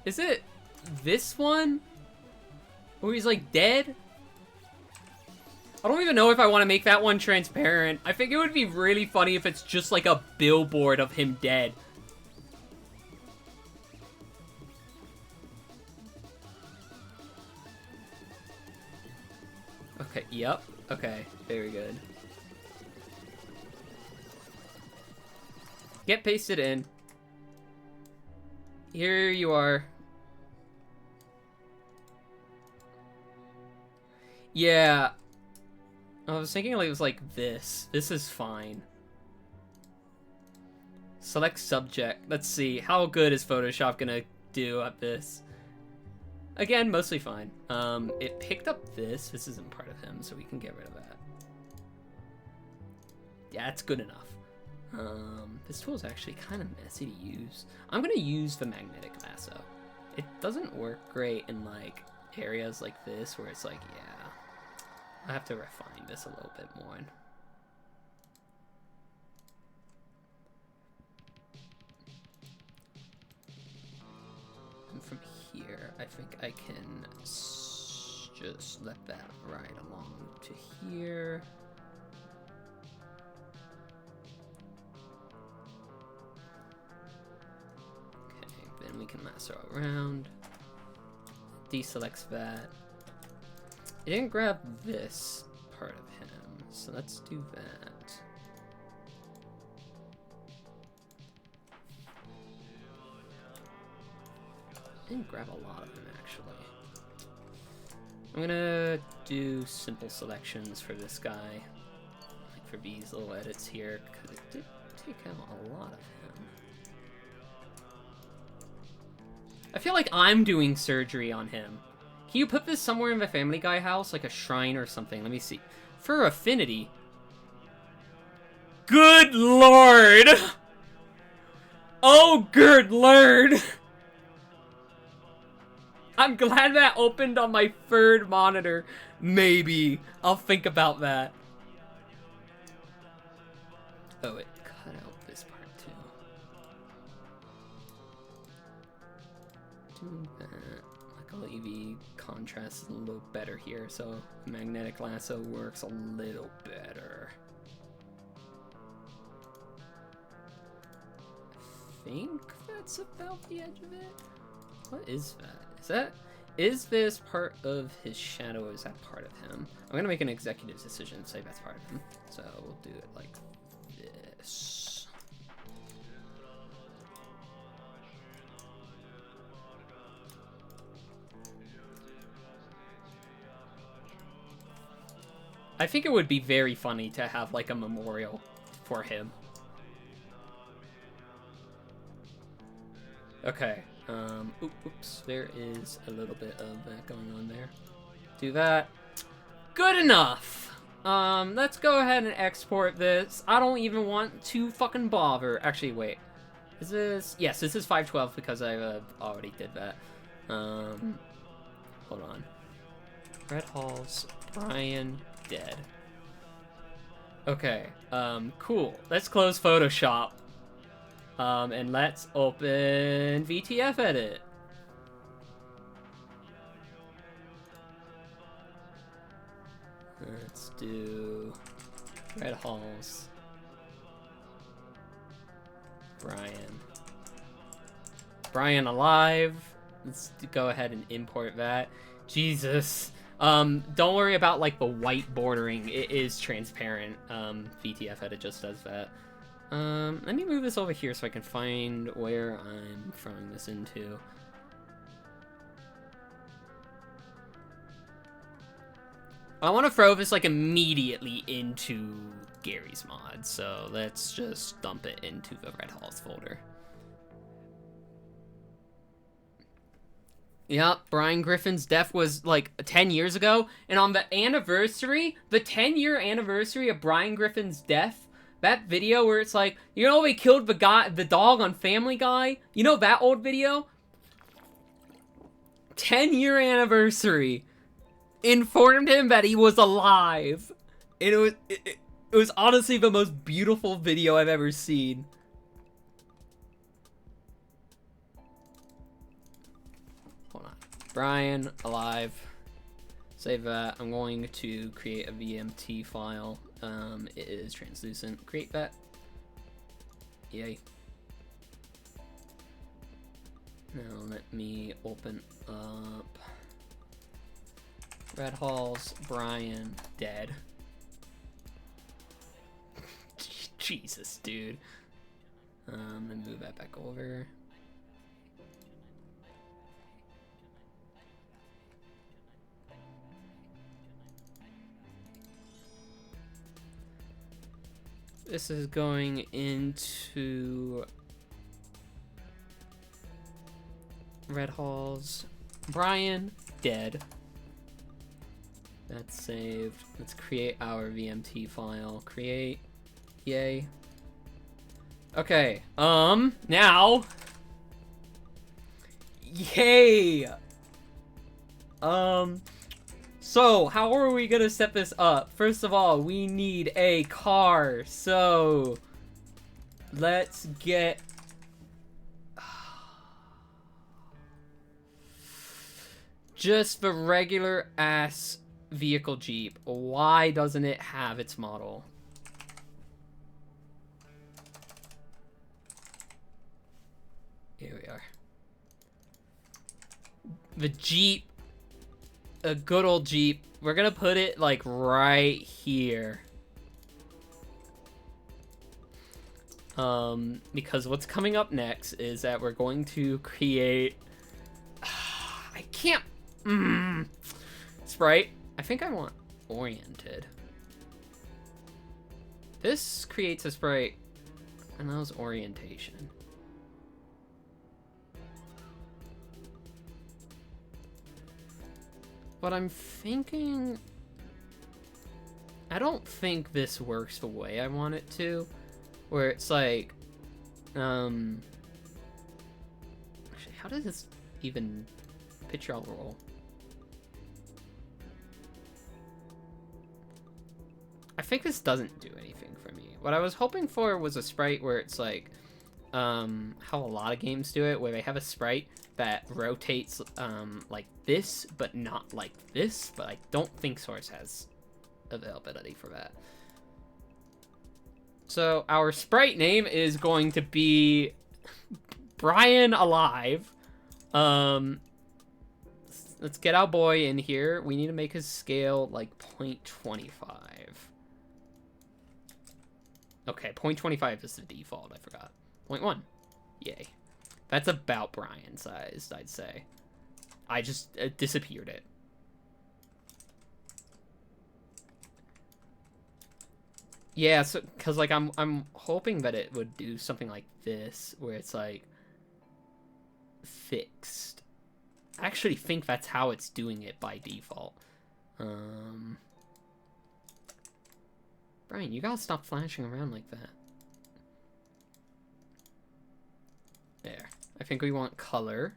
Is it this one? Where he's like dead? I don't even know if I want to make that one transparent. I think it would be really funny if it's just like a billboard of him dead. Okay, yep. Okay, very good. Get pasted in. Here you are. Yeah. I was thinking like it was like this. This is fine. Select subject. Let's see. How good is Photoshop gonna do at this? Again, mostly fine. It picked up this. This isn't part of him, so we can get rid of that. Yeah, it's good enough. This tool is actually kind of messy to use. I'm gonna use the magnetic lasso. It doesn't work great in like areas like this where it's like, yeah, I have to refine this a little bit more. And from here, I think I can just let that ride along to here. Okay, then we can lasso around. Deselects that. It didn't grab this part of him, so let's do that. Didn't grab a lot of them, actually. I'm gonna do simple selections for this guy, like for these little edits here, because it did take out a lot of him. I feel like I'm doing surgery on him. Can you put this somewhere in the Family Guy house, like a shrine or something? Let me see. For affinity. Good lord! Oh, good lord! I'm glad that opened on my third monitor. Maybe. I'll think about that. Oh, it cut out this part too. Do that. Like EV contrast is a little better here, so magnetic lasso works a little better. I think that's about the edge of it. What is that? Is this part of his shadow, or is that part of him? I'm gonna make an executive decision and say that's part of him. So we'll do it like this. I think it would be very funny to have like a memorial for him. Okay. Oops, there is a little bit of that going on there. Do that. Good enough! Let's go ahead and export this. I don't even want to fucking bother. Actually, wait. Is this... Yes, this is 512 because I already did that. Hold on. Red Halls, Brian, dead. Okay, cool. Let's close Photoshop. And let's open VTF Edit. Let's do Red Halls. Brian alive. Let's go ahead and import that. Jesus. Don't worry about like the white bordering. It is transparent. VTF Edit just does that. Let me move this over here so I can find where I'm throwing this into. I want to throw this like immediately into Gary's mod, so let's just dump it into the Red Halls folder. Yep, Brian Griffin's death was like 10 years ago, and on the anniversary, the 10-year anniversary of Brian Griffin's death, that video where it's like, you know, they killed the dog on Family Guy? You know that old video? 10-year anniversary. Informed him that he was alive. And it was honestly the most beautiful video I've ever seen. Hold on. Brian, alive. Save that. I'm going to create a VMT file. It is translucent. Create that. Yay. Now let me open up Red Halls, Brian, dead. Jesus, dude. Let me move that back over. This is going into Red Halls, Brian, dead. That's saved. Let's create our VMT file. Create. Yay. Okay. Now. Yay! So, how are we gonna set this up? First of all, we need a car. So, let's get... just the regular ass vehicle Jeep. Why doesn't it have its model? Here we are. The Jeep. A good old Jeep. We're gonna put it like right here. Because what's coming up next is that we're going to create... I can't... Sprite. I think I want oriented. This creates a sprite and that was orientation. But I'm thinking... I don't think this works the way I want it to. Where it's like... Actually, how does this even... picture all roll? I think this doesn't do anything for me. What I was hoping for was a sprite where it's like... how a lot of games do it, where they have a sprite that rotates like this, but not like this. But I don't think Source has availability for that. So our sprite name is going to be Brian Alive. Let's get our boy in here. We need to make his scale like 0.25. Okay, 0.25 is the default. I forgot. 0.1. Yay. That's about Brian sized, I'd say. I just disappeared it. Yeah, so cuz like I'm hoping that it would do something like this where it's like fixed. I actually think that's how it's doing it by default. Brian, you gotta stop flashing around like that. There. I think we want color.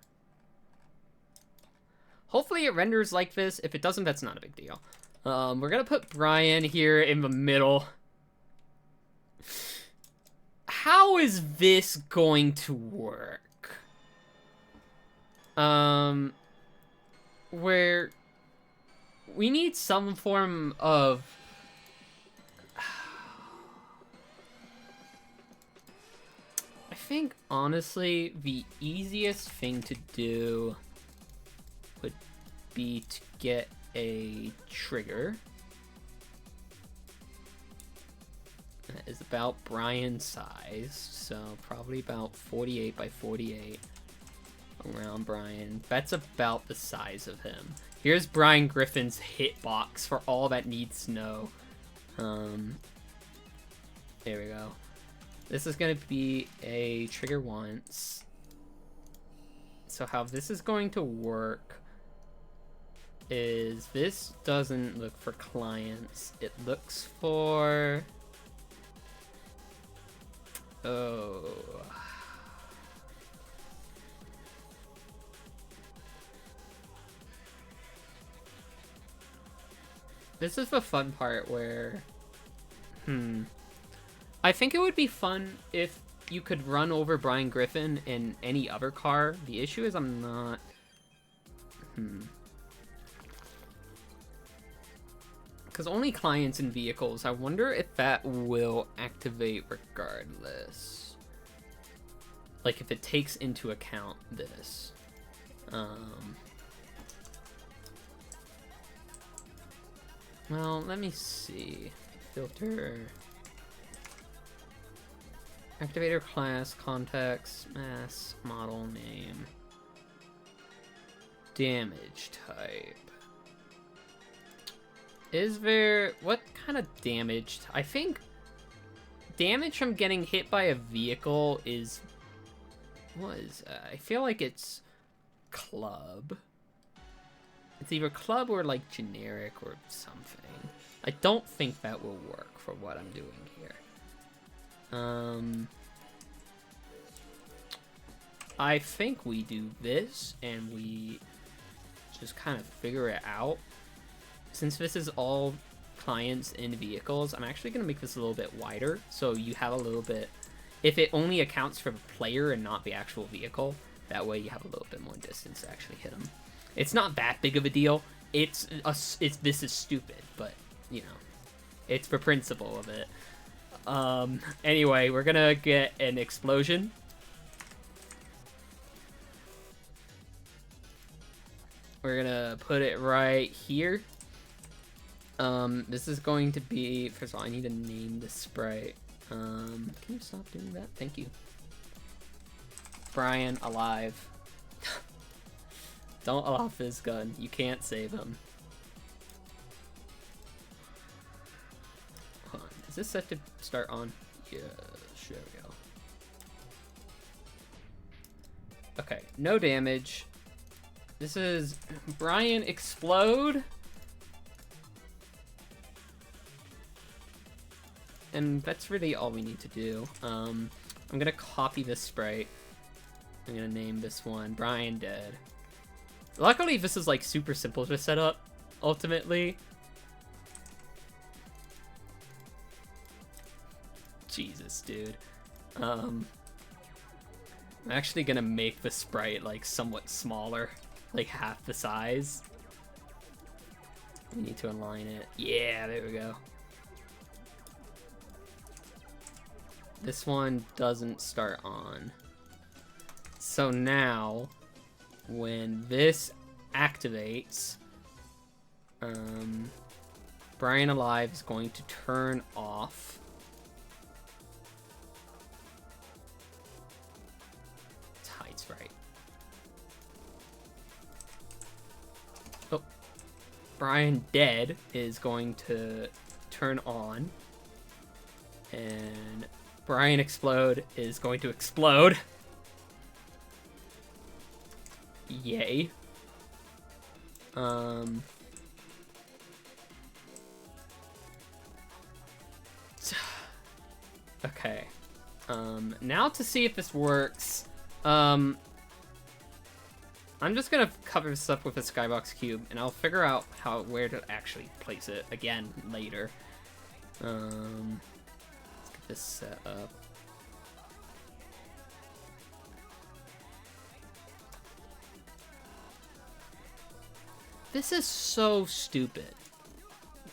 Hopefully it renders like this. If it doesn't, that's not a big deal. We're gonna put Brian here in the middle. How how is this going to work? Where we need some form of I think honestly the easiest thing to do would be to get a trigger that is about Brian sized, so probably about 48 by 48 around Brian. That's about the size of him. Here's Brian Griffin's hitbox for all that needs to know. There we go. This is going to be a trigger once. So how this is going to work is this doesn't look for clients. It looks for... Oh... This is the fun part where... I think it would be fun if you could run over Brian Griffin in any other car. The issue is I'm not... Because only clients and vehicles. I wonder if that will activate regardless. Like if it takes into account this. Well, let me see. Filter. Activator class, context, mass, model name. Damage type. Is there... What kind of damage? I think damage from getting hit by a vehicle is... What is that? I feel like it's club. It's either club or like generic or something. I don't think that will work for what I'm doing here. I think we do this and we just kind of figure it out. Since this is all clients in vehicles, I'm actually going to make this a little bit wider so you have a little bit... If it only accounts for the player and not the actual vehicle, that way you have a little bit more distance to actually hit them. It's not that big of a deal. This is stupid, but, you know, it's the principle of it. Anyway, we're gonna get an explosion. We're gonna put it right here. This is going to be... First of all, I need to name the sprite. Can you stop doing that? Thank you. Brian alive. Don't allow Fizz Gun. You can't save him. Hold on. Is this set to start on? Yeah, there we go. Okay, no damage. This is Brian explode. And that's really all we need to do. I'm gonna copy this sprite. I'm gonna name this one Brian Dead. Luckily, this is like super simple to set up, ultimately. Jesus, dude. I'm actually gonna make the sprite like somewhat smaller, like half the size. We need to align it. Yeah, there we go. This one doesn't start on. So now, when this activates, Brian Alive is going to turn off. It's heights right. Oh, Brian Dead is going to turn on, and Brian Explode is going to explode. Yay. Okay. Now to see if this works. I'm just gonna cover this up with a skybox cube, and I'll figure out where to actually place it again later. Let's get this set up. This is so stupid.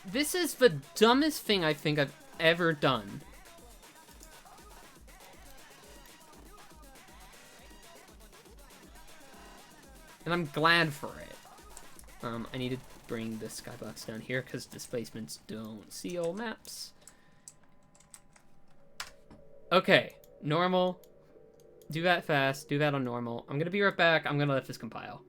This is the dumbest thing I think I've ever done. And I'm glad for it. I need to bring the skybox down here because displacements don't seal maps. Okay, normal. Do that fast. Do that on normal. I'm gonna be right back. I'm gonna let this compile.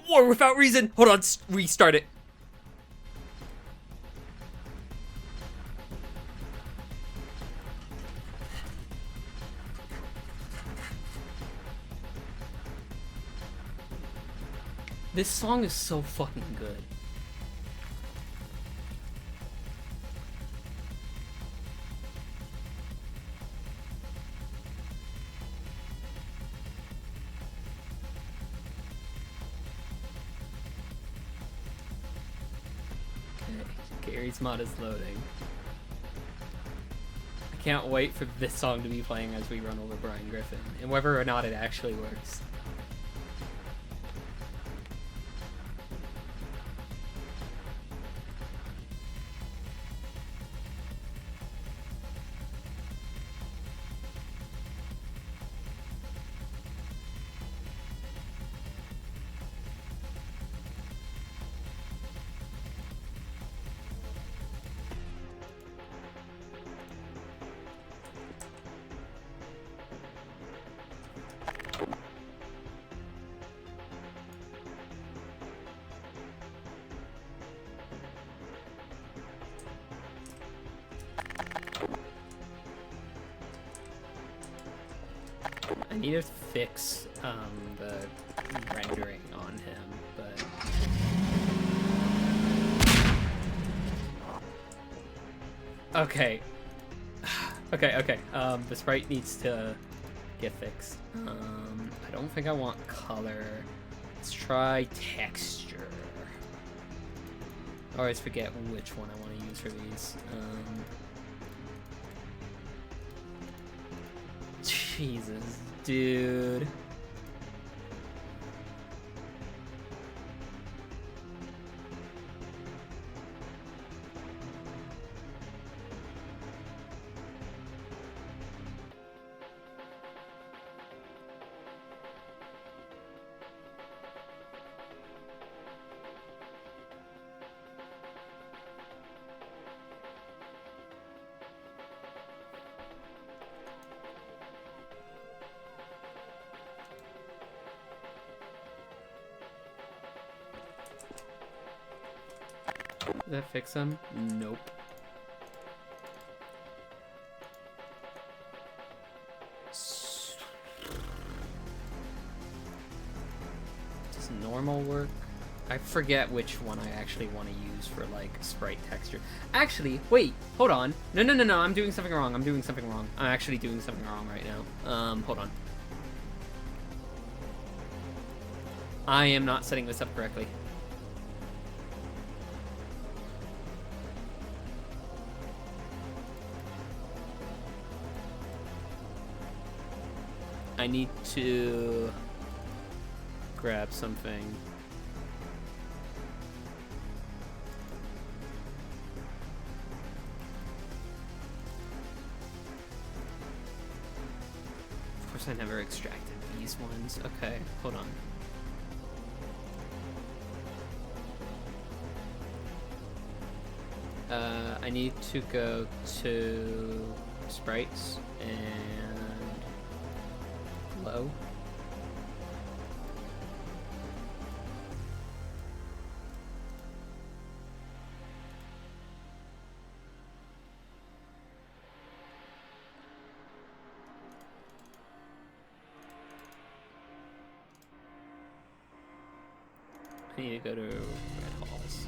War without reason. Hold on, restart it. This song is so fucking good. Gary's mod is loading. I can't wait for this song to be playing as we run over Brian Griffin, and whether or not it actually works. I need to fix the rendering on him, but okay. Okay. The sprite needs to get fixed. I don't think I want color. Let's try texture. I always forget which one I want to use for these. Jesus, dude. Does that fix him? Nope. Does normal work? I I forget which one I actually want to use for like sprite texture. Actually, wait, hold on. No, I'm doing something wrong. I'm actually doing something wrong right now. Hold on. I am not setting this up correctly. I need to grab something. Of course, I never extracted these ones. Okay, hold on. I need to go to sprites and glow. I need to go to Red Halls.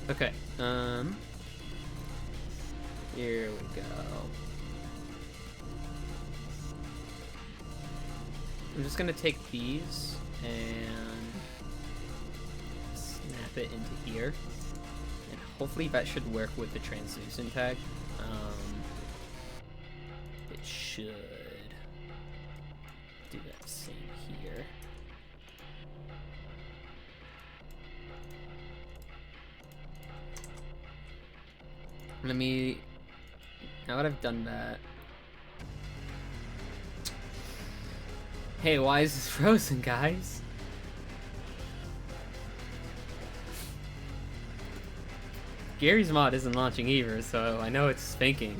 Okay, here we go. I'm just gonna take these and snap it into here. And hopefully that should work with the translucent tag. It should do that same here. Let me, now that I've done that. Hey, why is this frozen, guys? Gary's mod isn't launching either, so I know it's thinking.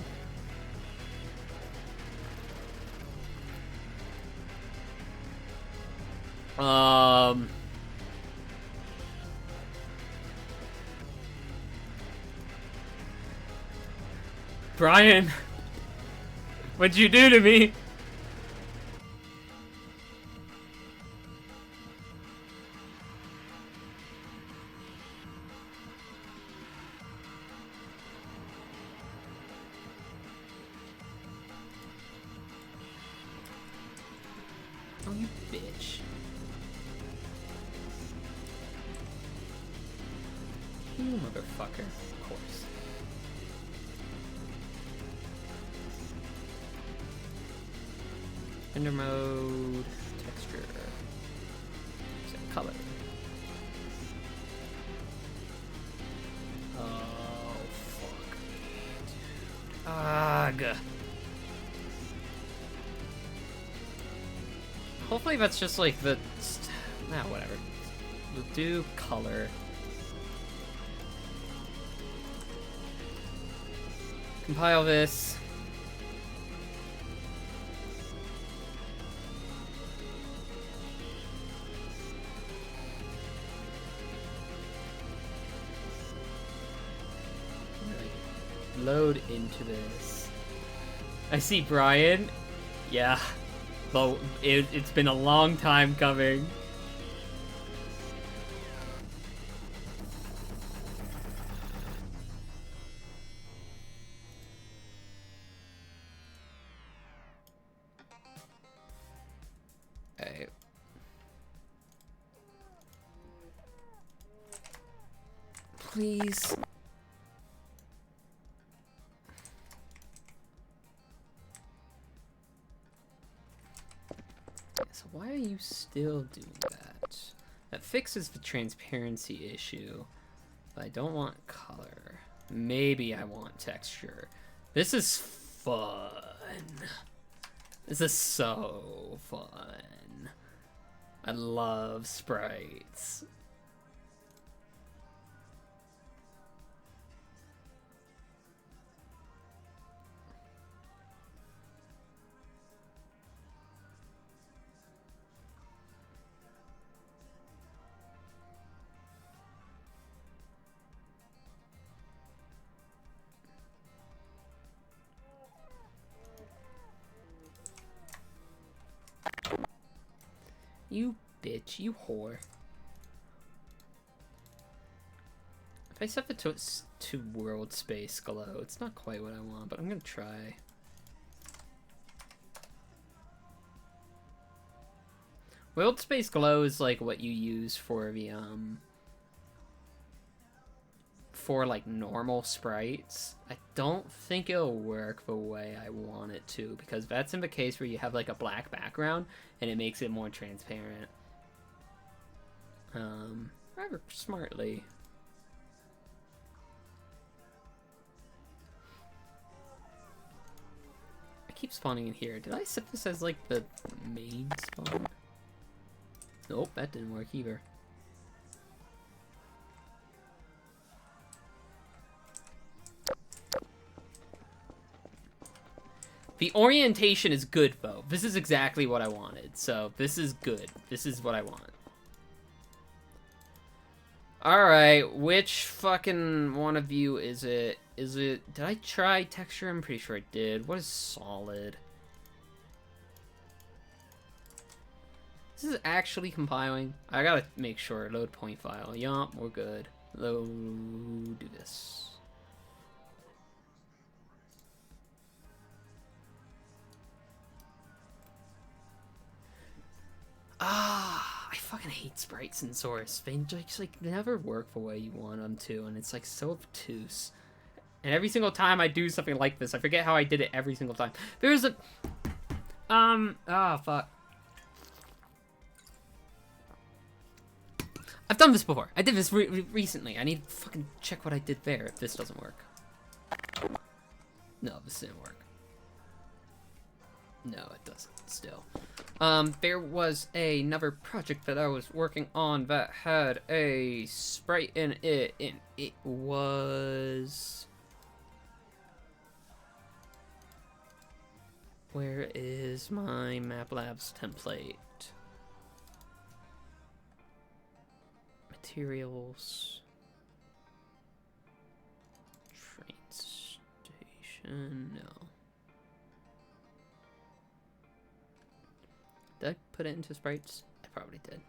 Brian, what'd you do to me? Oh, you bitch. You motherfucker. Of course. Render mode, texture, set color. Oh, fuck. Dude. Ugh. Hopefully that's just like the... Nah, whatever. We'll do color. Compile this. Load into this. I see Brian. Yeah. Well, it's been a long time coming. Okay. Please. So why are you still doing that? That fixes the transparency issue, but I don't want color. Maybe I want texture. This is fun. This is so fun. I love sprites. You bitch, you whore. If I set it to world space glow, it's not quite what I want, but I'm gonna try. World space glow is like what you use for the for like normal sprites. I don't think it'll work the way I want it to, because that's in the case where you have like a black background and it makes it more transparent. Rather smartly. I keep spawning in here. Did I set this as like the main spawn? Nope, that didn't work either. The orientation is good, though. This is exactly what I wanted, so this is good. This is what I want. Alright, which fucking one of you is it? Did I try texture? I'm pretty sure I did. What is solid? This is actually compiling. I gotta make sure. Load point file. Yup, we're good. Load this. I fucking hate sprites in Source. They just like never work the way you want them to, and it's like so obtuse. And every single time I do something like this, I forget how I did it every single time. There's a fuck. I've done this before. I did this recently. I need to fucking check what I did there if this doesn't work. No, this didn't work. No, it doesn't still. There was another project that I was working on that had a sprite in it, and it was... Where is my MapLabs template? Materials. Train station, no. Did I put it into sprites? I probably did.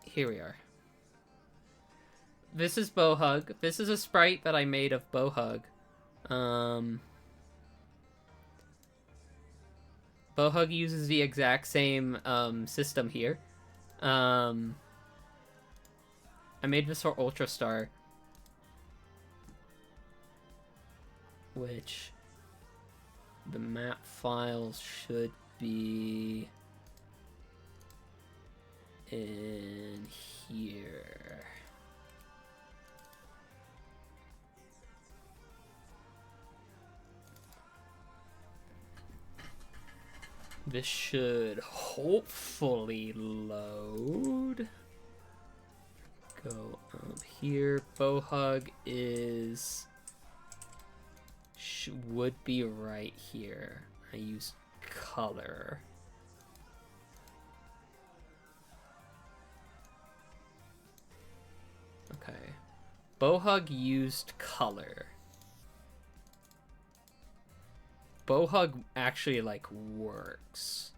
Here we are. This is Bowhug. This is a sprite that I made of Bowhug. Bowhug uses the exact same system here. I made this for Ultra Star, which the map files should be in here. This should hopefully load. Go up here. Bowhug is... would be right here. I use color. Okay. Bowhug used color. Bowhug actually, like, works.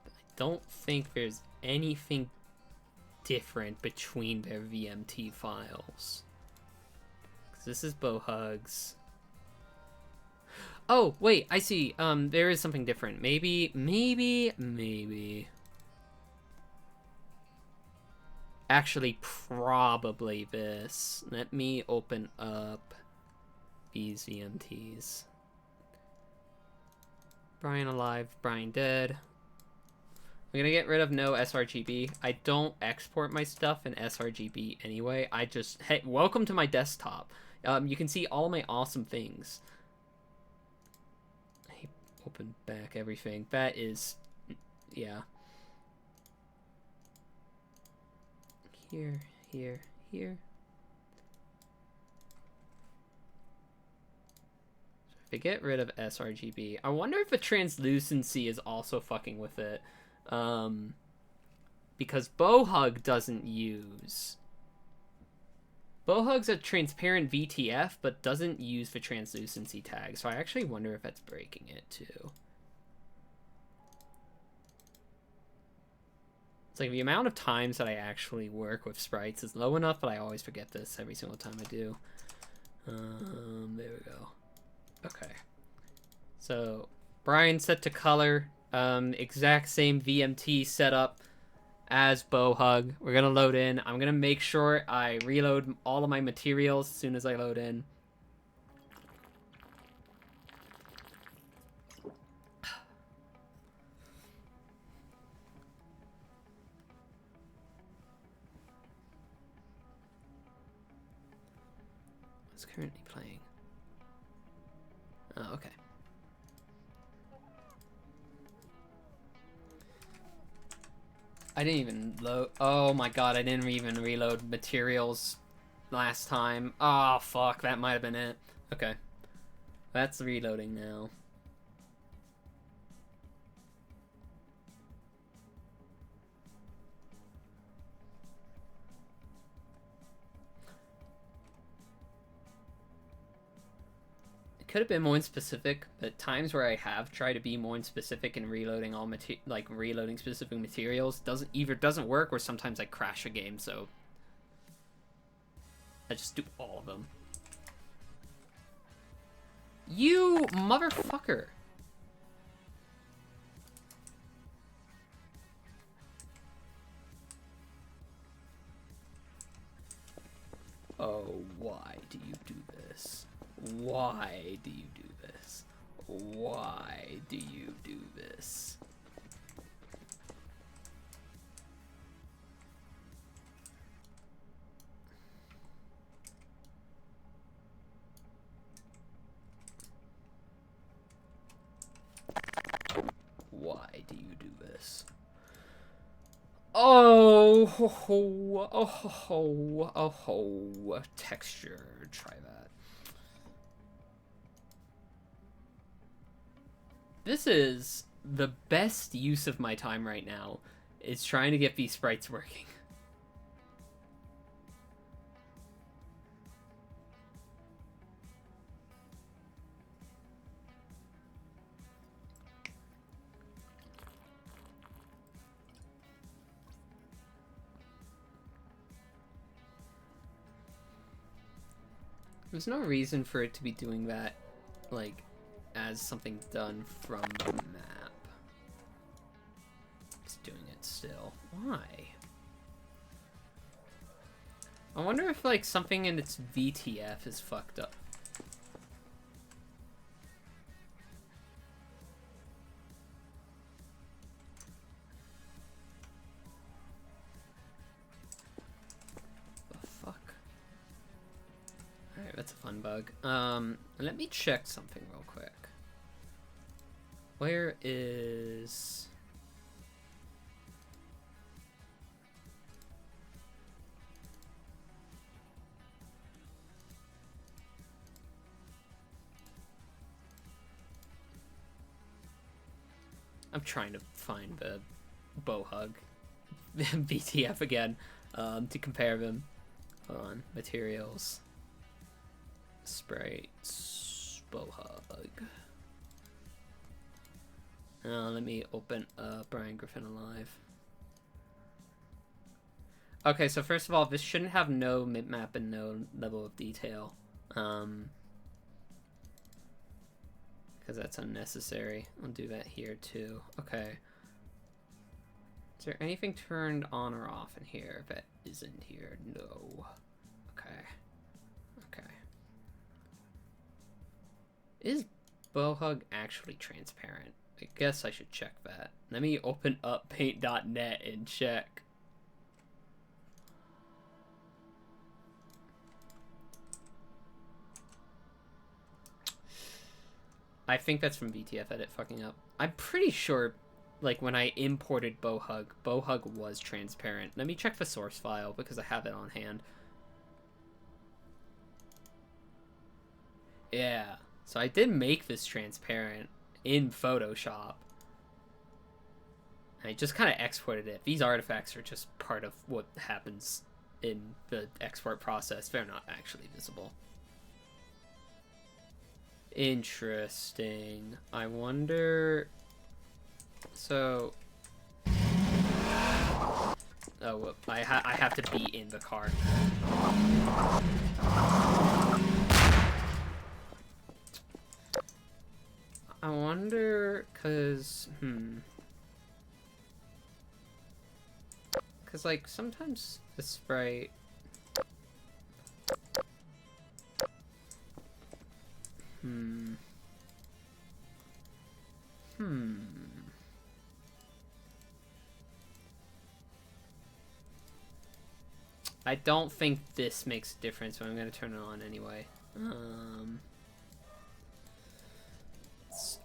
I don't think there's anything different between their VMT files. This is Bowhug's. Oh, wait, I see. There is something different. Maybe. Actually, probably this. Let me open up these VMTs. Brian alive, Brian dead. I'm gonna get rid of no sRGB. I don't export my stuff in sRGB anyway. I just, hey, welcome to my desktop. You can see all my awesome things. I open back everything. That is, yeah. Here. So if I get rid of sRGB, I wonder if the translucency is also fucking with it. Because Bowhug doesn't use Bowhug's a transparent VTF, but doesn't use the translucency tag, so I actually wonder if that's breaking it too. It's like the amount of times that I actually work with sprites is low enough, but I always forget this every single time I do. There we go. Okay. So, Brian set to color. Exact same VMT setup as Bowhug. We're gonna load in. I'm gonna make sure I reload all of my materials as soon as I load in. What's currently playing? Oh, okay. I didn't even load. Oh my god, I didn't even reload materials last time. Oh fuck, that might have been it. Okay. That's reloading now. Could have been more specific, but times where I have tried to be more specific in reloading all reloading specific materials doesn't work, or sometimes I crash a game, so I just do all of them. You motherfucker! Oh, why do you do this? Why do you do this? Why do you do this? Why do you do this? Oh, ho, ho, oh, ho, ho, oh, ho, texture, try that. This is the best use of my time right now, is trying to get these sprites working. There's no reason for it to be doing that, like, as something done from the map. It's doing it still. Why? I wonder if, like, something in its VTF is fucked up. The fuck? Alright, that's a fun bug. Let me check something real quick. Where is... I'm trying to find the Bowhug VTF again, to compare them. Hold on. Materials. Sprites. Bowhug. Let me open Brian Griffin Alive. Okay, so first of all, this shouldn't have no map and no level of detail. Because that's unnecessary. I'll do that here too. Okay. Is there anything turned on or off in here that isn't here? No. Okay. Okay. Is Bowhug actually transparent? I guess I should check that. Let me open up paint.net and check. I think that's from VTF Edit fucking up. I'm pretty sure, like, when I imported Bowhug, Bowhug was transparent. Let me check the source file because I have it on hand. Yeah. So I did make this transparent in Photoshop. I just kind of exported it. These artifacts are just part of what happens in the export process, they're not actually visible. Interesting. I wonder... So... Oh, whoop. I have to be in the car. I wonder, cause, cause like sometimes the sprite, I don't think this makes a difference, but I'm gonna turn it on anyway.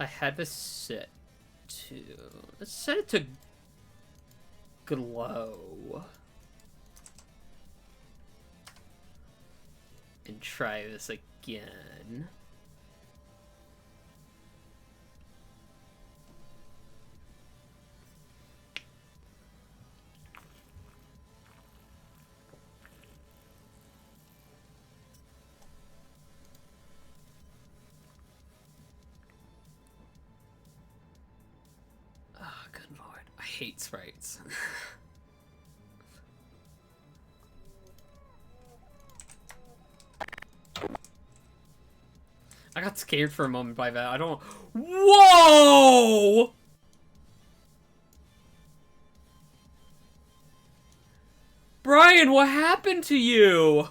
I had this set to... Let's set it to glow. And try this again. Good lord, I hate sprites. I got scared for a moment by that. I don't... Whoa! Brian, what happened to you?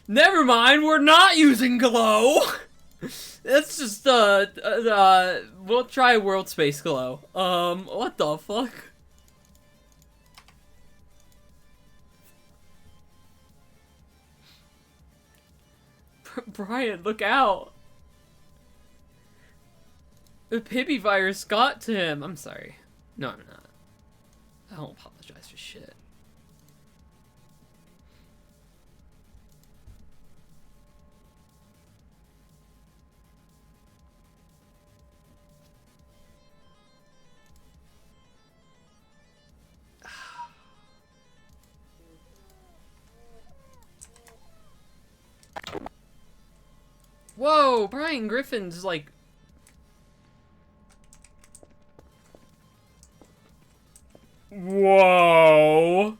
Never mind, we're not using glow! It's just, we'll try World Space Glow. What the fuck? Brian, look out! The Pibby virus got to him. I'm sorry. No, I'm not. I don't apologize for shit. Whoa, Brian Griffin's like... Whoa.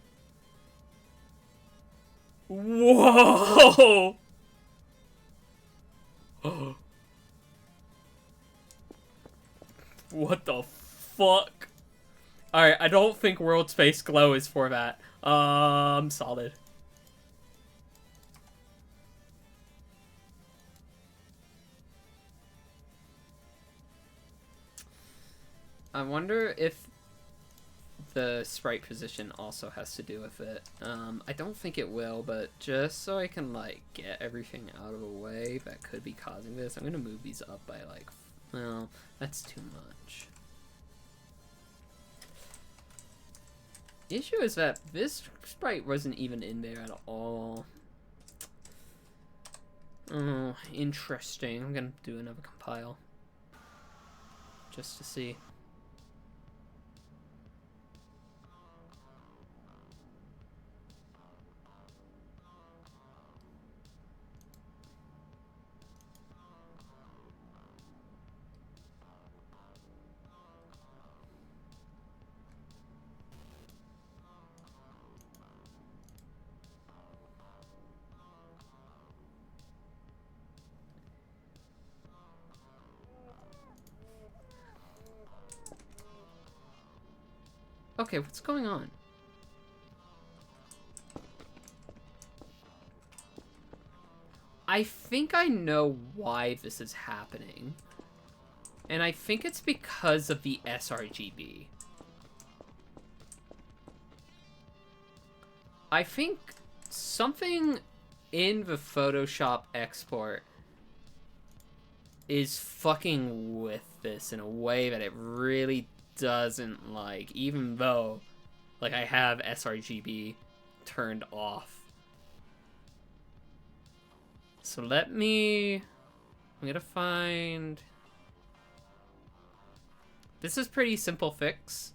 Whoa. What the fuck? Alright, I don't think World Space Glow is for that. Solid. I wonder if the sprite position also has to do with it. I don't think it will, but just so I can, like, get everything out of the way that could be causing this, I'm gonna move these up by, like, well, that's too much. The issue is that this sprite wasn't even in there at all. Oh, interesting. I'm gonna do another compile. Just to see. Okay, what's going on? I think I know why this is happening. And I think it's because of the sRGB. I think something in the Photoshop export is fucking with this in a way that it really doesn't like, even though like I have sRGB turned off. So I'm gonna find, this is pretty simple fix.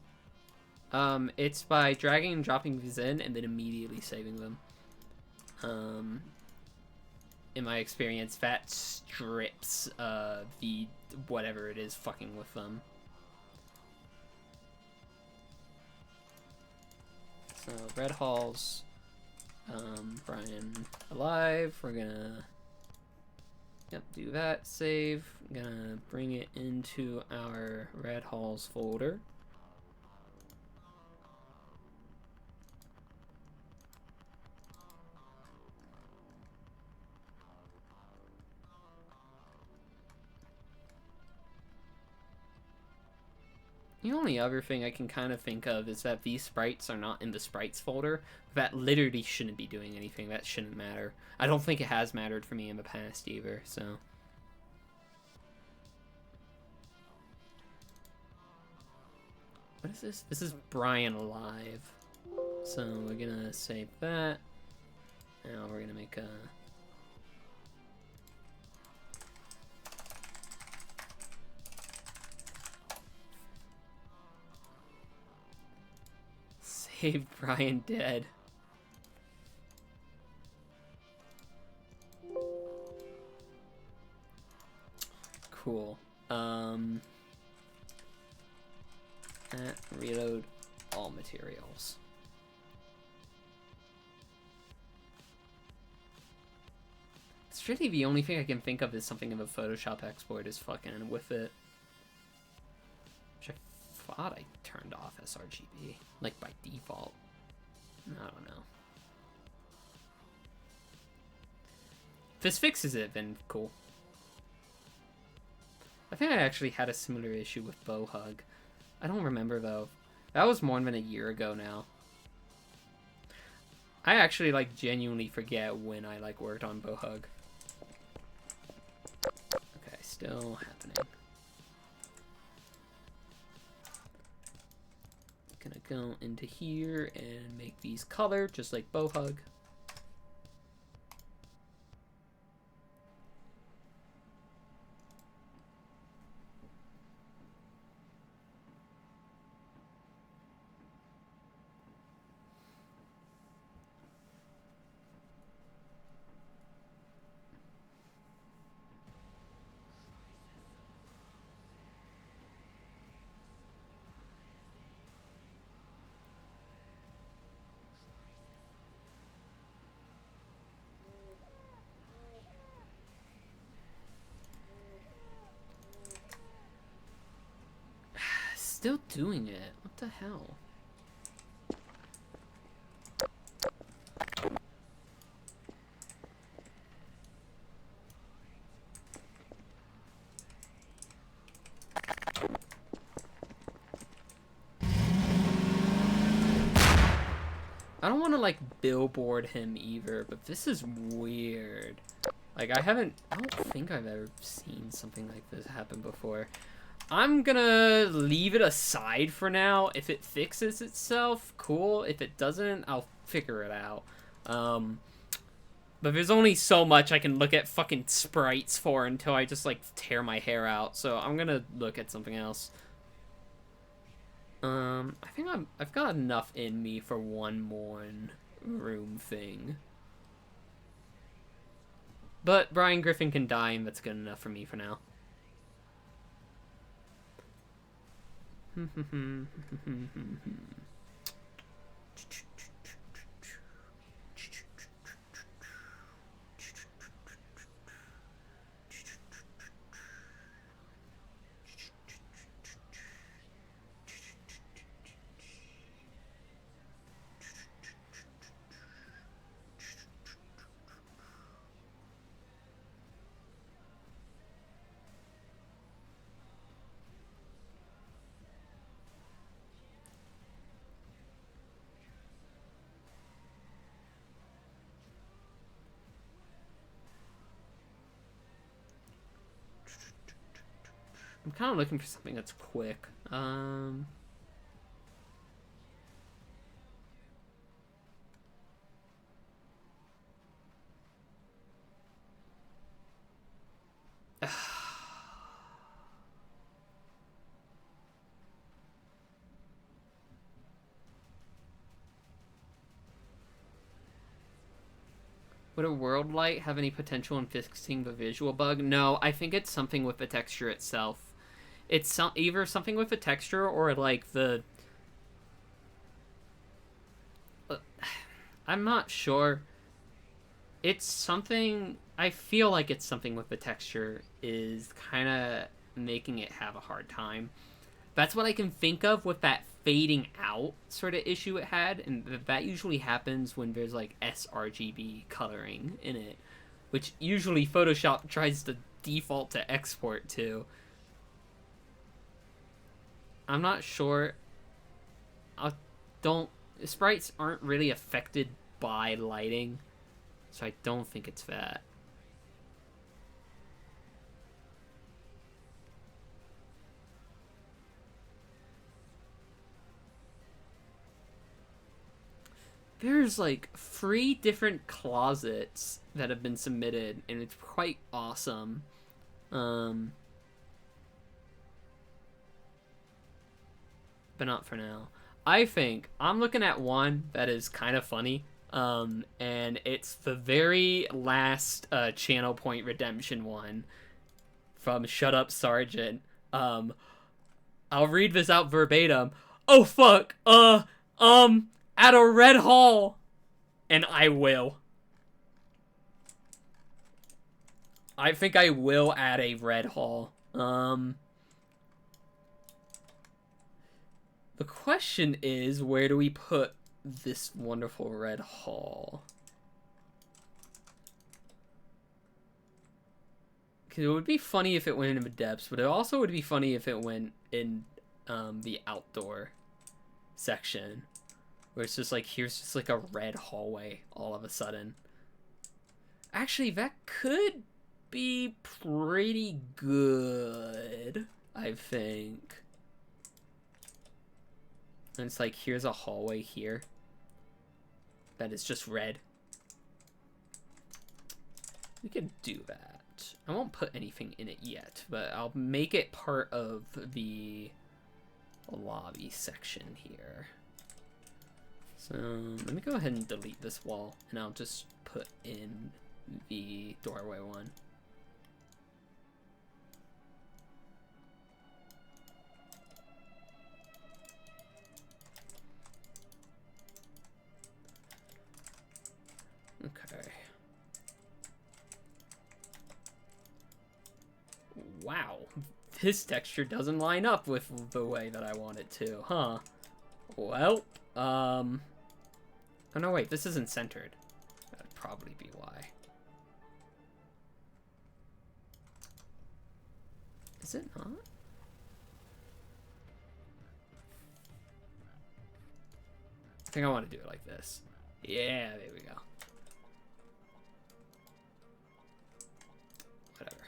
It's by dragging and dropping these in and then immediately saving them. In my experience, that strips the whatever it is fucking with them. So Red Halls, Brian alive. We're gonna do that. Save. I'm gonna bring it into our Red Halls folder. The only other thing I can kind of think of is that these sprites are not in the sprites folder. That literally shouldn't be doing anything. That shouldn't matter. I don't think it has mattered for me in the past either, so. What is this? This is Brian alive. So we're gonna save that. Now we're gonna make a... Save Brian dead. Cool. Reload all materials. It's really the only thing I can think of is something of a Photoshop export is fucking with it. Which I thought I turned off sRGB, like by default. I don't know. If this fixes it, then cool. I think I actually had a similar issue with Bowhug. I don't remember though. That was more than a year ago now. I actually like genuinely forget when I like worked on Bowhug. Okay, still happening. Gonna go into here and make these color just like Bowhug. Still doing it. What the hell? I don't want to like billboard him either, but this is weird. Like I don't think I've ever seen something like this happen before. I'm gonna leave it aside for now. If it fixes itself, cool. If it doesn't, I'll figure it out. But there's only so much I can look at fucking sprites for until I just like tear my hair out. So I'm gonna look at something else. I think I've got enough in me for one more room thing. But Brian Griffin can die, and that's good enough for me for now. I'm kind of looking for something that's quick. Would a world light have any potential in fixing the visual bug? No, I think it's something with the texture itself. It's either something with the texture or like the... I'm not sure. It's something... I feel like it's something with the texture is kind of making it have a hard time. That's what I can think of with that fading out sort of issue it had, and that usually happens when there's like sRGB coloring in it, which usually Photoshop tries to default to export to. I'm not sure. Sprites aren't really affected by lighting, so I don't think it's that. There's like 3 different closets that have been submitted, and it's quite awesome. But not for now. I think I'm looking at one that is kind of funny. And it's the very last channel point redemption one from Shut Up Sergeant. I'll read this out verbatim. Oh fuck, at a red hall, and I will. I think I will add a red hall. The question is, where do we put this wonderful red hall? Because it would be funny if it went into the depths, but it also would be funny if it went in the outdoor section. Where it's just like, here's just like a red hallway all of a sudden. Actually, that could be pretty good, I think. And it's like, here's a hallway here that is just red. We could do that. I won't put anything in it yet, but I'll make it part of the lobby section here. So let me go ahead and delete this wall, and I'll just put in the doorway one. Okay. Wow, this texture doesn't line up with the way that I want it to, huh? Well, oh no, wait, this isn't centered. That'd probably be why. Is it not? I think I want to do it like this. Yeah, there we go. Whatever.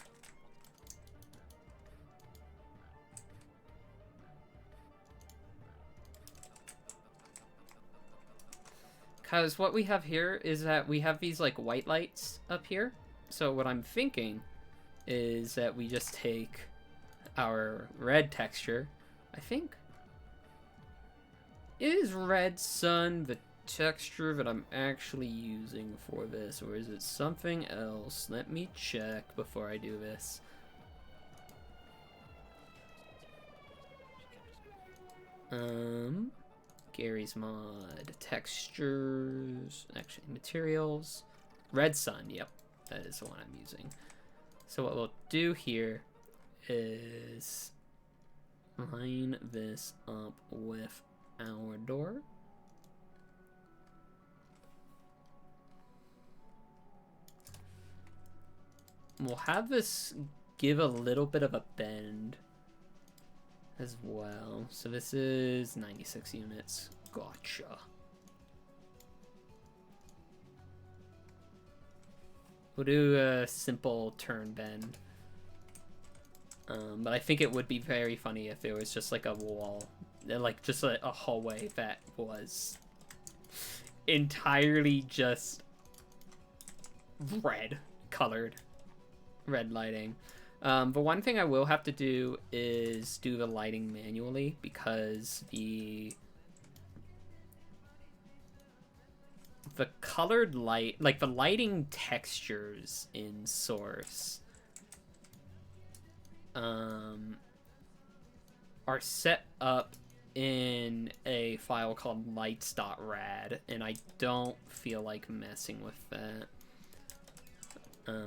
Because what we have here is that we have these like white lights up here. So what I'm thinking is that we just take our red texture. I think is red sun the texture that I'm actually using for this, or is it something else? Let me check before I do this. Gary's mod, textures, actually materials, red sun, yep, that is the one I'm using. So what we'll do here is line this up with our door. We'll have this give a little bit of a bend as well. So this is 96 units. Gotcha. We'll do a simple turn bend. But I think it would be very funny if it was just like a wall, like just a hallway that was entirely just red colored, red lighting. But one thing I will have to do is do the lighting manually, because the the colored light, like the lighting textures in Source, are set up in a file called lights.rad, and I don't feel like messing with that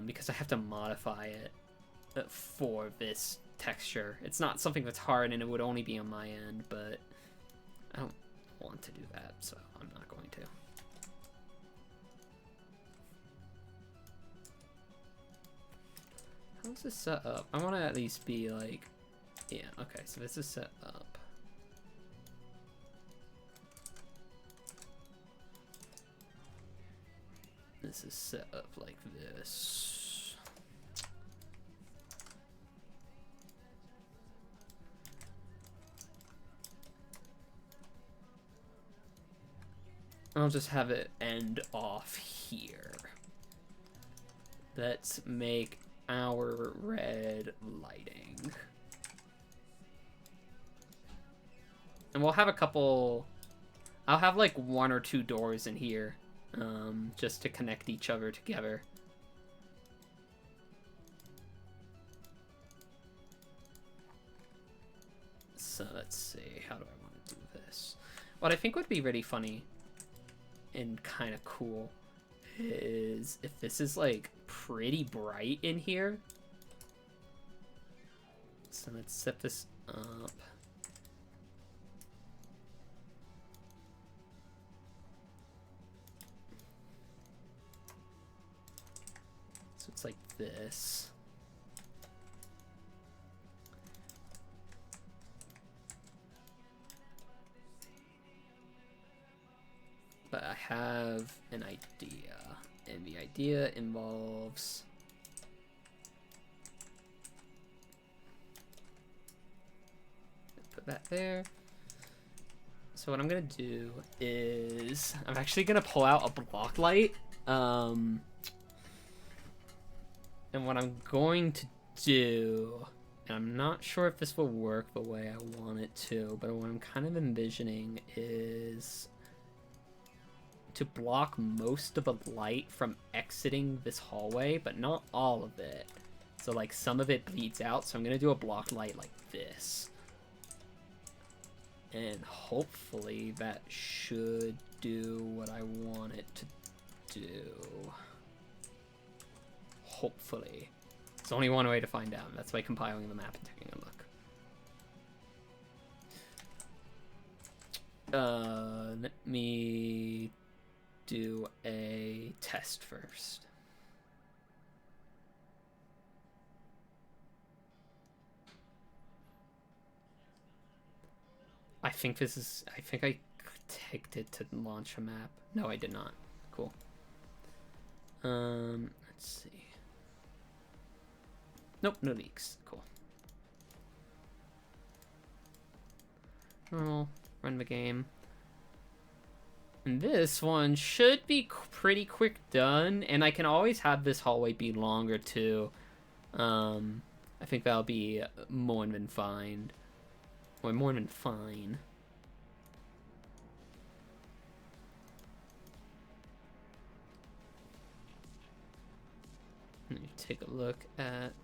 because I have to modify it for this texture. It's not something that's hard, and it would only be on my end, but I don't want to do that, so I'm not going to. How's this set up? I want to at least be like, yeah, okay, so this is set up. This is set up like this. I'll just have it end off here. Let's make our red lighting. And we'll have a couple... I'll have like 1 or 2 doors in here. Just to connect each other together. So let's see, how do I want to do this? What I think would be really funny and kind of cool is if this is like pretty bright in here. So let's set this up. So it's like this. But I have an idea, and the idea involves put that there. So what I'm gonna do is I'm actually gonna pull out a block light, and what I'm going to do, and I'm not sure if this will work the way I want it to, but what I'm kind of envisioning is to block most of the light from exiting this hallway, but not all of it. So like some of it bleeds out, so I'm gonna do a block light like this. And hopefully that should do what I want it to do. Hopefully. There's only one way to find out. That's by compiling the map and taking a look. Let me do a test first. I think I ticked it to launch a map. No, I did not. Cool. Let's see. Nope, no leaks. Cool. Normal. Run the game. And this one should be pretty quick done, and I can always have this hallway be longer too. I think that'll be more than fine. Or more than fine. Let me take a look at...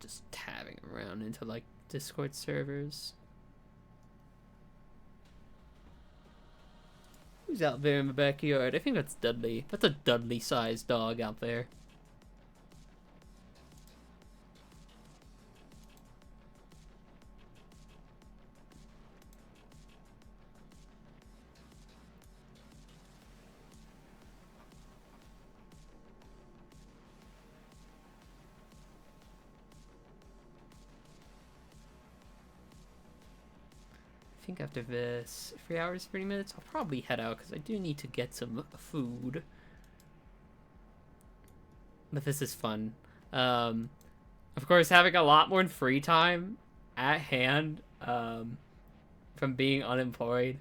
just tabbing around into like Discord servers. Who's out there in the backyard? I think that's Dudley. That's a Dudley-sized dog out there. I think after this 3 hours 30 minutes I'll probably head out because I do need to get some food, but this is fun. Of course, having a lot more free time at hand from being unemployed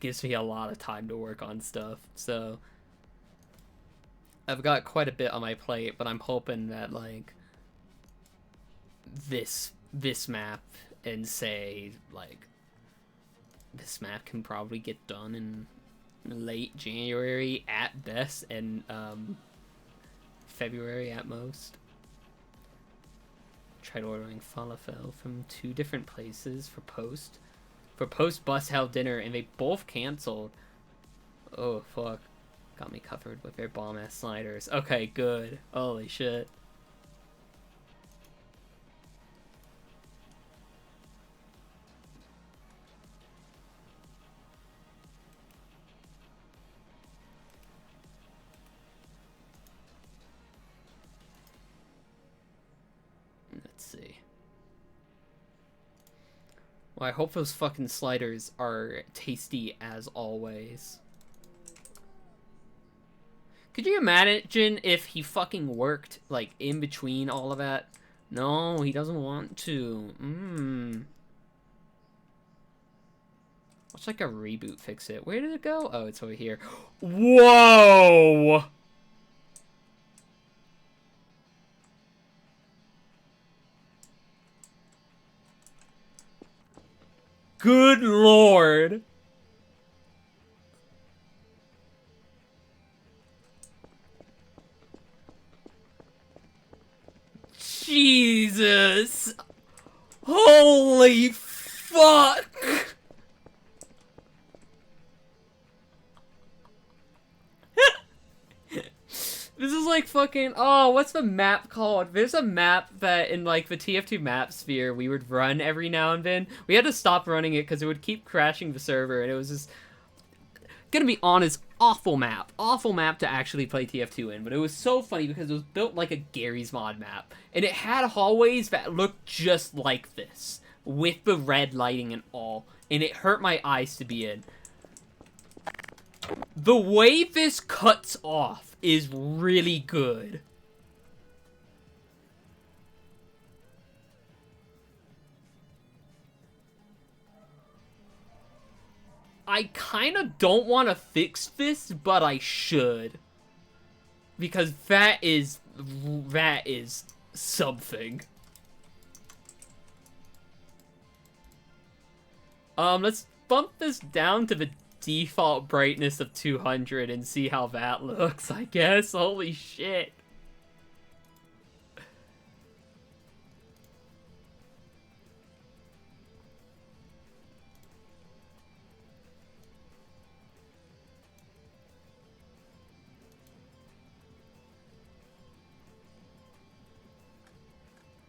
gives me a lot of time to work on stuff, so I've got quite a bit on my plate, but I'm hoping that like this map and say like this map can probably get done in late January at best, and February at most. Tried ordering falafel from 2 different places for post bus hell dinner, and they both canceled. Oh fuck. Got me covered with their bomb ass sliders. Okay, good. Holy shit. Let's see. Well, I hope those fucking sliders are tasty as always. Could you imagine if he fucking worked, like, in between all of that? No, he doesn't want to. Watch like a reboot fix it. Where did it go? Oh, it's over here. Whoa! Good lord! Jesus! Holy fuck! This is like fucking, oh, what's the map called? There's a map that in like the TF2 map sphere we would run every now and then. We had to stop running it because it would keep crashing the server, and it was just, gonna be honest, awful map to actually play TF2 in, but it was so funny because it was built like a Garry's Mod map, and it had hallways that looked just like this, with the red lighting and all, and it hurt my eyes to be in. The way this cuts off is really good. I kind of don't want to fix this, but I should. Because that is something. Let's bump this down to the default brightness of 200 and see how that looks, I guess. Holy shit.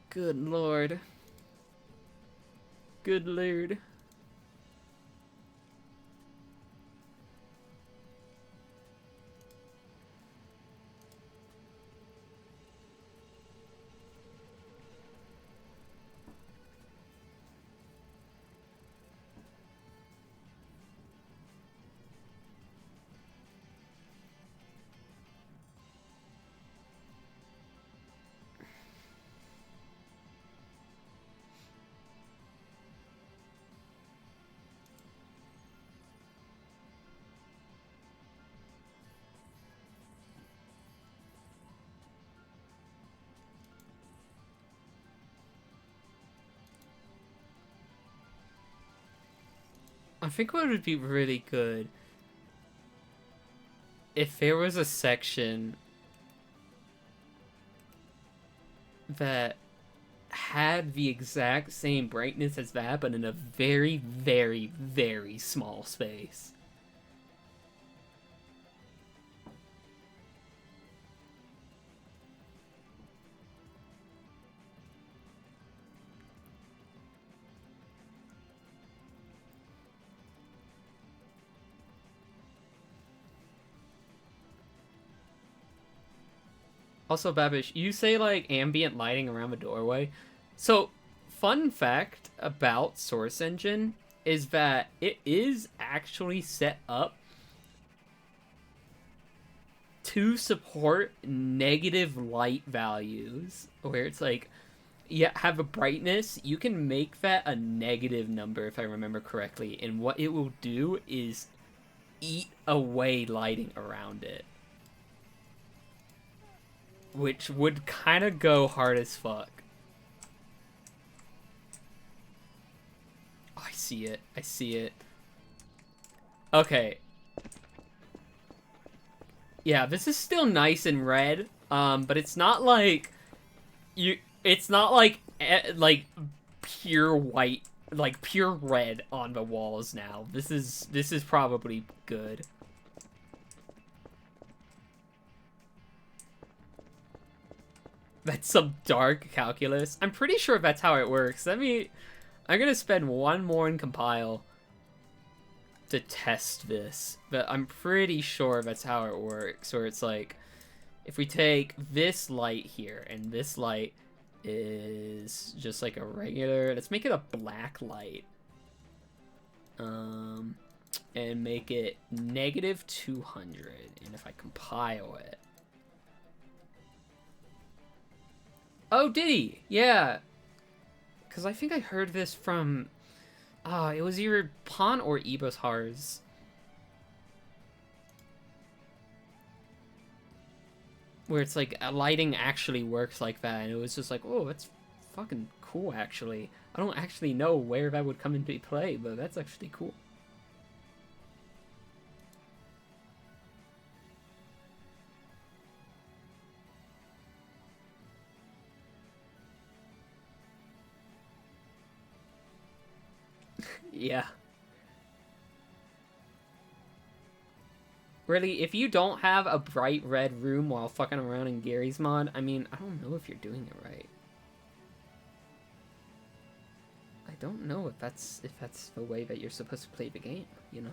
Good lord. Good lord. I think what would be really good if there was a section that had the exact same brightness as that, but in a very, very, very small space. Also, Babish, you say, like, ambient lighting around the doorway. So, fun fact about Source Engine is that it is actually set up to support negative light values. Where it's like, you have a brightness, you can make that a negative number, if I remember correctly. And what it will do is eat away lighting around it. which would kind of go hard as fuck. Oh, I see it. I see it. Okay. Yeah, this is still nice and red, but it's not like it's not like pure white, like pure red on the walls now. This is probably good. That's some dark calculus. I'm pretty sure that's how it works. I'm gonna spend one more in compile to test this, but I'm pretty sure that's how it works. Where it's like, if we take this light here, and this light is just like a regular, let's make it a black light. And make it -200, and if I compile it. Oh, did he? Yeah. Because I think I heard this from... it was either Pon or Iboshar's. Where it's like, lighting actually works like that, and it was just like, oh, that's fucking cool, actually. I don't actually know where that would come into play, but that's actually cool. Yeah. Really, if you don't have a bright red room while fucking around in Gary's mod, I mean, I don't know if you're doing it right. I don't know if that's the way that you're supposed to play the game, you know?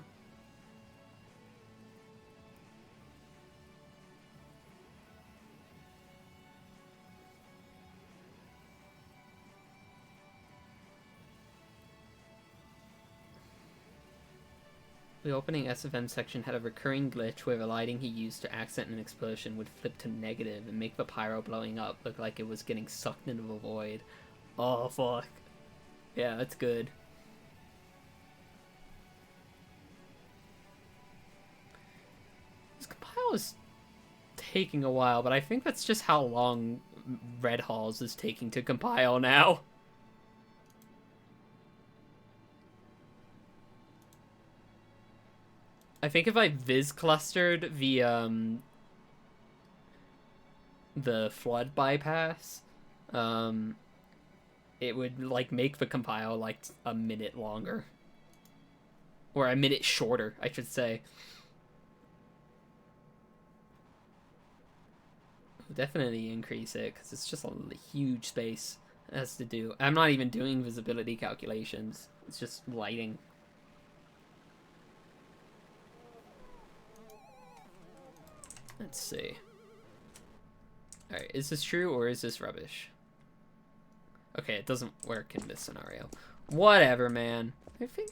The opening SFM section had a recurring glitch where the lighting he used to accent an explosion would flip to negative and make the pyro blowing up look like it was getting sucked into the void. Oh, fuck. Yeah, that's good. This compile is taking a while, but I think that's just how long Red Halls is taking to compile now. I think if I viz clustered the flood bypass, it would like make the compile like a minute longer, or a minute shorter, I should say. Definitely increase it because it's just a huge space it has to do. I'm not even doing visibility calculations. It's just lighting. Let's see. Alright, is this true or is this rubbish? Okay, it doesn't work in this scenario. Whatever, man. I think...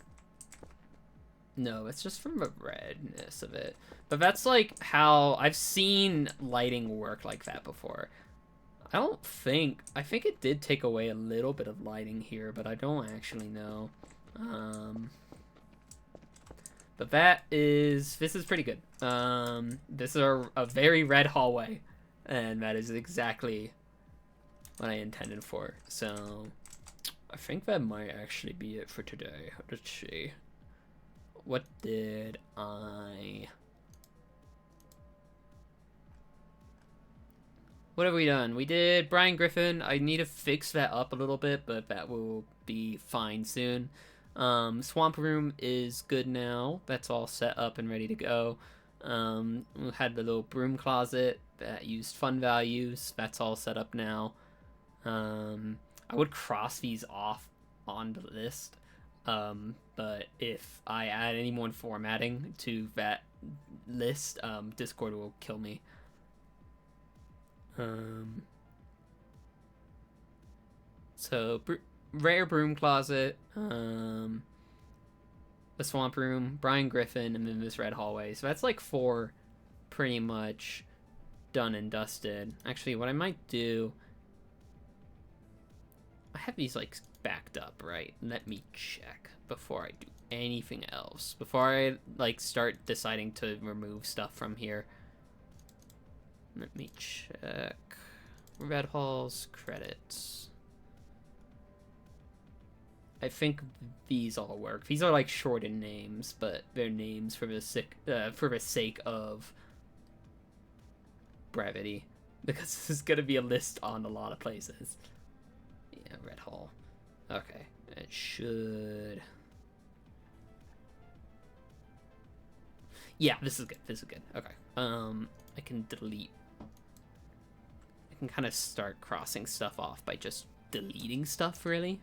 No, it's just from the redness of it. But that's like how... I've seen lighting work like that before. I don't think... I think it did take away a little bit of lighting here, but I don't actually know. But that is... This is pretty good. This is a very red hallway. And that is exactly what I intended for. So, I think that might actually be it for today. Let's see. What did I... What have we done? We did Brian Griffin. I need to fix that up a little bit, but that will be fine soon. Swamp Room is good now. That's all set up and ready to go. We had the little broom closet that used fun values. That's all set up now. I would cross these off on the list. But if I add any more formatting to that list, Discord will kill me. So rare broom closet, the swamp room, Brian Griffin, and then this red hallway. So that's like 4 pretty much done and dusted. Actually, what I might do, I have these like backed up, right? Let me check before I do anything else, before I like start deciding to remove stuff from here. Let me check. Red Hall's credits. I think these all work. These are like shortened names, but they're names for the sake of brevity, because this is gonna be a list on a lot of places. Yeah, Red Hall. Okay, it should. Yeah, this is good. This is good. Okay. I can delete. I can kind of start crossing stuff off by just deleting stuff, really,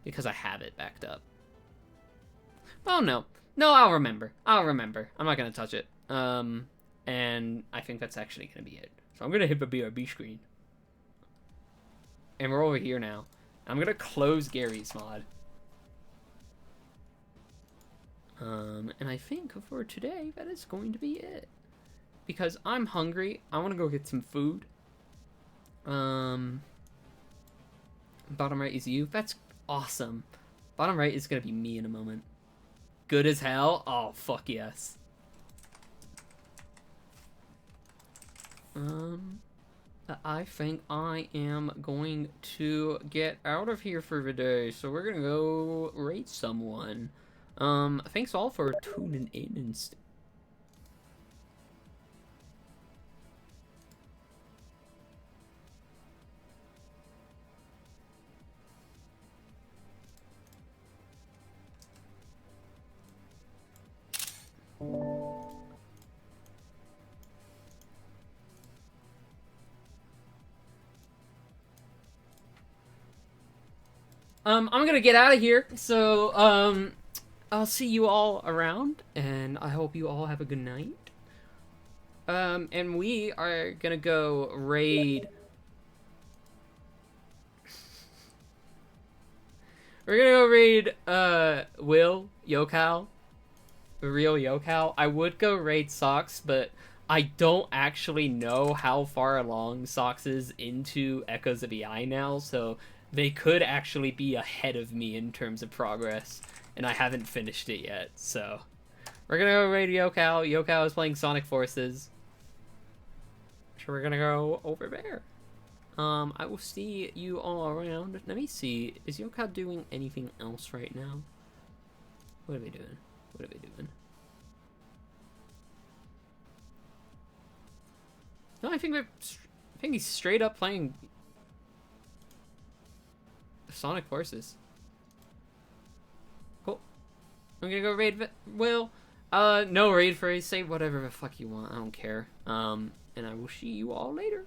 because I have it backed up. Oh no, I'll remember. I'm not gonna touch it. And I think that's actually gonna be it. So I'm gonna hit the BRB screen, and we're over here now. I'm gonna close Gary's mod. And I think for today, that is going to be it. Because I'm hungry. I want to go get some food. Bottom right is you. That's awesome. Bottom right is going to be me in a moment. Good as hell? Oh, fuck yes. I think I am going to get out of here for the day. So we're going to go rate someone. Thanks all for tuning in and I'm gonna get out of here, so, I'll see you all around, and I hope you all have a good night. And we are gonna go raid... We're gonna go raid, Will, Yocal, the real Yocal. I would go raid Socks, but I don't actually know how far along Socks is into Echoes of the Eye now, so they could actually be ahead of me in terms of progress, and I haven't finished it yet, so we're gonna go raid Yocal. Yocal is playing Sonic Forces, so we're gonna go over there. I will see you all around. Let me see, is Yocal doing anything else right now? What are they doing? What are they doing? No, I think he's straight up playing Sonic Forces. Cool. I'm gonna go raid Will. No raid for say whatever the fuck you want. I don't care. And I will see you all later.